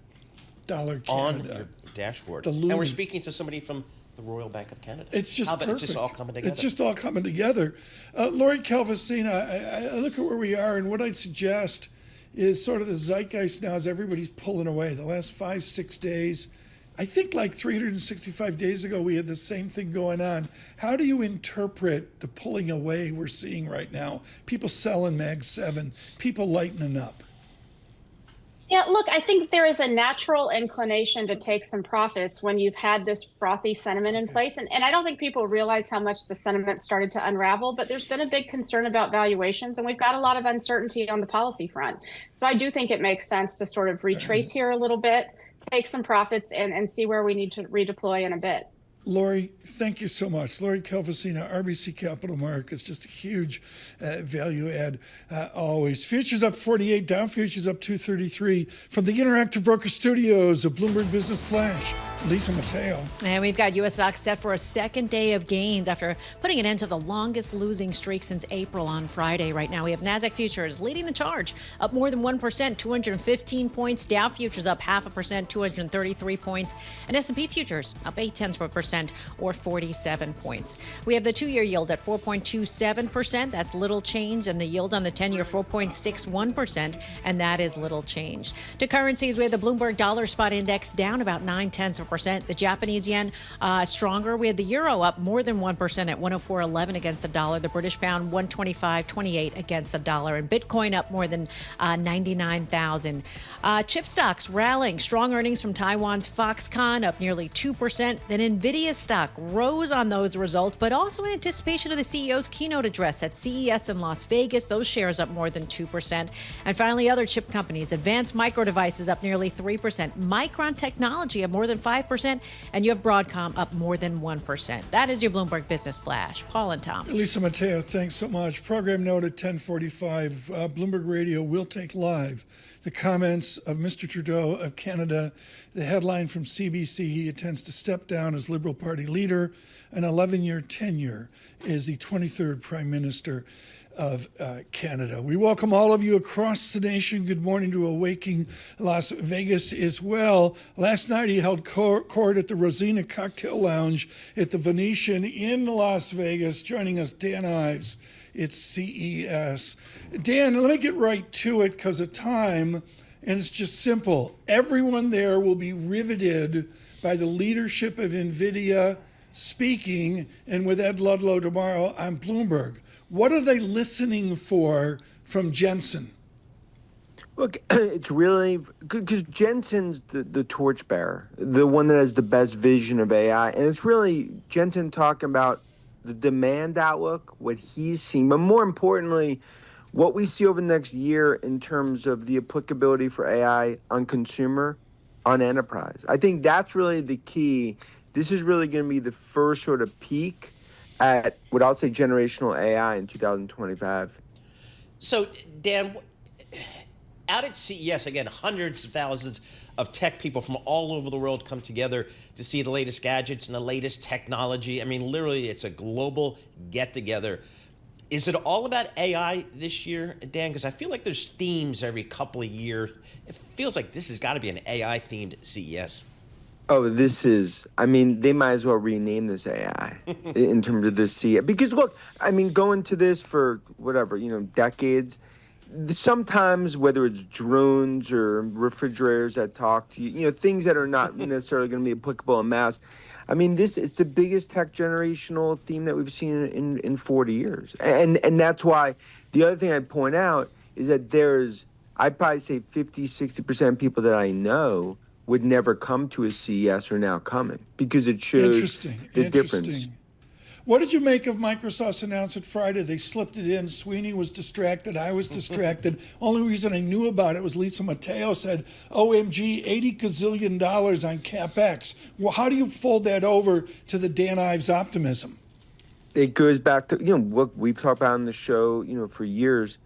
Dollar Canada. On your dashboard. The loony. And we're speaking to somebody from the Royal Bank of Canada. It's just perfect. It's just all coming together. It's just all coming together. Lori Calvasina, I look at where we are, and what I'd suggest is sort of the zeitgeist now as everybody's pulling away. The last 5-6 days, I think like 365 days ago, we had the same thing going on. How do you interpret the pulling away we're seeing right now? People selling Mag 7, people lightening up. Yeah, look, I think there is a natural inclination to take some profits when you've had this frothy sentiment in place. And I don't think people realize how much the sentiment started to unravel, but there's been a big concern about valuations, and we've got a lot of uncertainty on the policy front. So I do think it makes sense to sort of retrace here a little bit, take some profits, and see where we need to redeploy in a bit. Lori, thank you so much. Lori Calvasina, RBC Capital Markets, just a huge value add always. Futures up 48, Dow futures up 233. From the Interactive Broker Studios of Bloomberg Business Flash, Lisa Mateo. And we've got U.S. stocks set for a second day of gains after putting an end to the longest losing streak since April on Friday. Right now we have NASDAQ futures leading the charge, up more than 1%, 215 points. Dow futures up 0.5%, 233 points. And S&P futures up 0.8%. Or 47 points. We have the 2-year yield at 4.27%. That's little change. And the yield on the 10-year 4.61%. And that is little change. To currencies, we have the Bloomberg Dollar Spot Index down about 0.9%. The Japanese yen stronger. We had the euro up more than 1% at 104.11 against the dollar. The British pound 125.28 against the dollar. And Bitcoin up more than 99,000. Chip stocks rallying. Strong earnings from Taiwan's Foxconn up nearly 2%. Then NVIDIA stock rose on those results, but also in anticipation of the CEO's keynote address at CES in Las Vegas. Those shares up more than 2%. And finally, other chip companies. Advanced Micro Devices up nearly 3%. Micron Technology up more than 5%. And you have Broadcom up more than 1%. That is your Bloomberg Business Flash. Paul and Tom. Lisa Mateo, thanks so much. Program note at 10:45. Bloomberg Radio will take live the comments of Mr. Trudeau of Canada. The headline from CBC, he intends to step down as Liberal Party leader, an 11-year tenure as the 23rd Prime Minister of Canada. We welcome all of you across the nation. Good morning to Awaking Las Vegas as well. Last night he held court at the Rosina Cocktail Lounge at the Venetian in Las Vegas. Joining us, Dan Ives. It's CES. Dan, let me get right to it because of time. and it's just simple. Everyone there will be riveted by the leadership of NVIDIA speaking, and with Ed Ludlow tomorrow on Bloomberg. What are they listening for from Jensen? Look, it's really because Jensen's the torchbearer, the one that has the best vision of AI. And it's really Jensen talking about the demand outlook, what he's seeing, but more importantly, what we see over the next year in terms of the applicability for AI on consumer, on enterprise. I think that's really the key. This is really going to be the first sort of peak at what I'll say generational AI in 2025. So, Dan, out at CES, again, hundreds of thousands of tech people from all over the world come together to see the latest gadgets and the latest technology. I mean, literally, it's a global get-together. Is it all about AI this year, Dan? Because I feel like there's themes every couple of years. It feels like this has got to be an AI-themed CES. Oh, they might as well rename this AI in terms of this CES. Because, look, going to this for whatever, decades, sometimes whether it's drones or refrigerators that talk to you, things that are not necessarily going to be applicable en masse. It's the biggest tech generational theme that we've seen in 40 years. And that's why the other thing I'd point out is that I'd probably say 50, 60% of people that I know would never come to a CES are now coming because it shows the difference. What did you make of Microsoft's announcement Friday? They slipped it in. Sweeney was distracted. I was distracted. Only reason I knew about it was Lisa Mateo said, OMG, $80 gazillion on CapEx. Well, how do you fold that over to the Dan Ives optimism? It goes back to, what we've talked about on the show, for years.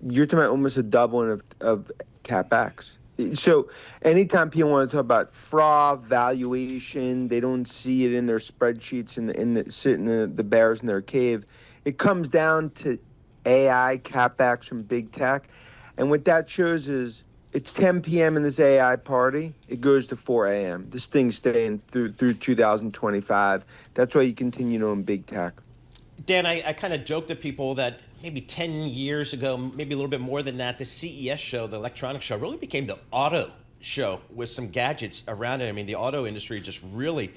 You're talking about almost a doubling of CapEx. So anytime people want to talk about fraud, valuation, they don't see it in their spreadsheets and sitting in the bears in their cave. It comes down to AI, CapEx from big tech. And what that shows is it's 10 p.m. in this AI party. It goes to 4 a.m. This thing's staying through 2025. That's why you continue to own big tech. Dan, I kind of joked to people that maybe 10 years ago, maybe a little bit more than that, the CES show, the electronics show, really became the auto show with some gadgets around it. The auto industry just really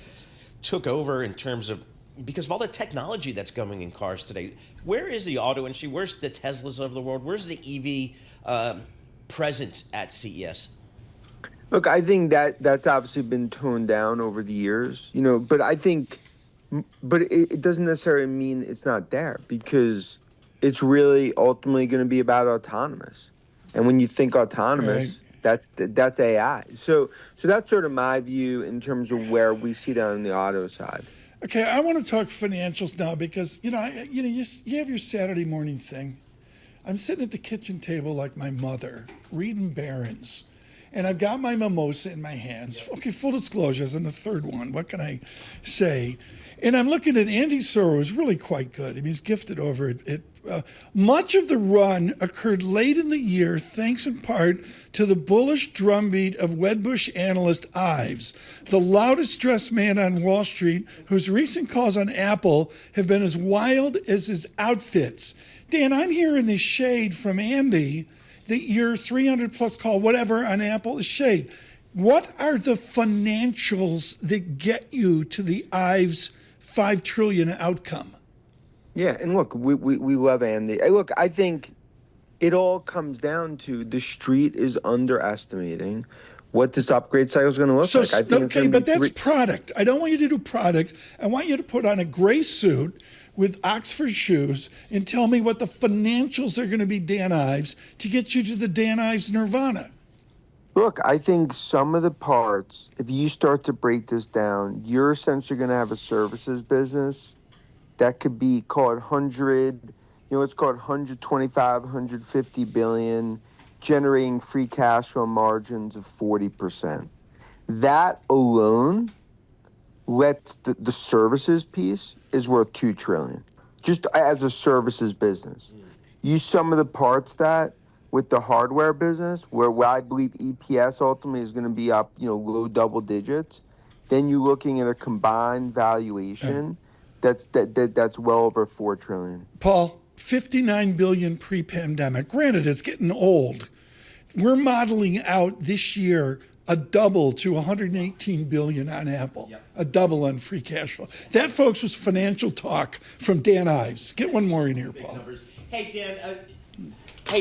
took over in terms of, because of all the technology that's going in cars today. Where is the auto industry? Where's the Teslas of the world? Where's the EV presence at CES? Look, I think that's obviously been toned down over the years, but I think, but it doesn't necessarily mean it's not there because it's really ultimately going to be about autonomous. And when you think autonomous, that's AI. So that's sort of my view in terms of where we see that on the auto side. Okay, I want to talk financials now because, you have your Saturday morning thing. I'm sitting at the kitchen table like my mother, reading Barron's. And I've got my mimosa in my hands. Okay, full disclosure, as in the third one. What can I say? And I'm looking at Andy Soro, who's really quite good. He's gifted over it. Much of the run occurred late in the year, thanks in part to the bullish drumbeat of Wedbush analyst Ives, the loudest dressed man on Wall Street, whose recent calls on Apple have been as wild as his outfits. Dan, I'm hearing this shade from Andy that your 300 plus call, whatever, on Apple is shade. What are the financials that get you to the Ives $5 trillion outcome? Yeah, and look, we love Andy. Look, I think it all comes down to the street is underestimating what this upgrade cycle is going to look like. I think okay, but that's product. I don't want you to do product. I want you to put on a gray suit with Oxford shoes and tell me what the financials are going to be, Dan Ives, to get you to the Dan Ives nirvana. Look, I think some of the parts, if you start to break this down, you're essentially going to have a services business that could be called 100, it's called 125, 150 billion, generating free cash flow margins of 40%. That alone lets the services piece is worth $2 trillion, just as a services business. You sum of the parts that with the hardware business, where I believe EPS ultimately is going to be up, low double digits, then you're looking at a combined valuation that's well over $4 trillion. Paul, $59 billion pre-pandemic. Granted, it's getting old. We're modeling out this year a double to 118 billion on Apple, a double on free cash flow. That, folks, was financial talk from Dan Ives. Get one more in here, Paul. Hey,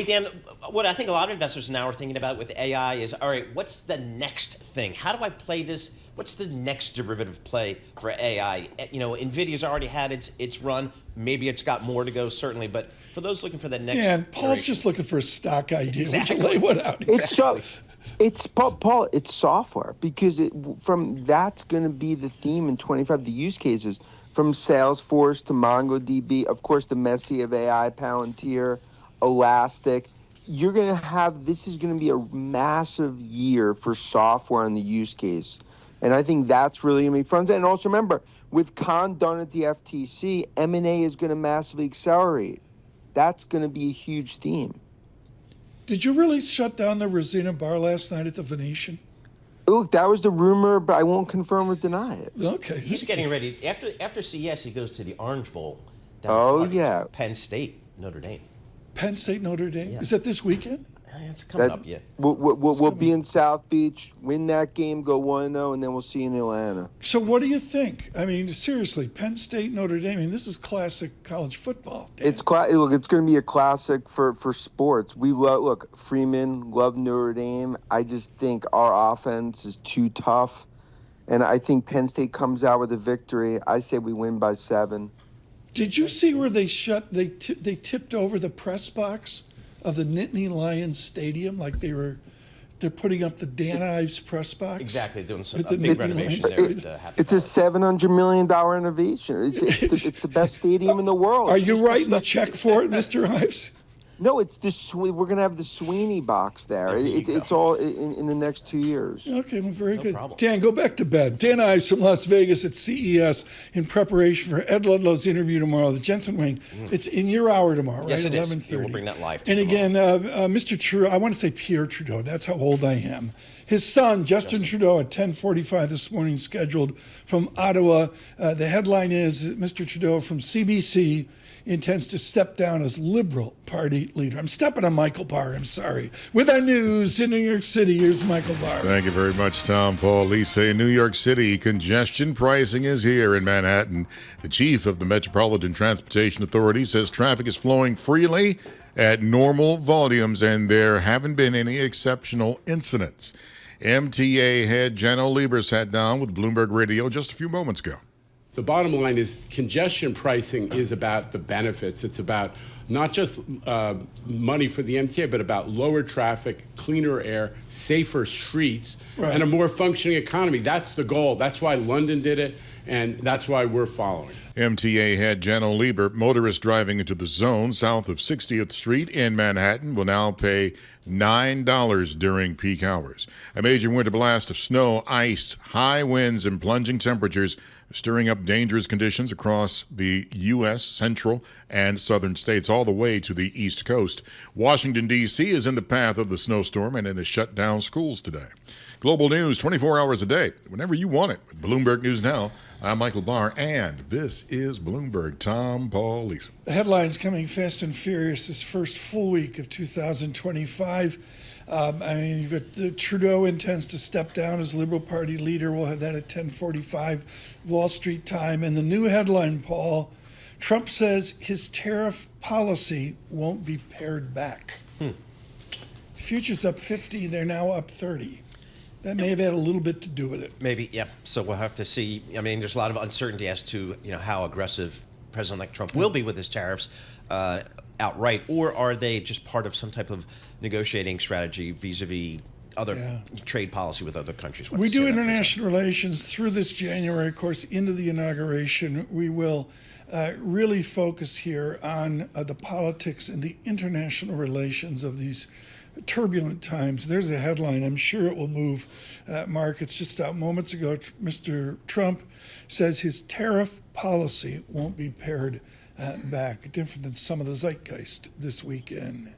Dan, what I think a lot of investors now are thinking about with AI is, all right, what's the next thing? How do I play this? What's the next derivative play for AI? You know, NVIDIA's already had its run. Maybe it's got more to go, certainly. But for those looking for the next Dan, Paul's iteration, just looking for a stock idea. Exactly. Would you lay one out? It's Paul. It's software because that's going to be the theme in 25. The use cases from Salesforce to MongoDB, of course, the Messi of AI, Palantir, Elastic. You're going to have this is going to be a massive year for software on the use case, and I think that's really going to be fun. And also remember, with Khan done at the FTC, M&A is going to massively accelerate. That's going to be a huge theme. Did you really shut down the Rosina bar last night at the Venetian? Look, that was the rumor, but I won't confirm or deny it. Okay. he's getting ready. After CES, he goes to the Orange Bowl. Down Penn State, Notre Dame. Penn State, Notre Dame? Yeah. Is that this weekend? It's coming up yet. We'll be in South Beach, win that game, go 1-0, and then we'll see you in Atlanta. So what do you think? I mean, seriously, Penn State, Notre Dame, I mean, this is classic college football. Dan. It's going to be a classic for sports. We look, Freeman, love Notre Dame. I just think our offense is too tough, and I think Penn State comes out with a victory. I say we win by 7. Did you see where they tipped over the press box of the Nittany Lions Stadium, like they're putting up the Dan Ives press box? Exactly, doing some big renovation there. It's a $700 million innovation. It's the best stadium in the world. Are you writing the check for it, Mr. Ives? No, it's we're going to have the Sweeney box there. It's all in the next 2 years. Okay, well, very good. Problem. Dan, go back to bed. Dan Ives from Las Vegas at CES in preparation for Ed Ludlow's interview tomorrow, the Jensen Wing. It's in your hour tomorrow, right? Yes, it 11:30. is. We'll bring that live And again, Mr. Trudeau, I want to say Pierre Trudeau. That's how old I am. His son, Justin Trudeau, at 10:45 this morning, scheduled from Ottawa. The headline is Mr. Trudeau from CBC intends to step down as Liberal Party leader. I'm stepping on Michael Barr, I'm sorry. With our news in New York City, here's Michael Barr. Thank you very much, Tom. Paul, Lisa. In New York City, congestion pricing is here in Manhattan. The chief of the Metropolitan Transportation Authority says traffic is flowing freely at normal volumes and there haven't been any exceptional incidents. MTA head Janno Lieber sat down with Bloomberg Radio just a few moments ago. The bottom line is congestion pricing is about the benefits. It's about not just money for the MTA, but about lower traffic, cleaner air, safer streets, and a more functioning economy. That's the goal. That's why London did it, and that's why we're following. MTA head Janno Lieber, motorists driving into the zone south of 60th Street in Manhattan will now pay $9 during peak hours. A major winter blast of snow, ice, high winds, and plunging temperatures stirring up dangerous conditions across the U.S. central and southern states all the way to the East Coast. Washington, D.C. is in the path of the snowstorm and it has shut down schools today. Global news 24 hours a day, whenever you want it. With Bloomberg News Now, I'm Michael Barr, and this is Bloomberg. Tom, Paul, Lisa. The headlines coming fast and furious this first full week of 2025. You've got the Trudeau intends to step down as Liberal Party leader. We'll have that at 10:45 Wall Street time. And the new headline, Paul, Trump says his tariff policy won't be pared back. Futures up 50, they're now up 30. That may have had a little bit to do with it. Maybe, yeah. So we'll have to see. I mean, there's a lot of uncertainty as to how aggressive President-elect Trump will be with his tariffs outright, or are they just part of some type of negotiating strategy vis-a-vis other trade policy with other countries? We do international relations through this January, of course, into the inauguration. We will really focus here on the politics and the international relations of these turbulent times. There's a headline. I'm sure it will move markets. Just out moments ago, Mr. Trump says his tariff policy won't be pared back, different than some of the zeitgeist this weekend.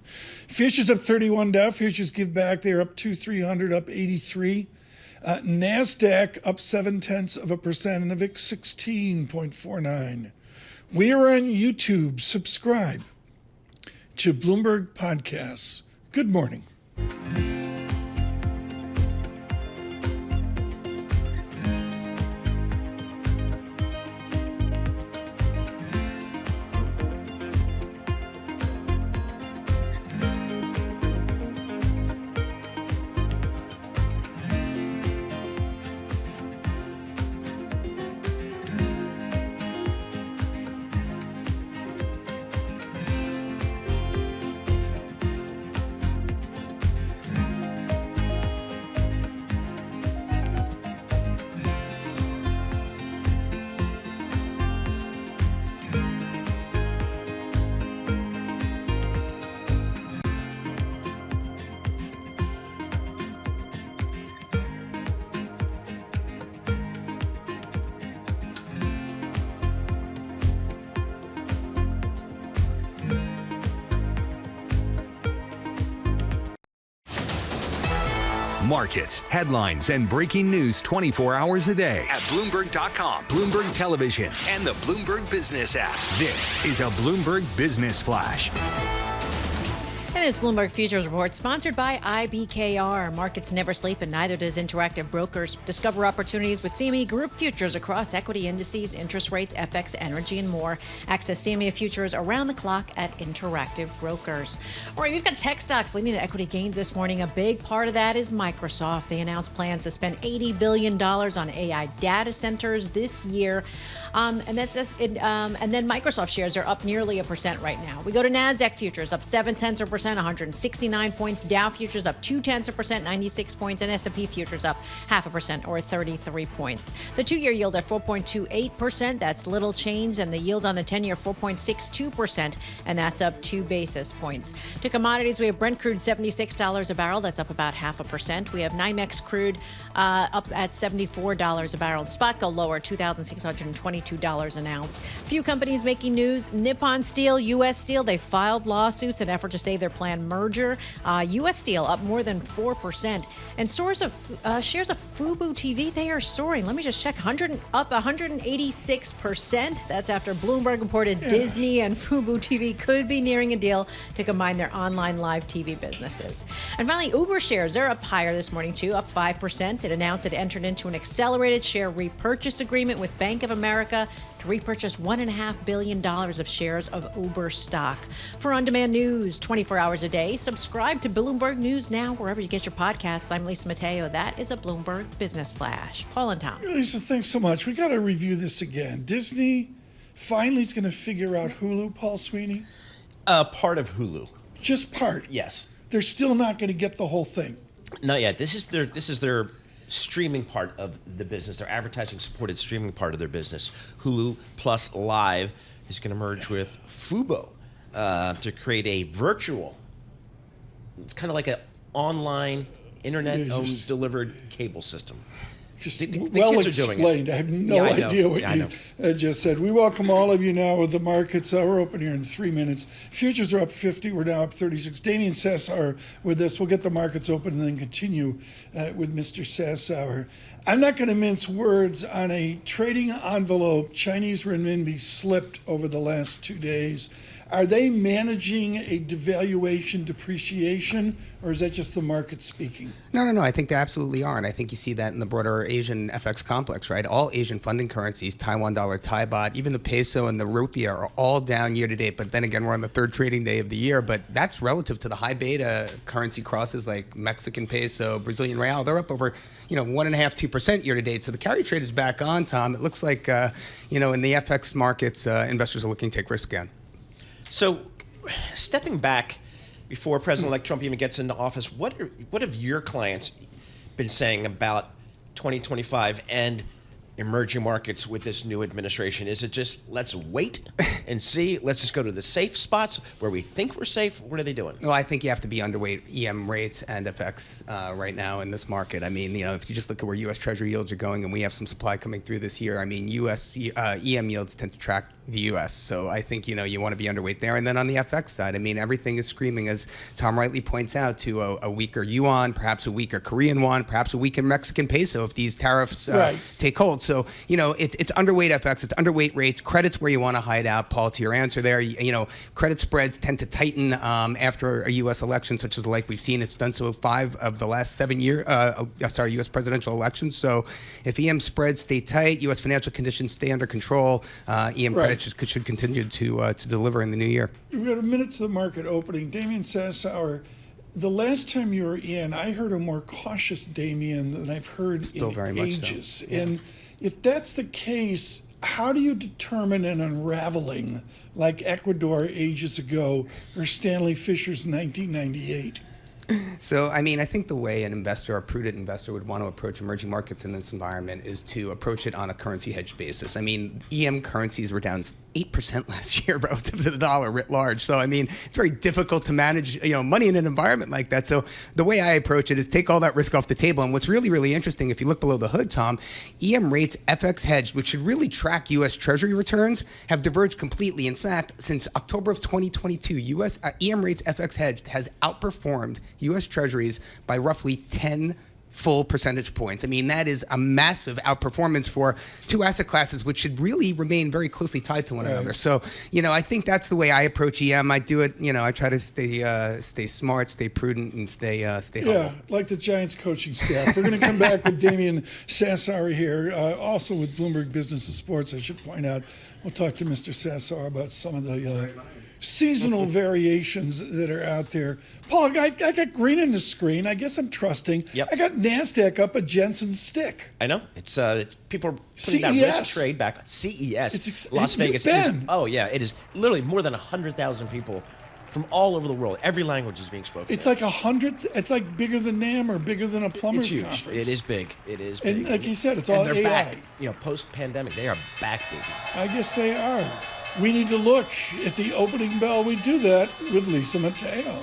Futures up 31, Dow futures give back. They're up 300, up 83. NASDAQ up 0.7%, and the VIX 16.49. We are on YouTube. Subscribe to Bloomberg Podcasts. Good morning. Markets, headlines, and breaking news 24 hours a day at Bloomberg.com, Bloomberg Television, and the Bloomberg Business app. This is a Bloomberg Business Flash. And it's Bloomberg Futures Report, sponsored by IBKR. Markets never sleep, and neither does Interactive Brokers. Discover opportunities with CME Group Futures across equity indices, interest rates, FX, energy, and more. Access CME Futures around the clock at Interactive Brokers. All right, we've got tech stocks leading the equity gains this morning. A big part of that is Microsoft. They announced plans to spend $80 billion on AI data centers this year. And then Microsoft shares are up nearly 1% right now. We go to NASDAQ Futures, up 0.7%, 169 points. Dow Futures up 0.2%, 96 points. And S&P Futures up 0.5% or 33 points. The 2-year yield at 4.28%. That's little change. And the yield on the 10-year, 4.62%. And that's up 2 basis points. To commodities, we have Brent crude, $76 a barrel. That's up about 0.5%. We have NYMEX crude up at $74 a barrel. Spot gold lower, $2,622 an ounce. Few companies making news. Nippon Steel, U.S. Steel, they filed lawsuits in an effort to save their planned merger. U.S. Steel up more than 4%. And shares of Fubo TV, they are soaring. Let me just check. Up 186%. That's after Bloomberg reported Disney and Fubo TV could be nearing a deal to combine their online live TV businesses. And finally, Uber shares, they're up higher this morning too, up 5%. It announced it entered into an accelerated share repurchase agreement with Bank of America to repurchase $1.5 billion of shares of Uber stock. For on-demand news 24 hours a day, subscribe to Bloomberg News Now wherever you get your podcasts. I'm Lisa Mateo. That is a Bloomberg Business Flash. Paul and Tom. Lisa, thanks so much. We got to review this again. Disney finally is going to figure out Hulu, Paul Sweeney? Part of Hulu. Just part? Yes. They're still not going to get the whole thing. Not yet. This is their streaming part of the business, their advertising-supported streaming part of their business. Hulu Plus Live is going to merge with Fubo to create a virtual, it's kind of like an online, internet-owned delivered cable system. The well kids are doing explained. it. I have no idea what you just said. We welcome all of you now with the markets. We're open here in 3 minutes. Futures are up 50. We're now up 36. Damien Sassower with us. We'll get the markets open and then continue with Mr. Sassower. I'm not going to mince words on a trading envelope. Chinese renminbi slipped over the last 2 days. Are they managing a devaluation depreciation, or is that just the market speaking? No. I think they absolutely are. And I think you see that in the broader Asian FX complex, right? All Asian funding currencies, Taiwan dollar, Thai baht, even the peso and the rupee are all down year to date. But then again, we're on the third trading day of the year. But that's relative to the high beta currency crosses like Mexican peso, Brazilian real. They're up over 1.5–2% year to date. So the carry trade is back on, Tom. It looks like, in the FX markets, investors are looking to take risk again. So, stepping back before President-elect Trump even gets into office, what have your clients been saying about 2025 and emerging markets with this new administration? Is it just let's wait and see? Let's just go to the safe spots where we think we're safe? What are they doing? Well, I think you have to be underweight EM rates and FX right now in this market. I mean, if you just look at where U.S. Treasury yields are going, and we have some supply coming through this year, I mean, U.S. EM yields tend to track the U.S. So I think, you want to be underweight there. And then on the FX side, I mean, everything is screaming, as Tom rightly points out, to a weaker yuan, perhaps a weaker Korean won, perhaps a weaker Mexican peso if these tariffs take hold. So, it's underweight FX, it's underweight rates, credit's where you want to hide out. Paul, to your answer there. Credit spreads tend to tighten after a U.S. election, such as like we've seen. It's done so 5 of the last 7 years. U.S. presidential elections. So if EM spreads stay tight, U.S. financial conditions stay under control, EM credit should continue to deliver in the new year. We've got a minute to the market opening. Damien Sassower, the last time you were in, I heard a more cautious Damien than I've heard in very much ages. so. Yeah. And if that's the case, how do you determine an unraveling like Ecuador ages ago or Stanley Fischer's 1998? So, I think the way an investor, a prudent investor, would want to approach emerging markets in this environment is to approach it on a currency hedge basis. EM currencies were down 8% last year relative to the dollar writ large. So, it's very difficult to manage, money in an environment like that. So the way I approach it is take all that risk off the table. And what's really, really interesting, if you look below the hood, Tom, EM rates FX hedged, which should really track U.S. Treasury returns, have diverged completely. In fact, since October of 2022, EM rates FX hedged has outperformed U.S. Treasuries by roughly 10 full percentage points. That is a massive outperformance for two asset classes, which should really remain very closely tied to one another. So, I think that's the way I approach EM. I do it, I try to stay smart, stay prudent, and stay humble. Yeah, like the Giants coaching staff. We're going to come back with Damien Sassower here, also with Bloomberg Business and Sports, I should point out. We'll talk to Mr. Sassower about some of the seasonal variations that are out there. Paul, I got green in the screen. I guess I'm trusting. Yep. I got NASDAQ up a Jensen's stick. I know. It's people are putting CES. that risk trade back on CES. Las Vegas. It is literally more than 100,000 people from all over the world. Every language is being spoken. It's like 100. It's like bigger than NAM or bigger than a plumber's huge. conference. It is big. It is big. And like you said, it's all they're AI. back. Post-pandemic, they are back, baby. I guess they are. We need to look at the opening bell. We do that with Lisa Mateo.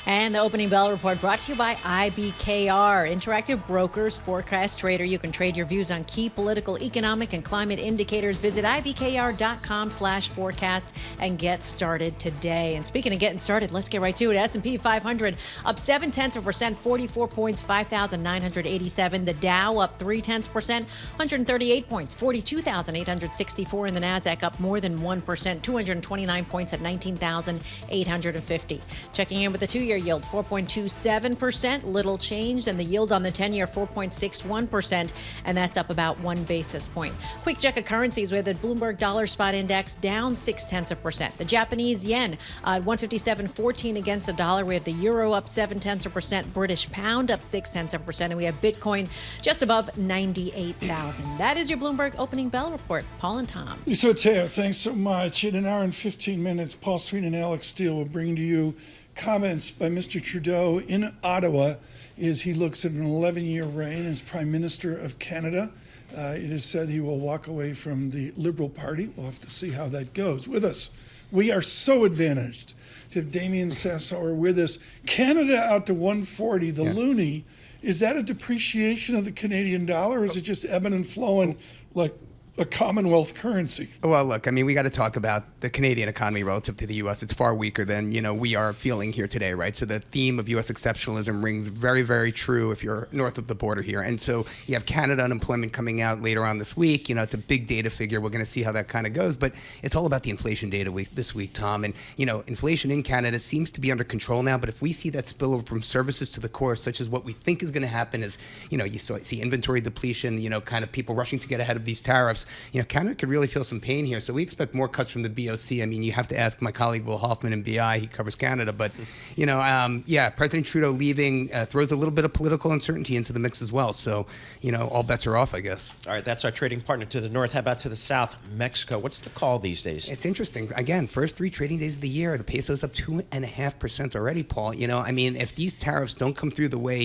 And the opening bell report brought to you by IBKR, Interactive Brokers Forecast Trader. You can trade your views on key political, economic, and climate indicators. Visit ibkr.com/forecast and get started today. And speaking of getting started, let's get right to it. S&P 500 up 0.7%, 44 points, 5,987. The Dow up 0.3%, 138 points, 42,864. And the Nasdaq up more than 1%, 229 points at 19,850. Checking in with the 2-year yield, 4.27%, little changed, and the yield on the 10-year, 4.61%, and that's up about 1 basis point. Quick check of currencies. We have the Bloomberg Dollar Spot Index down 0.6%. The Japanese yen at 157.14 against the dollar. We have the euro up 0.7%, British pound up 0.6%, and we have Bitcoin just above 98,000. That is your Bloomberg opening bell report. Paul and Tom. Lisa Mateo, thanks so much. In an hour and 15 minutes, Paul Sweeney and Alex Steele will bring to you comments by Mr. Trudeau in Ottawa as he looks at an 11-year reign as Prime Minister of Canada. It is said he will walk away from the Liberal Party. We'll have to see how that goes. With us, we are so advantaged to have Damien Sassower with us. Canada out to 140, the loonie. Is that a depreciation of the Canadian dollar, or is it just ebbing and flowing like a Commonwealth currency? Well, look, we got to talk about the Canadian economy relative to the U.S. It's far weaker than, we are feeling here today, right? So the theme of U.S. exceptionalism rings very, very true if you're north of the border here. And so you have Canada unemployment coming out later on this week. It's a big data figure. We're going to see how that kind of goes. But it's all about the inflation data this week, Tom. And, inflation in Canada seems to be under control now. But if we see that spillover from services to the core, such as what we think is going to happen is, you see inventory depletion, kind of people rushing to get ahead of these tariffs. Canada could really feel some pain here. So we expect more cuts from the BOC. You have to ask my colleague Will Hoffman in BI. He covers Canada. But, President Trudeau leaving throws a little bit of political uncertainty into the mix as well. So, all bets are off, I guess. All right, that's our trading partner to the north. How about to the south, Mexico? What's the call these days? It's interesting. Again, first 3 trading days of the year, the peso's up 2.5% already, Paul. If these tariffs don't come through the way,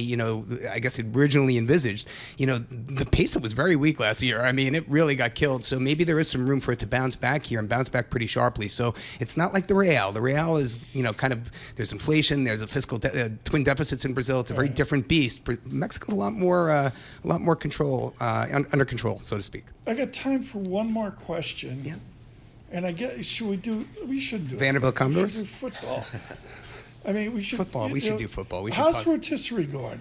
I guess it originally envisaged, the peso was very weak last year. It really got killed. So maybe there is some room for it to bounce back here and bounce back pretty sharply. So it's not like the real. The real is, there's inflation, there's a fiscal twin deficits in Brazil. It's a very different beast. Mexico's a lot more control, under control, so to speak. I got time for one more question. Yeah. And I guess we should do Vanderbilt Commodores? We should do football. I mean, we should football. We should do football. We should how's talk. rotisserie going?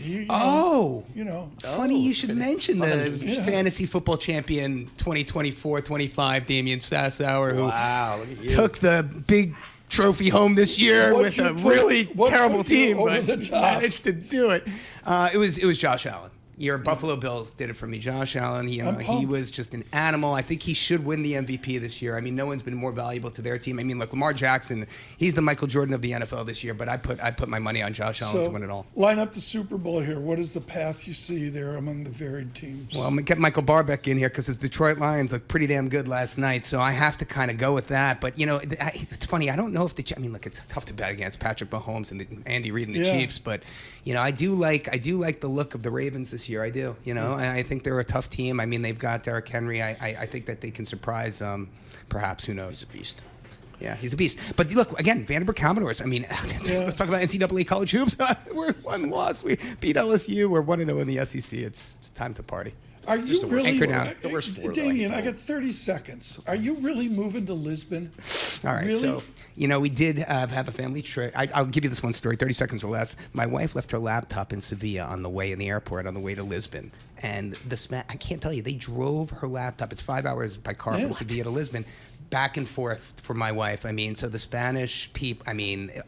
Funny you should mention the fantasy football champion 2024-25, Damian Sassower, who look at you. took the big trophy home this year with a really terrible team, but managed to do it. It was Josh Allen. Your Buffalo Bills did it for me. Josh Allen, he was just an animal. I think he should win the MVP this year. I mean, no one's been more valuable to their team. I mean, look, Lamar Jackson, he's the Michael Jordan of the NFL this year, but I put my money on Josh Allen to win it all. Line up the Super Bowl here. What is the path you see there among the varied teams? Well, I'm going to get Michael Barbeck in here because his Detroit Lions looked pretty damn good last night, so I have to kind of go with that. But, it's funny. I don't know if look, it's tough to bet against Patrick Mahomes and Andy Reid and the Chiefs, but, I do like the look of the Ravens this year. I do. And I think they're a tough team. I mean, they've got Derrick Henry. I think that they can surprise, perhaps. Who knows? He's a beast. Yeah, he's a beast. But look, again, Vanderbilt Commodores. I mean, let's talk about NCAA college hoops. We're 1 loss. We beat LSU. We're 1-0 in the SEC. It's time to party. Are you really the worst four? Damien, I got 30 seconds. Are you really moving to Lisbon? All right, really? So we did have a family trip. I'll give you this one story, 30 seconds or less. My wife left her laptop in Sevilla on the way in the airport on the way to Lisbon, and I can't tell you, they drove her laptop. It's 5 hours by car from Sevilla to Lisbon. Back and forth for my wife. I mean, so the Spanish people,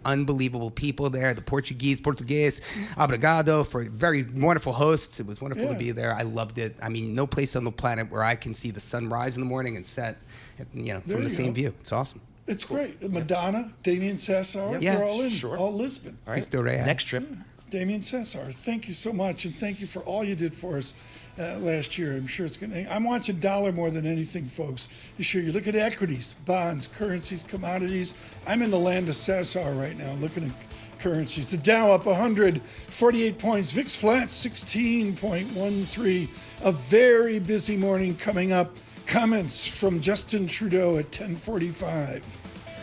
unbelievable people there. The Portuguese, obrigado, for very wonderful hosts. It was wonderful to be there. I loved it. I mean, no place on the planet where I can see the sun rise in the morning and set, from the same view. It's awesome. It's great. Madonna, Damian Sassower, they're all in, all Lisbon. All right, next trip. Damian Sassower, thank you so much, and thank you for all you did for us last year. I'm sure it's going to. I'm watching dollar more than anything, folks. This year, you look at equities, bonds, currencies, commodities. I'm in the land of Sassower right now, looking at currencies. The Dow up 148 points. VIX flat 16.13. A very busy morning coming up. Comments from Justin Trudeau at 10:45.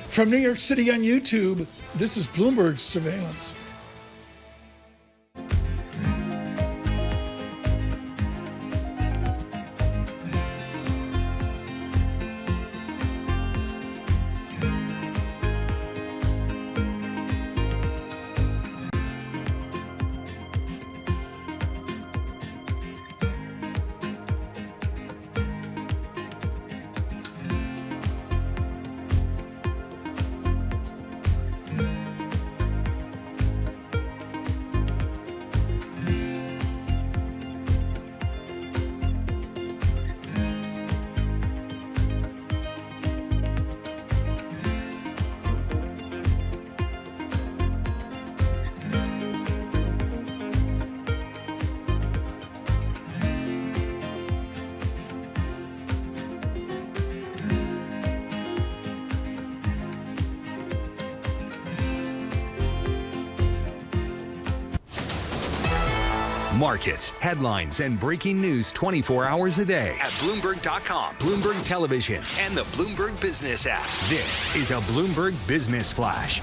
From New York City on YouTube, this is Bloomberg Surveillance. Markets, headlines, and breaking news 24 hours a day at Bloomberg.com, Bloomberg Television, and the Bloomberg Business app. This is a Bloomberg Business Flash.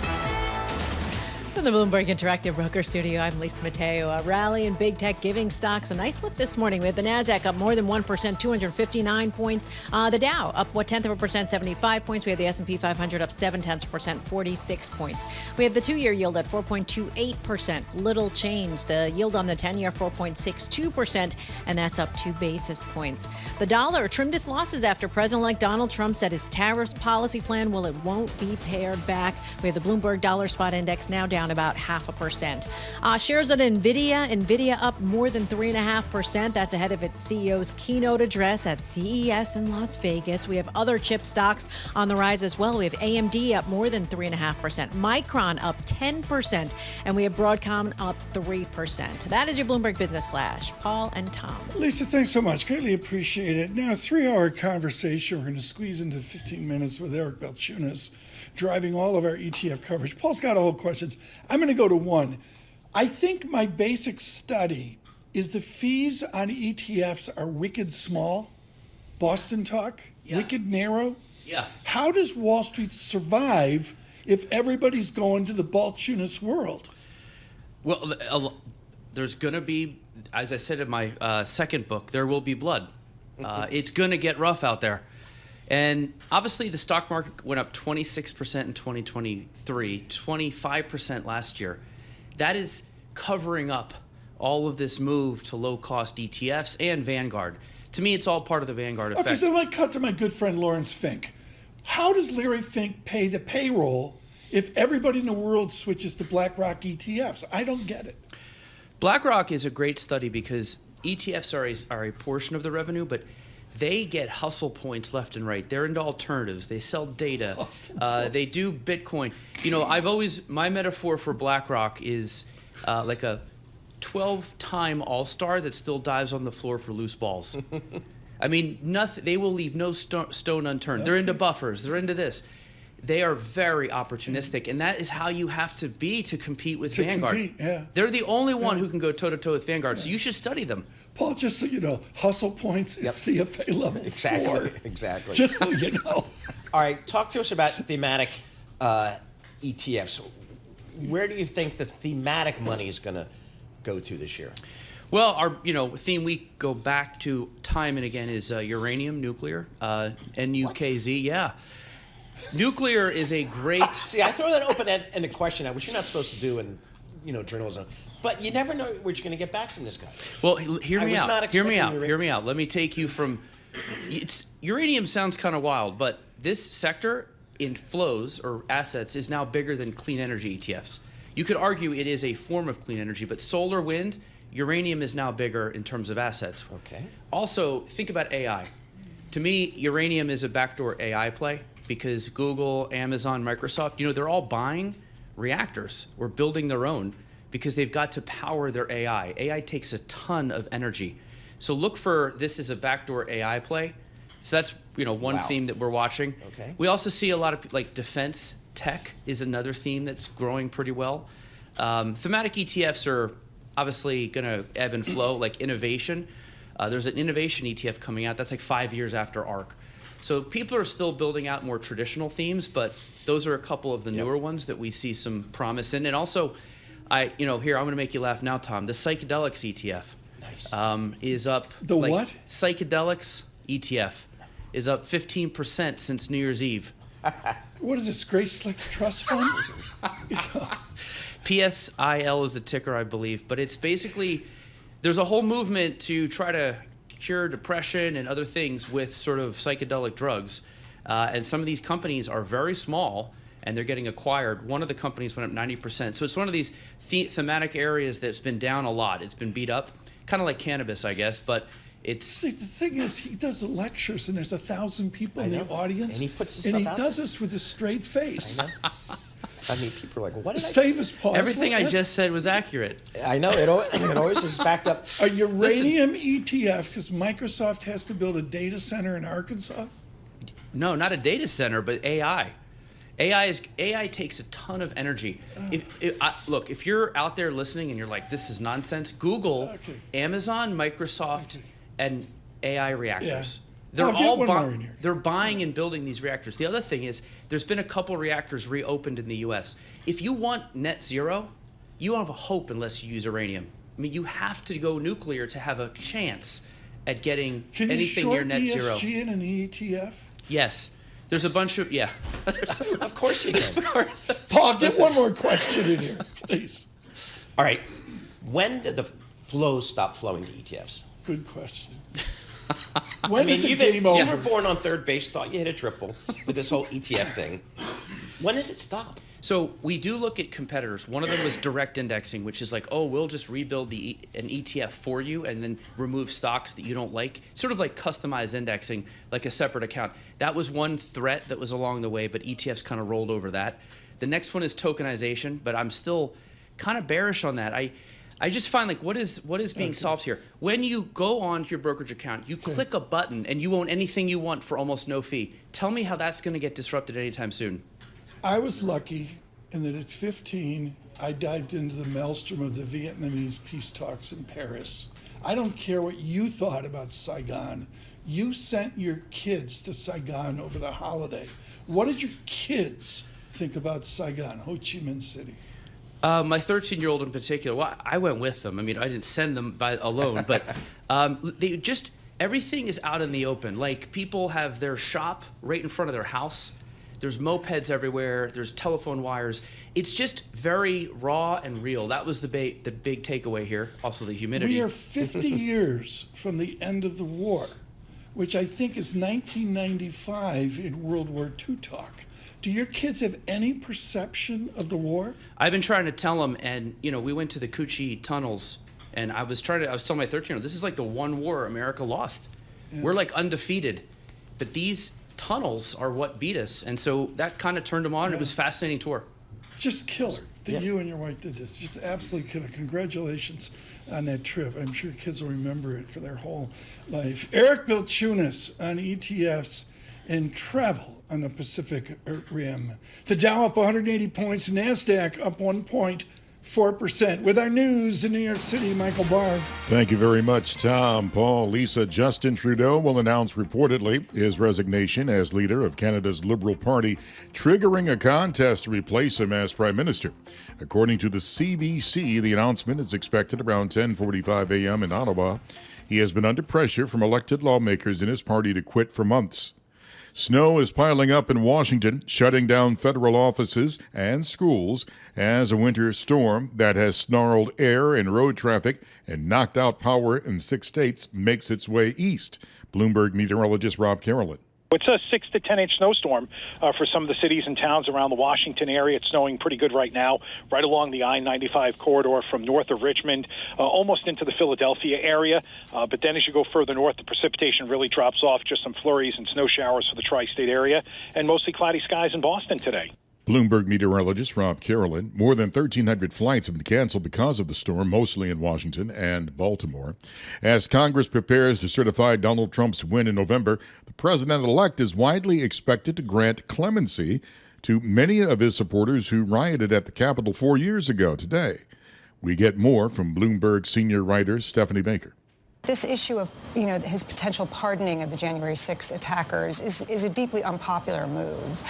From the Bloomberg Interactive Broker Studio, I'm Lisa Mateo. A rally in big tech giving stocks a nice lift this morning. We had the Nasdaq up more than 1%, 259 points. The Dow up 0.1%, 75 points. We had the S&P 500 up 0.7%, 46 points. We had the 2-year yield at 4.28%, little change. The yield on the 10-year 4.62%, and that's up 2 basis points. The dollar trimmed its losses after President-elect Donald Trump said his tariffs policy plan, it won't be pared back. We have the Bloomberg Dollar Spot Index now down about 0.5%. Shares of NVIDIA up more than 3.5%. That's ahead of its CEO's keynote address at CES in Las Vegas. We have other chip stocks on the rise as well. We have AMD up more than 3.5%. Micron up 10%. And we have Broadcom up 3%. That is your Bloomberg Business Flash. Paul and Tom. Lisa, thanks so much. Greatly appreciate it. Now, a 3-hour conversation. We're going to squeeze into 15 minutes with Eric Balchunas, driving all of our ETF coverage. Paul's got all questions. I'm going to go to one. I think my basic study is the fees on ETFs are wicked small. Boston talk, wicked narrow. Yeah. How does Wall Street survive if everybody's going to the Balchunas world? Well, there's going to be, as I said in my second book, there will be blood. It's going to get rough out there. And obviously, the stock market went up 26% in 2023, 25% last year. That is covering up all of this move to low-cost ETFs and Vanguard. To me, it's all part of the Vanguard effect. Okay, so I cut to my good friend Lawrence Fink. How does Larry Fink pay the payroll if everybody in the world switches to BlackRock ETFs? I don't get it. BlackRock is a great study because ETFs are a portion of the revenue, but they get hustle points left and right. They're into alternatives. They sell data. They do Bitcoin. You know, my metaphor for BlackRock is like a 12-time all-star that still dives on the floor for loose balls. I mean, nothing. They will leave no stone unturned. They're into buffers. They're into this. They are very opportunistic, and that is how you have to be to compete with Vanguard. They're the only one who can go toe-to-toe with Vanguard, so you should study them. Paul, just so you know, hustle points is CFA level 4. Exactly. Just so you know. All right, talk to us about thematic ETFs. Where do you think the thematic money is going to go to this year? Well, our theme we go back to time and again is uranium, nuclear, NUKZ. Yeah. Nuclear is a great... See, I throw that open-ended question out, which you're not supposed to do in, journalism. But you never know what you're going to get back from this guy. Well, hear me out. Let me take you from... uranium sounds kind of wild, but this sector in flows or assets is now bigger than clean energy ETFs. You could argue it is a form of clean energy, but solar, wind, uranium is now bigger in terms of assets. Okay. Also, think about AI. To me, uranium is a backdoor AI play. Because Google, Amazon, Microsoft, they're all buying reactors or building their own because they've got to power their AI. AI takes a ton of energy. So look for this as a backdoor AI play. So that's, one theme that we're watching. Okay. We also see a lot of, like, defense tech is another theme that's growing pretty well. Thematic ETFs are obviously going to ebb and flow, like innovation. There's an innovation ETF coming out that's like 5 years after ARK. So people are still building out more traditional themes, but those are a couple of the newer ones that we see some promise in. And also, here, I'm going to make you laugh now, Tom. The psychedelics ETF is up. The what? Psychedelics ETF is up 15% since New Year's Eve. What is this, Grace Slick's Trust Fund? PSIL is the ticker, I believe. But it's basically, there's a whole movement to try to cure depression and other things with sort of psychedelic drugs. And some of these companies are very small and they're getting acquired. One of the companies went up 90%. So it's one of these thematic areas that's been down a lot. It's been beat up, kind of like cannabis, I guess, but it's... See, the thing is, he does the lectures and there's 1,000 people in the audience. And he puts his and stuff he out does there. this with a straight face. I know. I mean, people are like, what did Save his pause. Everything I just said was accurate. I know. It always is backed up. A uranium ETF, because Microsoft has to build a data center in Arkansas? No, not a data center, but AI. AI takes a ton of energy. Look, if you're out there listening and you're like, this is nonsense, Google, Amazon, Microsoft, and AI reactors. Yeah. They're buying and building these reactors. The other thing is there's been a couple reactors reopened in the U.S. If you want net zero, you don't have a hope unless you use uranium. I mean, you have to go nuclear to have a chance at getting anything near net zero. Can you short ESG in an ETF? Yes. There's a bunch of, Of course you can. Of course. Paul, get one more question in here, please. All right. When did the flows stop flowing to ETFs? Good question. When is the game over? You were born on third base, thought you hit a triple with this whole ETF thing. When does it stop? So we do look at competitors. One of them was direct indexing, which is like, oh, we'll just rebuild an ETF for you and then remove stocks that you don't like. Sort of like customized indexing, like a separate account. That was one threat that was along the way, but ETFs kind of rolled over that. The next one is tokenization, but I'm still kind of bearish on that. I just find, like, what is being solved here? When you go on to your brokerage account, you click a button and you own anything you want for almost no fee. Tell me how that's going to get disrupted anytime soon. I was lucky in that at 15, I dived into the maelstrom of the Vietnamese peace talks in Paris. I don't care what you thought about Saigon. You sent your kids to Saigon over the holiday. What did your kids think about Saigon, Ho Chi Minh City? My 13-year-old in particular, well, I went with them. I mean, I didn't send them alone, but everything is out in the open. Like, people have their shop right in front of their house. There's mopeds everywhere. There's telephone wires. It's just very raw and real. That was the big takeaway here. Also, the humidity. We are 50 years from the end of the war, which I think is 1995 in World War II talk. Do your kids have any perception of the war? I've been trying to tell them, and we went to the Coochie tunnels, and I was telling my 13-year-old, this is like the one war America lost. Yeah. We're like undefeated, but these tunnels are what beat us, and so that kind of turned them on. Yeah. It was a fascinating tour. Just killer that you and your wife did this. Just absolutely killer. Congratulations on that trip. I'm sure kids will remember it for their whole life. Eric Bilchunas on ETFs and travel on the Pacific Rim. The Dow up 180 points, NASDAQ up 1.4%. With our news in New York City, Michael Barr. Thank you very much, Tom, Paul, Lisa. Justin Trudeau will announce reportedly his resignation as leader of Canada's Liberal Party, triggering a contest to replace him as Prime Minister. According to the CBC, the announcement is expected around 10:45 a.m. in Ottawa. He has been under pressure from elected lawmakers in his party to quit for months. Snow is piling up in Washington, shutting down federal offices and schools as a winter storm that has snarled air and road traffic and knocked out power in 6 states makes its way east. Bloomberg meteorologist Rob Carolyn. It's a 6 to 10 inch snowstorm for some of the cities and towns around the Washington area. It's snowing pretty good right now, right along the I-95 corridor from north of Richmond, almost into the Philadelphia area. But then as you go further north, the precipitation really drops off, just some flurries and snow showers for the tri-state area, and mostly cloudy skies in Boston today. Bloomberg meteorologist Rob Carolyn. More than 1,300 flights have been canceled because of the storm, mostly in Washington and Baltimore. As Congress prepares to certify Donald Trump's win in November, the president-elect is widely expected to grant clemency to many of his supporters who rioted at the Capitol 4 years ago today. We get more from Bloomberg senior writer Stephanie Baker. This issue of, his potential pardoning of the January 6 attackers is a deeply unpopular move.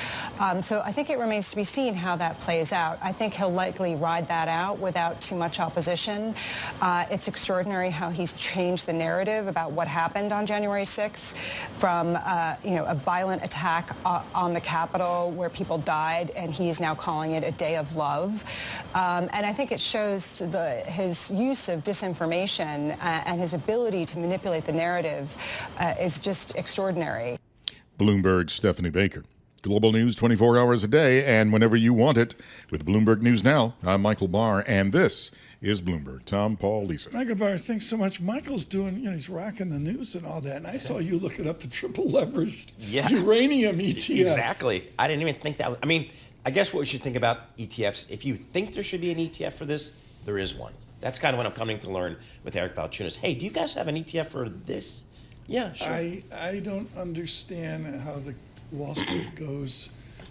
So I think it remains to be seen how that plays out. I think he'll likely ride that out without too much opposition. It's extraordinary how he's changed the narrative about what happened on January 6 from, a violent attack on the Capitol where people died, and he's now calling it a day of love. And I think it shows his use of disinformation and his ability to manipulate the narrative is just extraordinary. Bloomberg's Stephanie Baker. Global news 24 hours a day and whenever you want it. With Bloomberg News Now, I'm Michael Barr, and this is Bloomberg. Tom, Paul, Lisa. Michael Barr, thanks so much. Michael's doing, he's rocking the news and all that. And I saw you looking up the triple leveraged uranium ETF. Exactly. I didn't even think that. I guess what we should think about ETFs, if you think there should be an ETF for this, there is one. That's kind of what I'm coming to learn with Eric Bilchunas. Hey, do you guys have an ETF for this? Yeah, sure. I don't understand how the Wall Street goes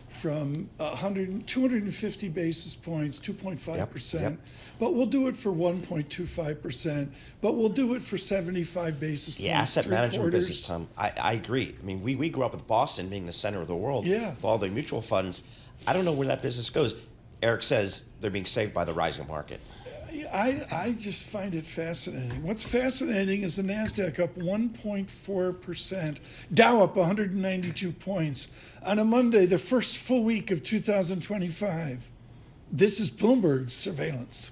from 250 basis points, 2.5%, yep. But we'll do it for 1.25%, but we'll do it for 75 basis points. Yeah, asset management business, Tom. I agree. We grew up with Boston being the center of the world with all the mutual funds. I don't know where that business goes. Eric says they're being saved by the rising market. I just find it fascinating. What's fascinating is the NASDAQ up 1.4%, Dow up 192 points on a Monday, the first full week of 2025. This is Bloomberg's surveillance.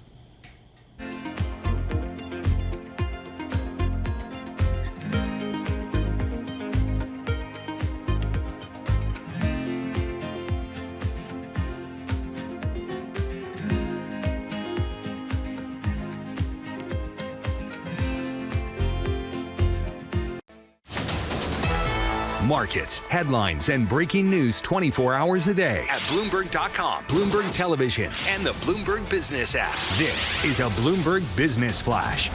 Markets, headlines, and breaking news 24 hours a day at Bloomberg.com, Bloomberg Television, and the Bloomberg Business app. This is a Bloomberg Business Flash.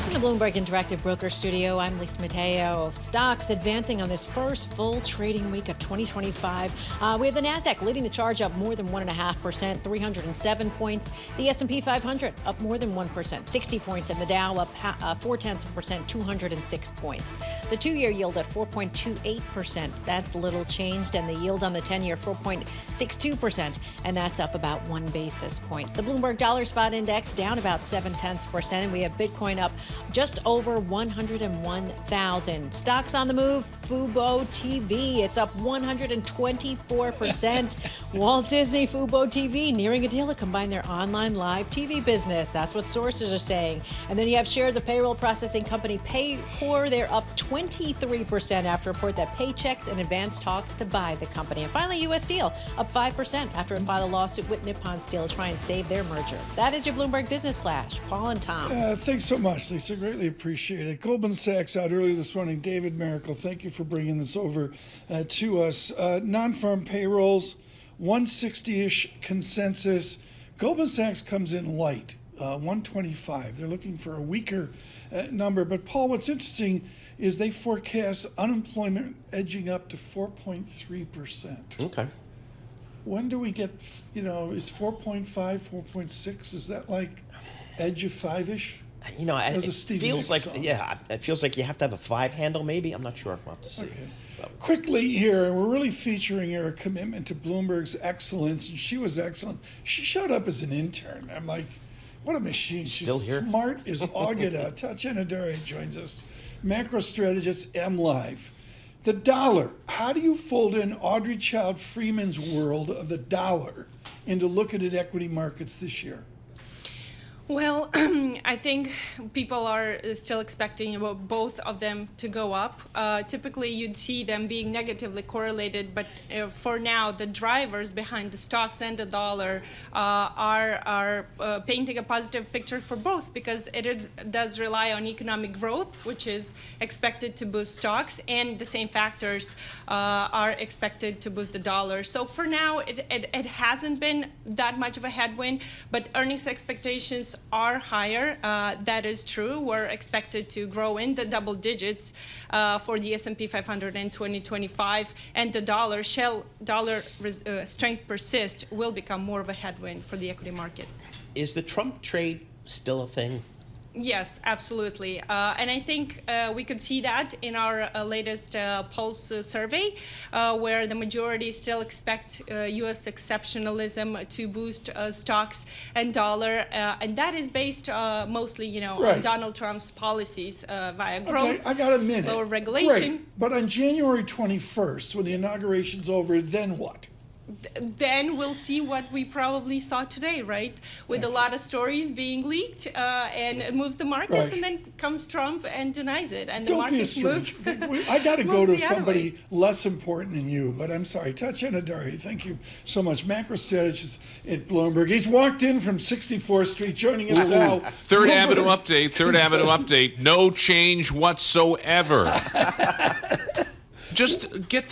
In the Bloomberg Interactive Broker Studio, I'm Lisa Mateo. Stocks advancing on this first full trading week of 2025. We have the NASDAQ leading the charge up more than 1.5%, 307 points. The S&P 500 up more than 1%, 60 points, and the Dow up 0.4%, 206 points. The 2-year yield at 4.28%. That's little changed, and the yield on the 10-year 4.62%, and that's up about 1 basis point. The Bloomberg Dollar Spot Index down about 0.7%, and we have Bitcoin up just over 101,000. Stocks on the move. Fubo TV, it's up 124%. Walt Disney Fubo TV nearing a deal to combine their online live TV business. That's what sources are saying. And then you have shares of payroll processing company Paycor. They're up 23% after a report that Paychex and advanced talks to buy the company. And finally, U.S. Steel up 5% after it filed a lawsuit with Nippon Steel to try and save their merger. That is your Bloomberg Business Flash. Paul and Tom. Thanks so much, Lisa. Greatly appreciate it. Goldman Sachs out earlier this morning. David Miracle, thank you for bringing this over to us. Non-farm payrolls, 160-ish consensus. Goldman Sachs comes in light, 125. They're looking for a weaker number. But Paul, what's interesting is they forecast unemployment edging up to 4.3%. Okay. When do we get, is 4.5, 4.6? Is that like edge of 5-ish? It feels like, it feels like you have to have a 5 handle, maybe. I'm not sure. We'll have to see. Okay. Quickly here, and we're really featuring her commitment to Bloomberg's excellence, and she was excellent. She showed up as an intern. I'm like, what a machine. She's still here. Smart as Agata. Tatjana Dare joins us. Macro strategist, MLive. The dollar. How do you fold in Audrey Child Freeman's world of the dollar into looking at equity markets this year? Well, I think people are still expecting both of them to go up. Typically, you'd see them being negatively correlated, but for now, the drivers behind the stocks and the dollar are painting a positive picture for both, because it does rely on economic growth, which is expected to boost stocks, and the same factors are expected to boost the dollar. So for now, it hasn't been that much of a headwind, but earnings expectations are higher. That is true. We're expected to grow in the double digits for the S&P 500 in 2025, and the dollar strength persists, will become more of a headwind for the equity market. Is the Trump trade still a thing? Yes, absolutely. And I think we could see that in our latest Pulse survey, where the majority still expect U.S. exceptionalism to boost stocks and dollar. And that is based mostly, on Donald Trump's policies via growth, okay, I got a minute. lower regulation. Great. But on January 21st, when the inauguration's over, then what? Then we'll see what we probably saw today, right? With a lot of stories being leaked, and it moves the markets, and then comes Trump and denies it, and the markets move. I got to go to somebody less important than you, but I'm sorry. Tatjana Dare, thank you so much. Macro strategist at Bloomberg. He's walked in from 64th Street, joining us now. Third Avenue update. No change whatsoever. Just get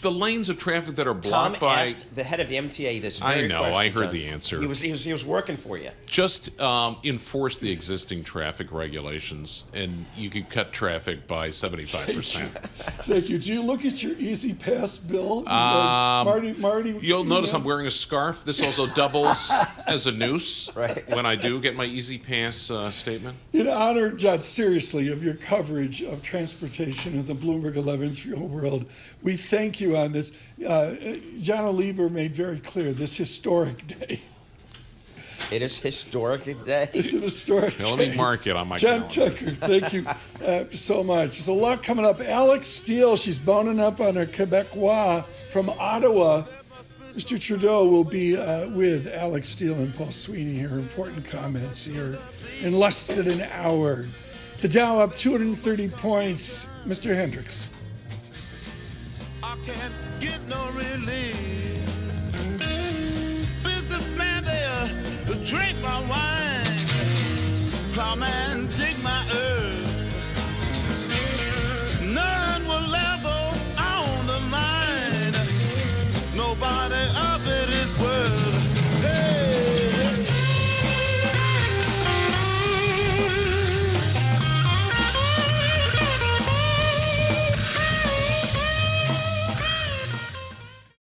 the lanes of traffic that are blocked by. Tom asked the head of the MTA this very question. I know. I heard the answer. He was working for you. Just enforce the existing traffic regulations, and you could cut traffic by 75%. Thank you. Do you look at your Easy Pass bill? Marty. You'll notice I'm wearing a scarf. This also doubles as a noose when I do get my Easy Pass statement. In honor, John, seriously, of your coverage of transportation in the Bloomberg 11th Real World, we thank you on this. Janno Lieber made very clear this historic day. It is historic day. It's an historic day. Let me mark it on my John calendar. Tucker, thank you so much. There's a lot coming up. Alex Steele, she's boning up on her Quebecois from Ottawa. Mr. Trudeau will be with Alex Steele and Paul Sweeney here. Important comments here in less than an hour. The Dow up 230 points. Mr. Hendricks. I can't get no relief. Businessman there to drink my wine. Plowman dig